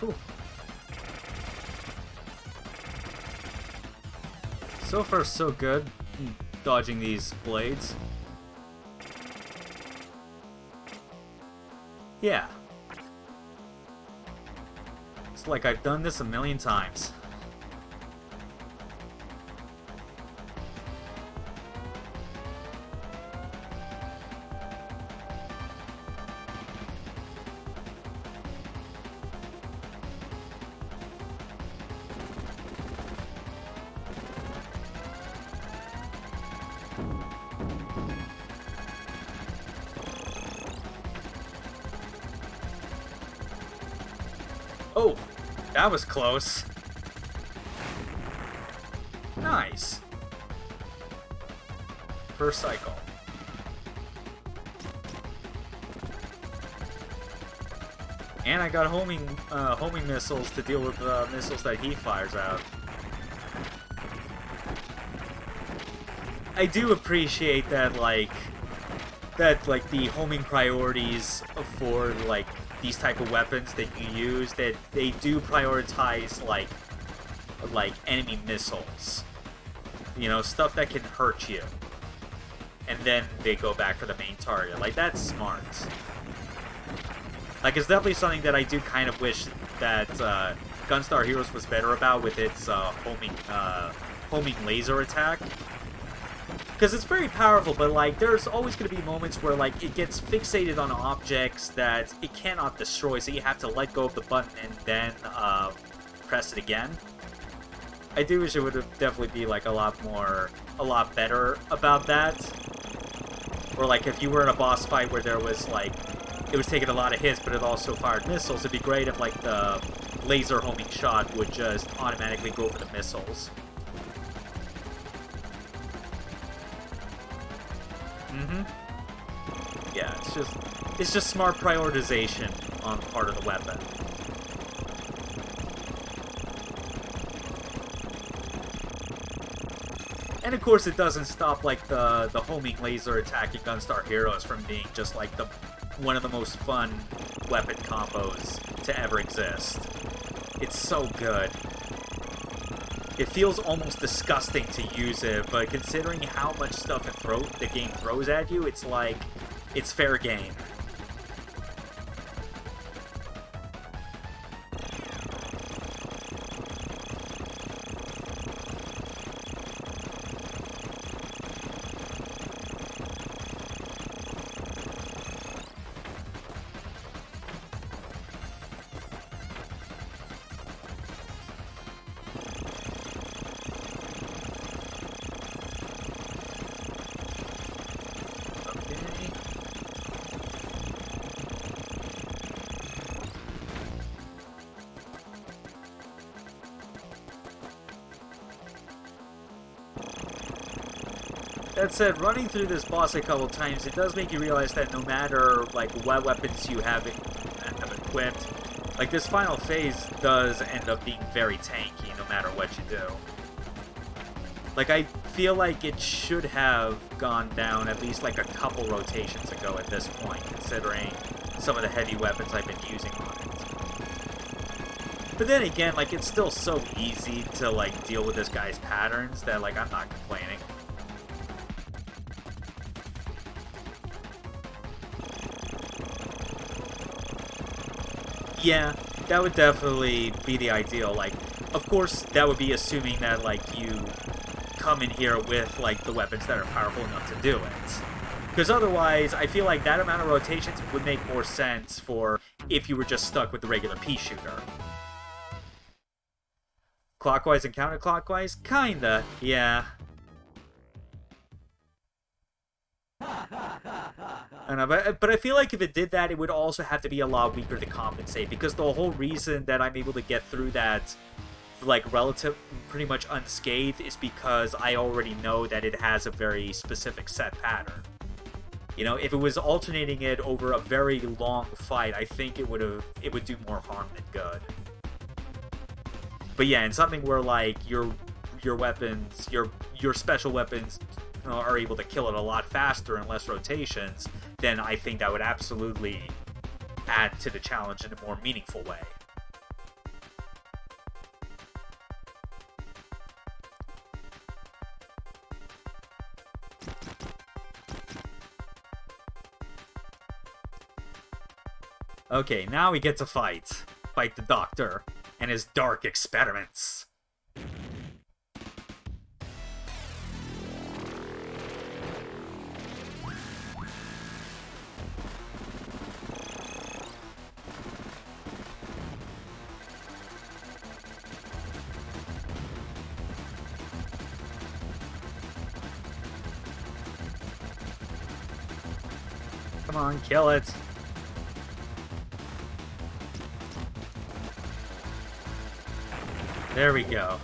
Ooh. So far, so good, dodging these blades. Yeah. It's like I've done this a million times. Oh, that was close. Nice. First cycle. And I got homing missiles to deal with missiles that he fires out. I do appreciate that, like, the homing priorities for, like, these type of weapons that you use, that they do prioritize, like enemy missiles. You know, stuff that can hurt you. And then they go back for the main target. Like, that's smart. Like, it's definitely something that I do kind of wish that Gunstar Heroes was better about with its homing laser attack. Because it's very powerful, but, like, there's always going to be moments where, like, it gets fixated on objects that it cannot destroy, so you have to let go of the button and then press it again. I do wish it would definitely be, like, a lot better about that. Or, like, if you were in a boss fight where there was, like, it was taking a lot of hits, but it also fired missiles, it'd be great if, like, the laser homing shot would just automatically go for the missiles. Yeah, it's just smart prioritization on the part of the weapon. And of course it doesn't stop, like, the homing laser attack in Gunstar Heroes from being just, like, one of the most fun weapon combos to ever exist. It's so good. It feels almost disgusting to use it, but considering how much stuff the game throws at you, it's like, it's fair game. That said, running through this boss a couple times, it does make you realize that no matter, like, what weapons you have equipped, like, this final phase does end up being very tanky no matter what you do. Like, I feel like it should have gone down at least, like, a couple rotations ago at this point, considering some of the heavy weapons I've been using on it. But then again, like, it's still so easy to, like, deal with this guy's patterns that, like, I'm not complaining. Yeah, that would definitely be the ideal. Like, of course, that would be assuming that, like, you come in here with, like, the weapons that are powerful enough to do it. Because otherwise, I feel like that amount of rotations would make more sense for if you were just stuck with the regular pea shooter. Clockwise and counterclockwise? Kinda, yeah. I don't know, but I feel like if it did that, it would also have to be a lot weaker to compensate, because the whole reason that I'm able to get through that, like, pretty much unscathed is because I already know that it has a very specific set pattern. You know, if it was alternating it over a very long fight, I think it would do more harm than good. But yeah, in something where, like, your weapons, your special weapons are able to kill it a lot faster in less rotations, then I think that would absolutely add to the challenge in a more meaningful way. Okay, now we get to fight the Doctor and his dark experiments. Come on, kill it. There we go.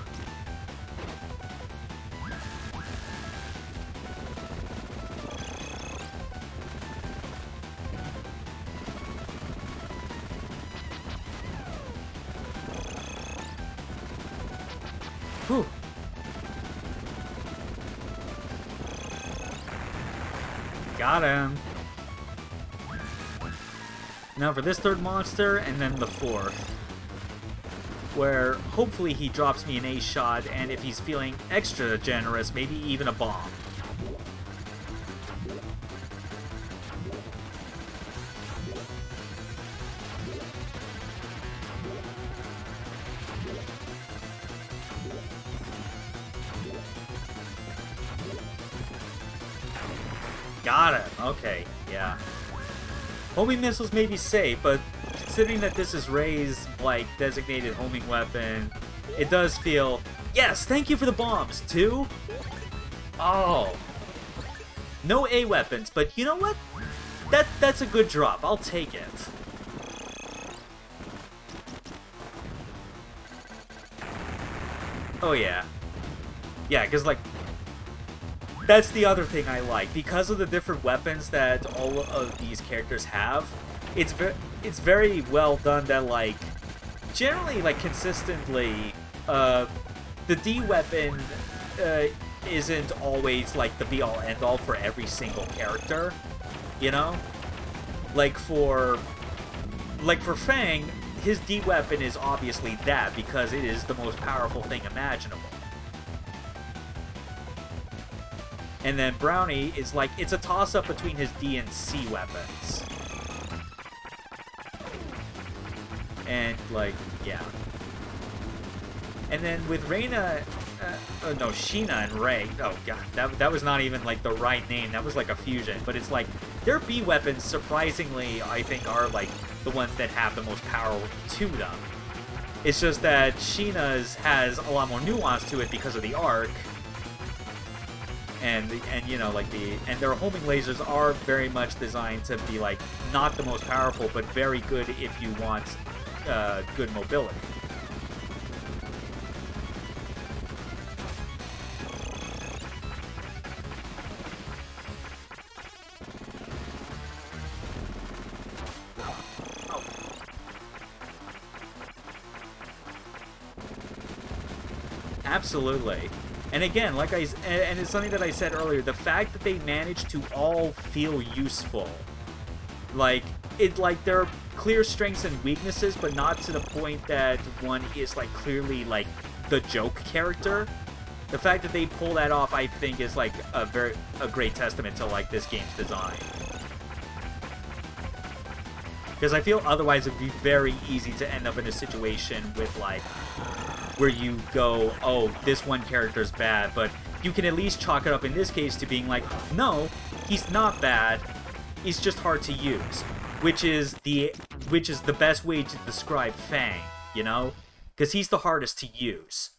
Whew. Got him. Now for this third monster, and then the fourth. Where hopefully he drops me an ace shot, and if he's feeling extra generous, maybe even a bomb. Got him. Okay, yeah. Homing missiles may be safe, but considering that this is Ray's, like, designated homing weapon, it does feel... Yes, thank you for the bombs, too! Oh. No A weapons, but you know what? That's a good drop. I'll take it. Oh, yeah. Yeah, because, like... That's the other thing I like. Because of the different weapons that all of these characters have, it's very well done that, like, generally, like, consistently, the D weapon isn't always, like, the be-all, end-all for every single character, you know? Like, for Fang, his D weapon is obviously that, because it is the most powerful thing imaginable. And then Brownie is like, it's a toss-up between his D and C weapons. And, like, yeah. And then with Reina, Sheena and Ray, oh god, that was not even, like, the right name, that was like a fusion. But it's like, their B weapons, surprisingly, I think, are, like, the ones that have the most power to them. It's just that Sheena's has a lot more nuance to it because of the arc. And you know, like, and their homing lasers are very much designed to be, like, not the most powerful, but very good if you want good mobility. Absolutely. And again, and it's something that I said earlier, the fact that they managed to all feel useful. Like, there are clear strengths and weaknesses, but not to the point that one is, like, clearly, like, the joke character. The fact that they pull that off, I think, is, like, a great testament to, like, this game's design. Because I feel otherwise it'd be very easy to end up in a situation with, like, where you go, oh, this one character's bad, but you can at least chalk it up in this case to being like, no, he's not bad, he's just hard to use, which is the best way to describe Fang, you know? Because he's the hardest to use,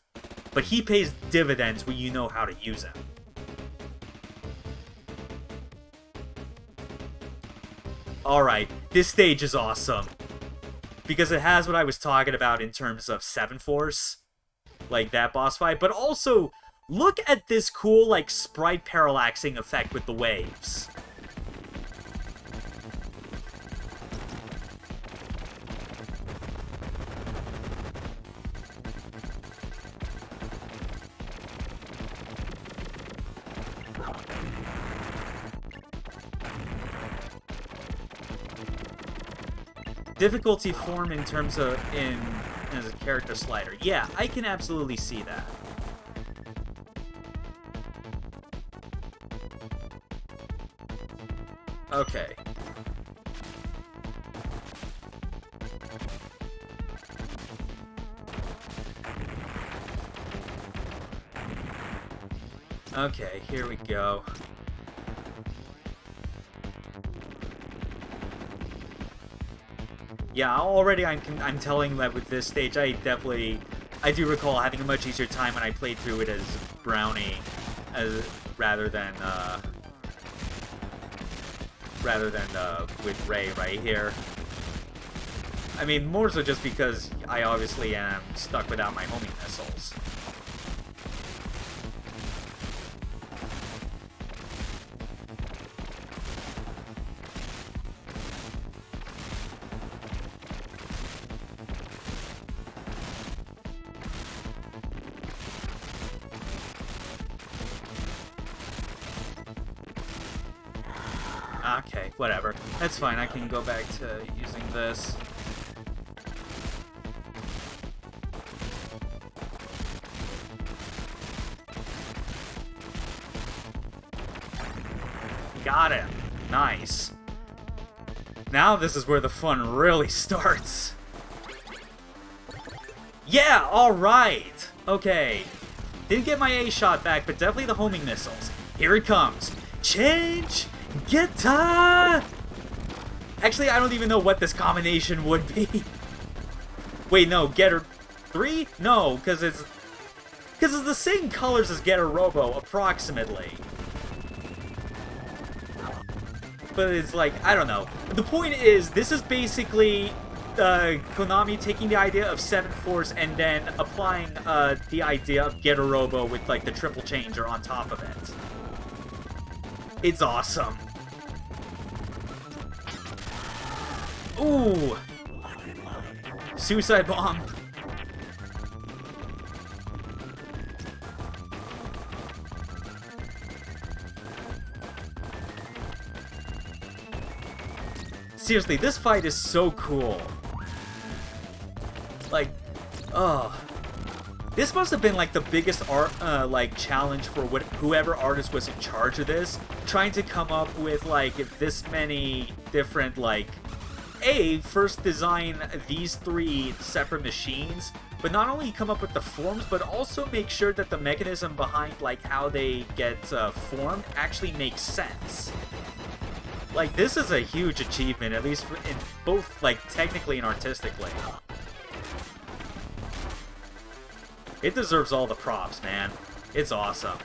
but he pays dividends when you know how to use him. Alright, this stage is awesome. Because it has what I was talking about in terms of 7 Force. Like that boss fight. But also, look at this cool, like, sprite parallaxing effect with the waves. Difficulty form in terms of as a character slider. Yeah, I can absolutely see that. Okay. Okay, here we go. Yeah, already I'm telling that with this stage, I do recall having a much easier time when I played through it as Brownie, rather than with Ray right here. I mean, more so just because I obviously am stuck without my homing missiles. Okay, whatever. That's fine, I can go back to using this. Got him. Nice. Now this is where the fun really starts. Yeah, alright! Okay. Didn't get my A shot back, but definitely the homing missiles. Here it comes. Change! Guitar! Actually, I don't even know what this combination would be. Wait, no, Getter 3? No, because it's the same colors as Getter Robo, approximately. But it's like, I don't know. The point is, this is basically Konami taking the idea of 7 Force and then applying the idea of Getter Robo with like the triple changer on top of it. It's awesome. Ooh! Suicide Bomb. Seriously, this fight is so cool. Like, this must have been like the biggest challenge for whoever artist was in charge of this, trying to come up with like this many different first design these 3 separate machines, but not only come up with the forms, but also make sure that the mechanism behind like how they get formed actually makes sense. Like, this is a huge achievement, at least in both like technically and artistically. It deserves all the props, man. It's awesome.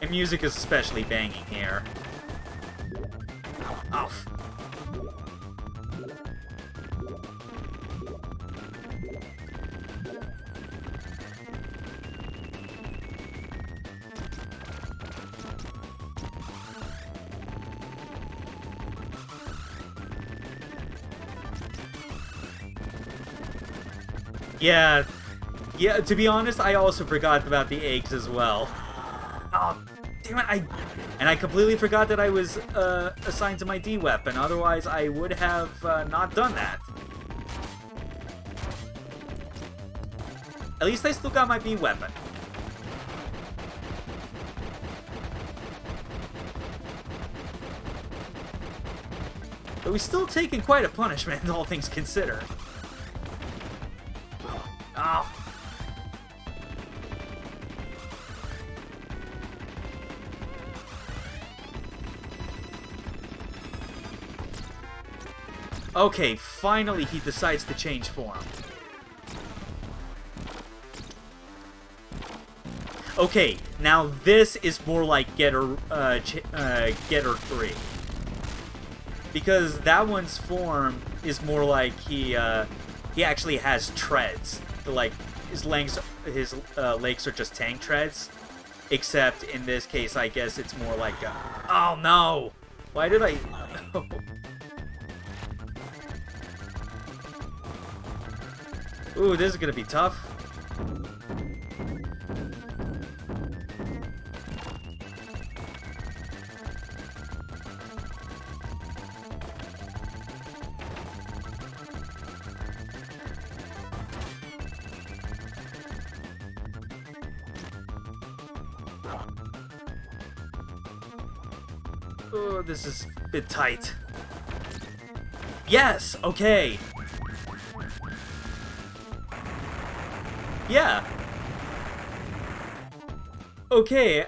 And music is especially banging here. Oh. Yeah, to be honest, I also forgot about the eggs as well. Oh, damn it, I completely forgot that I was assigned to my D weapon, otherwise I would have not done that. At least I still got my B weapon. But we've still taken quite a punishment, all things considered. Oh. Okay, finally he decides to change form. Okay, now this is more like Getter 3. Because that one's form is more like he actually has treads. Like his legs are just tank treads, except in this case I guess it's more like oh no, why did I ooh, this is gonna be tough. Oh, this is a bit tight. Yes! Okay! Yeah! Okay,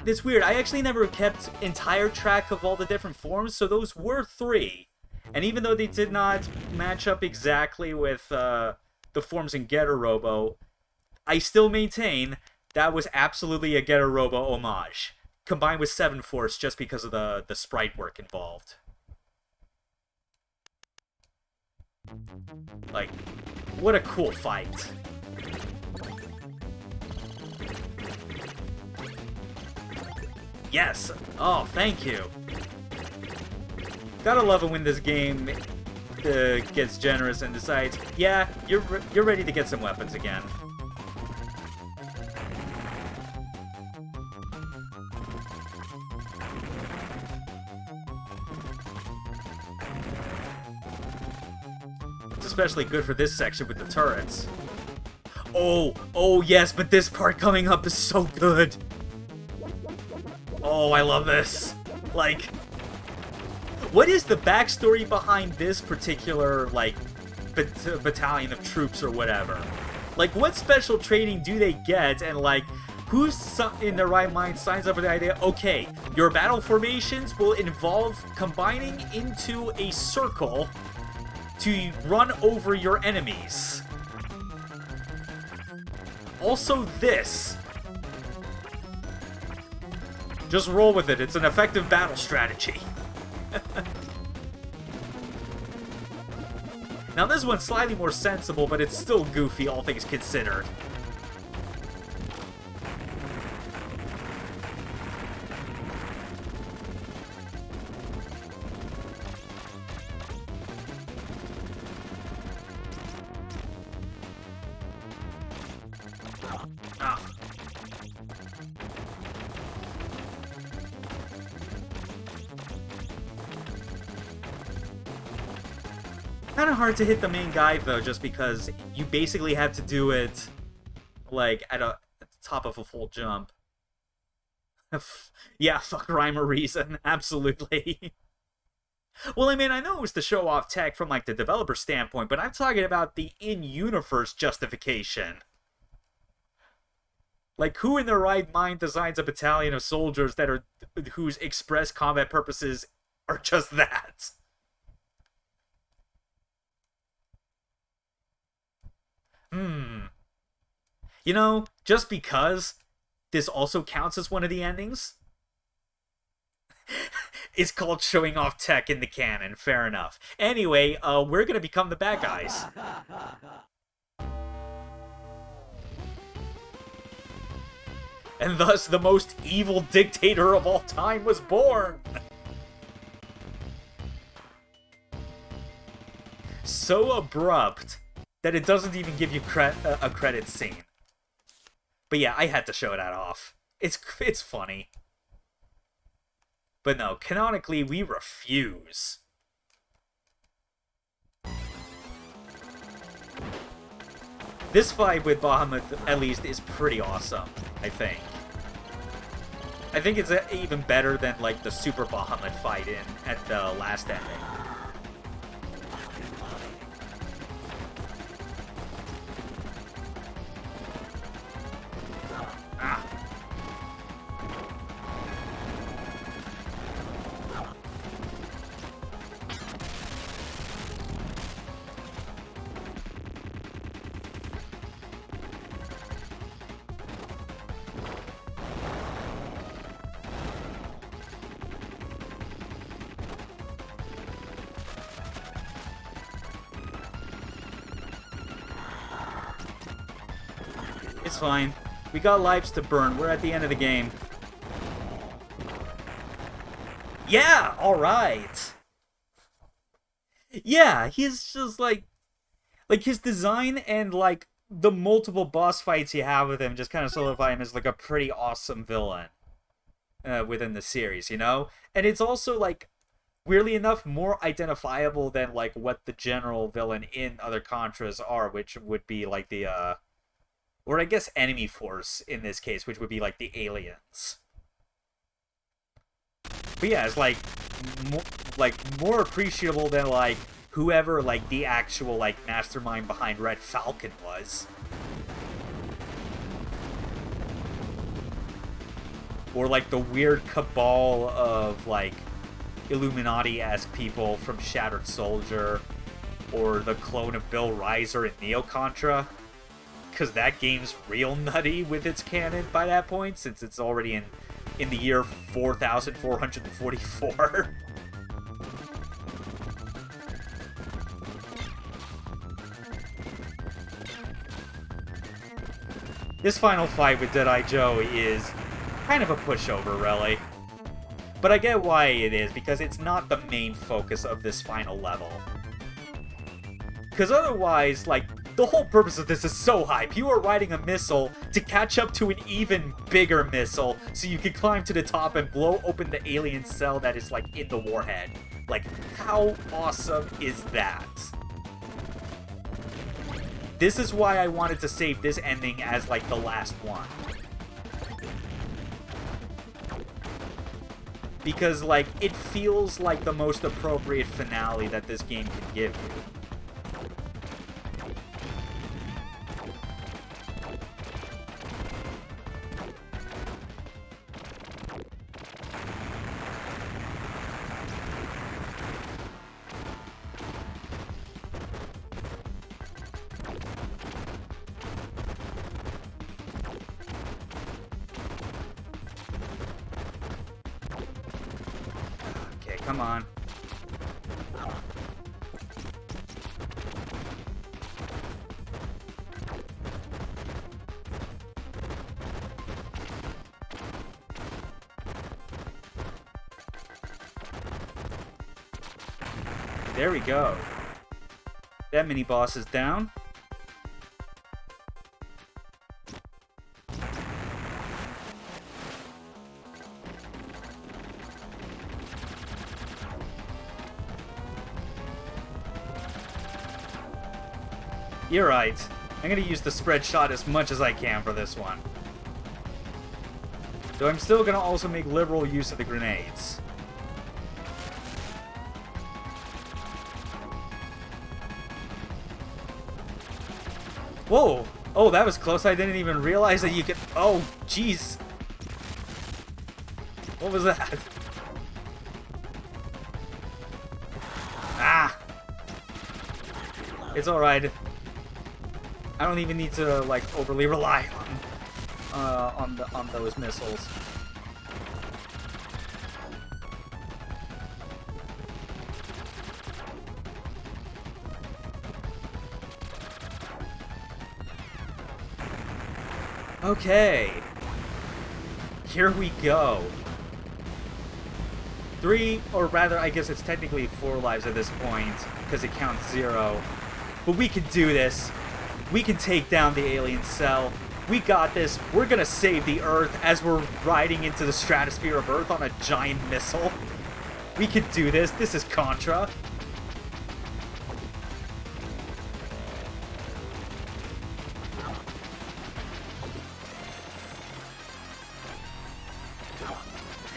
it's weird. I actually never kept entire track of all the different forms, so those were 3. And even though they did not match up exactly with the forms in Getter Robo, I still maintain that was absolutely a Getter Robo homage, combined with 7 Force just because of the sprite work involved. Like, what a cool fight. Yes! Oh, thank you. Gotta love it when this game gets generous and decides, yeah, you're ready to get some weapons again. It's especially good for this section with the turrets. Oh yes, but this part coming up is so good. Oh, I love this. Like, what is the backstory behind this particular, like, battalion of troops or whatever? Like, what special training do they get, and, like, who's in their right mind signs up for the idea, okay, your battle formations will involve combining into a circle to run over your enemies. Also this. Just roll with it, it's an effective battle strategy. Now this one's slightly more sensible, but it's still goofy, all things considered. Kind of hard to hit the main guy though, just because you basically have to do it like at the top of a full jump. Yeah, fuck rhyme or reason, absolutely. Well, I mean, I know it was to show off tech from like the developer standpoint, but I'm talking about the in-universe justification. Like, who in their right mind designs a battalion of soldiers that are whose express combat purposes are just that? You know, just because this also counts as one of the endings, it's called showing off tech in the canon, fair enough. Anyway, we're gonna become the bad guys. And thus, the most evil dictator of all time was born! So abrupt that it doesn't even give you a credit scene. But yeah, I had to show that off. It's funny. But no, canonically, we refuse. This fight with Bahamut, at least, is pretty awesome, I think. I think it's even better than, like, the Super Bahamut fight at the last ending. It's fine. We got lives to burn. We're at the end of the game. Yeah! Alright! Yeah, he's just like his design and, like, the multiple boss fights you have with him just kind of solidify him as, like, a pretty awesome villain within the series, you know? And it's also, like, weirdly enough, more identifiable than, like, what the general villain in other Contras are, which would be, like, the, or I guess enemy force in this case, which would be, like, the aliens. But yeah, it's, like, more appreciable than, like, whoever, like, the actual, like, mastermind behind Red Falcon was. Or, like, the weird cabal of, like, Illuminati-esque people from Shattered Soldier. Or the clone of Bill Riser in Neo Contra. Because that game's real nutty with its canon by that point, since it's already in the year 4444. This final fight with Deadeye Joe is kind of a pushover, really. But I get why it is, because it's not the main focus of this final level. Because otherwise, like, the whole purpose of this is so hype. You are riding a missile to catch up to an even bigger missile so you can climb to the top and blow open the alien cell that is, like, in the warhead. Like, how awesome is that? This is why I wanted to save this ending as, like, the last one. Because, like, it feels like the most appropriate finale that this game can give you. Come on. There we go. That mini boss is down. You're right. I'm gonna use the spread shot as much as I can for this one. Though I'm still gonna also make liberal use of the grenades. Whoa! Oh, that was close. I didn't even realize that you could... Oh, jeez. What was that? Ah! It's alright. I don't even need to, like, overly rely on those missiles. Okay. Here we go. 3, or rather, I guess it's technically 4 lives at this point, because it counts 0. But we can do this. We can take down the alien cell. We got this. We're gonna save the Earth as we're riding into the stratosphere of Earth on a giant missile. We can do this. This is Contra.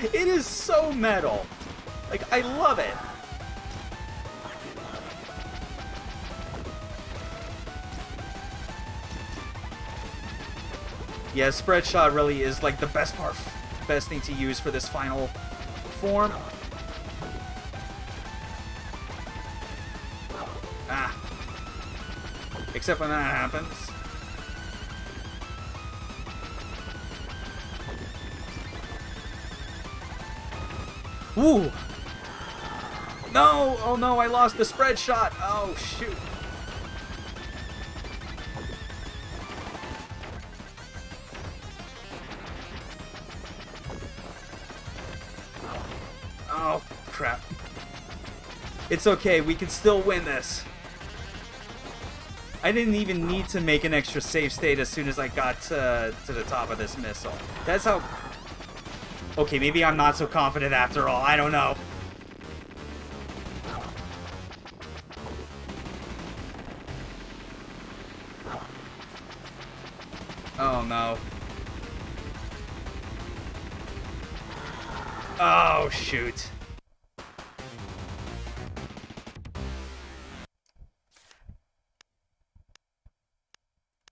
It is so metal. Like, I love it. Yeah, spread shot really is like the best thing to use for this final form. Ah. Except when that happens. Ooh! No! Oh no, I lost the spread shot! Oh, shoot. Oh, crap. It's okay, we can still win this. I didn't even need to make an extra save state as soon as I got to the top of this missile. That's how... Okay, maybe I'm not so confident after all. I don't know. Oh, no. Oh, shoot.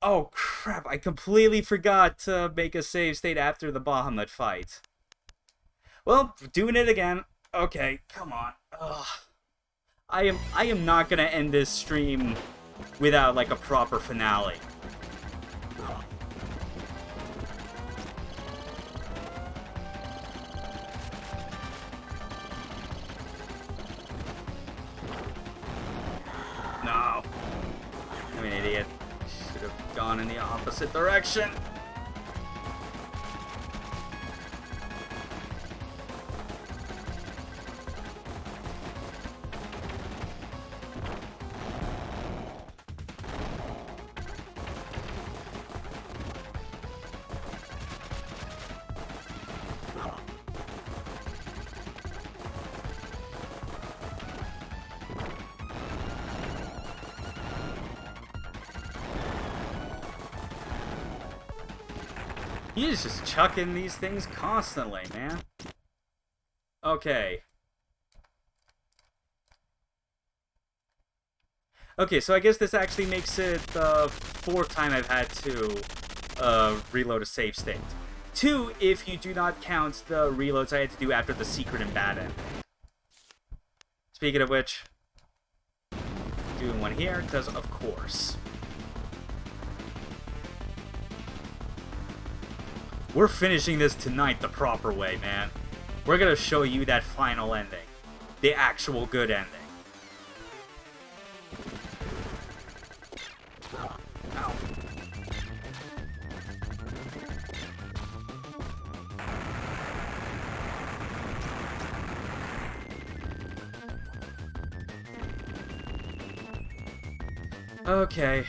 Oh, crap. I completely forgot to make a save state after the Bahamut fight. Well, doing it again. Okay, come on. Ugh. I am not gonna end this stream without, like, a proper finale. No. I'm an idiot. Should have gone in the opposite direction. He's just chucking these things constantly, man. Okay. Okay, so I guess this actually makes it the 4th time I've had to reload a save state. 2 if you do not count the reloads I had to do after the secret and bad ending. Speaking of which, doing one here, because of course. We're finishing this tonight the proper way, man. We're gonna show you that final ending. The actual good ending. Ow. Okay.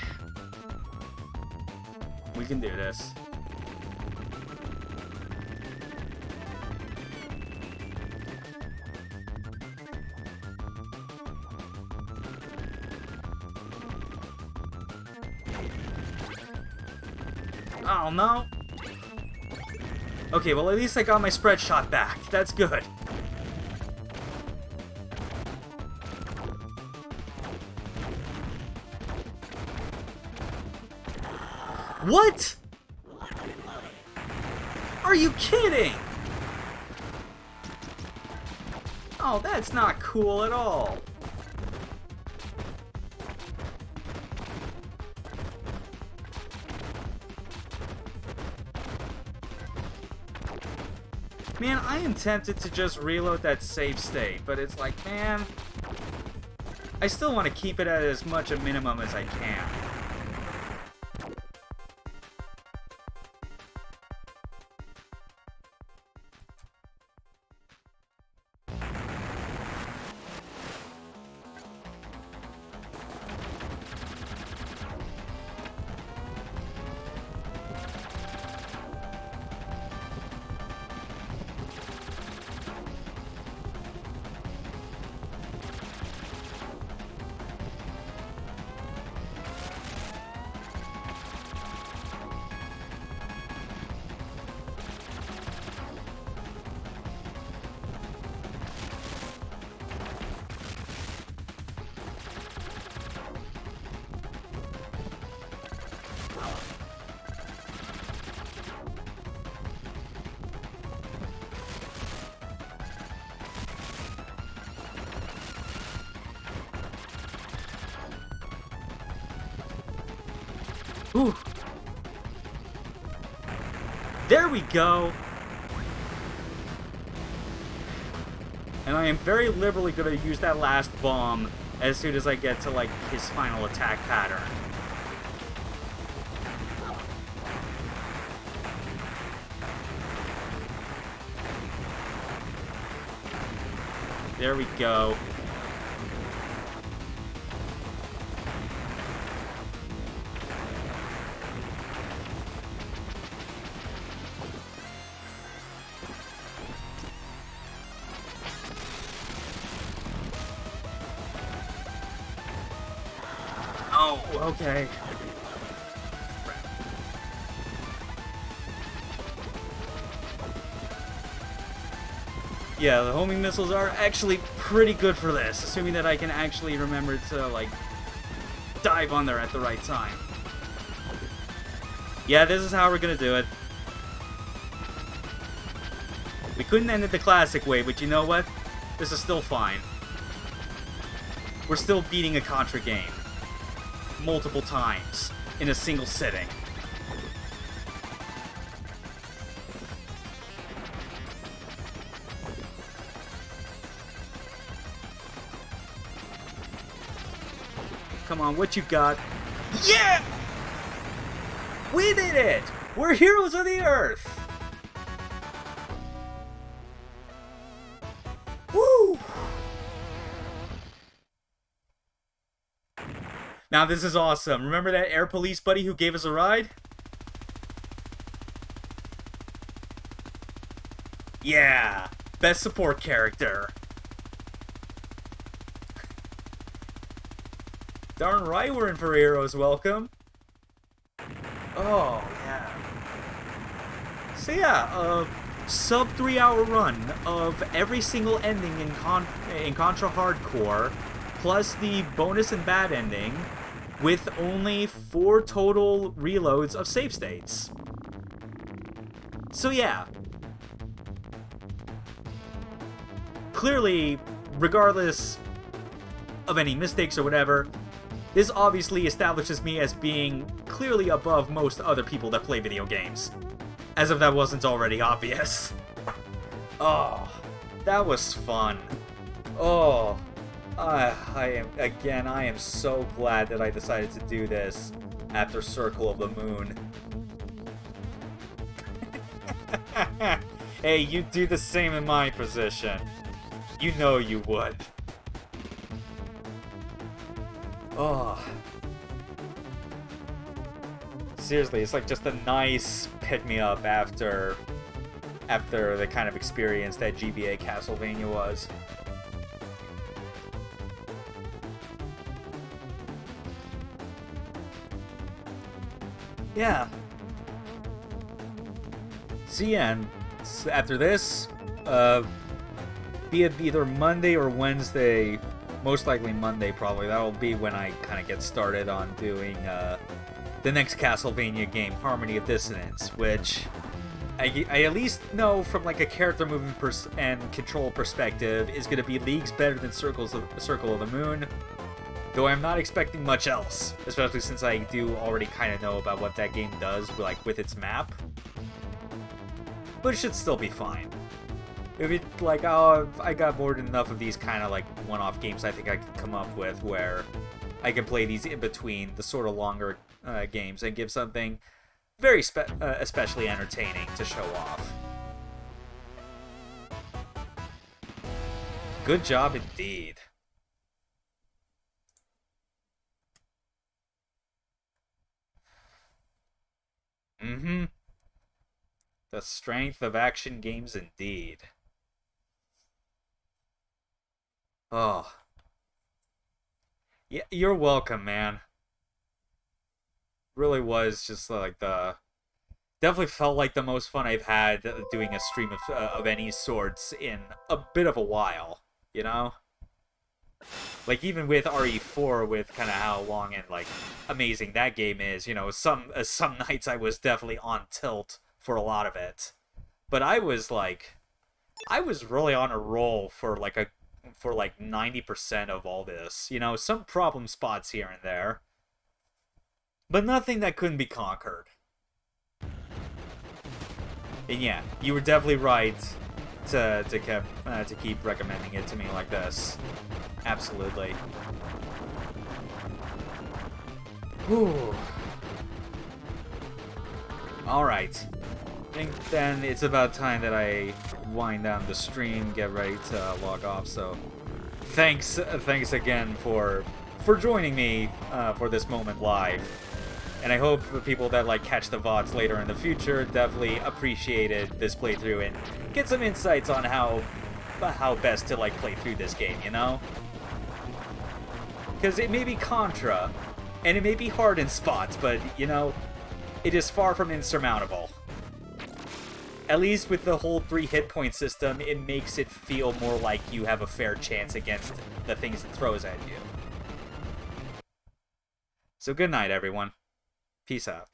We can do this. Oh, no. Okay, well, at least I got my spread shot back. That's good. What? Are you kidding? Oh, that's not cool at all. Man, I am tempted to just reload that save state, but it's like, man, I still want to keep it at as much a minimum as I can. Ooh. There we go. And I am very liberally going to use that last bomb as soon as I get to, like, his final attack pattern. There we go. Oh, okay. Yeah, the homing missiles are actually pretty good for this, assuming that I can actually remember to, like, dive on there at the right time. Yeah, this is how we're gonna do it. We couldn't end it the classic way, but you know what? This is still fine. We're still beating a Contra game. Multiple times in a single sitting. Come on, what you got? Yeah! We did it! We're heroes of the earth! Woo! Now this is awesome. Remember that air police buddy who gave us a ride? Yeah! Best support character. Darn right we're in for Heroes Welcome. Oh, yeah. So yeah, sub 3 hour run of every single ending in Contra Hardcore, plus the bonus and bad ending, with only 4 total reloads of save states. So yeah. Clearly, regardless of any mistakes or whatever, this obviously establishes me as being clearly above most other people that play video games. As if that wasn't already obvious. Oh, that was fun. Oh, I am so glad that I decided to do this after Circle of the Moon. Hey, you do the same in my position. You know you would. Oh. Seriously, it's like just a nice pick-me-up after the kind of experience that GBA Castlevania was. Yeah. So yeah, and after this, be it either Monday or Wednesday, most likely Monday probably, that'll be when I kind of get started on doing the next Castlevania game, Harmony of Dissonance, which I at least know from like a character movement and control perspective is going to be leagues better than Circle of the Moon, though I'm not expecting much else, especially since I do already kind of know about what that game does, like with its map. But it should still be fine. If it, like, oh, I got more than enough of these kind of like one-off games I think I could come up with where I can play these in between the sort of longer games and give something very especially entertaining to show off. Good job indeed. Mm-hmm. The strength of action games indeed. Oh. Yeah, you're welcome, man. Really was just like definitely felt like the most fun I've had doing a stream of any sorts in a bit of a while, you know? Like, even with RE4, with kind of how long and, like, amazing that game is, you know, some nights I was definitely on tilt for a lot of it. But I was really on a roll for, like, 90% of all this. You know, some problem spots here and there, but nothing that couldn't be conquered. And yeah, you were definitely right to keep recommending it to me like this. Absolutely. Whew. Alright. I think then it's about time that I wind down the stream, get ready to log off, so thanks again for joining me for this moment live. And I hope the people that like catch the VODs later in the future definitely appreciated this playthrough and get some insights on how best to like play through this game, you know? Because it may be Contra, and it may be hard in spots, but, you know, it is far from insurmountable. At least with the whole 3 hit point system, it makes it feel more like you have a fair chance against the things it throws at you. So good night, everyone. Peace out.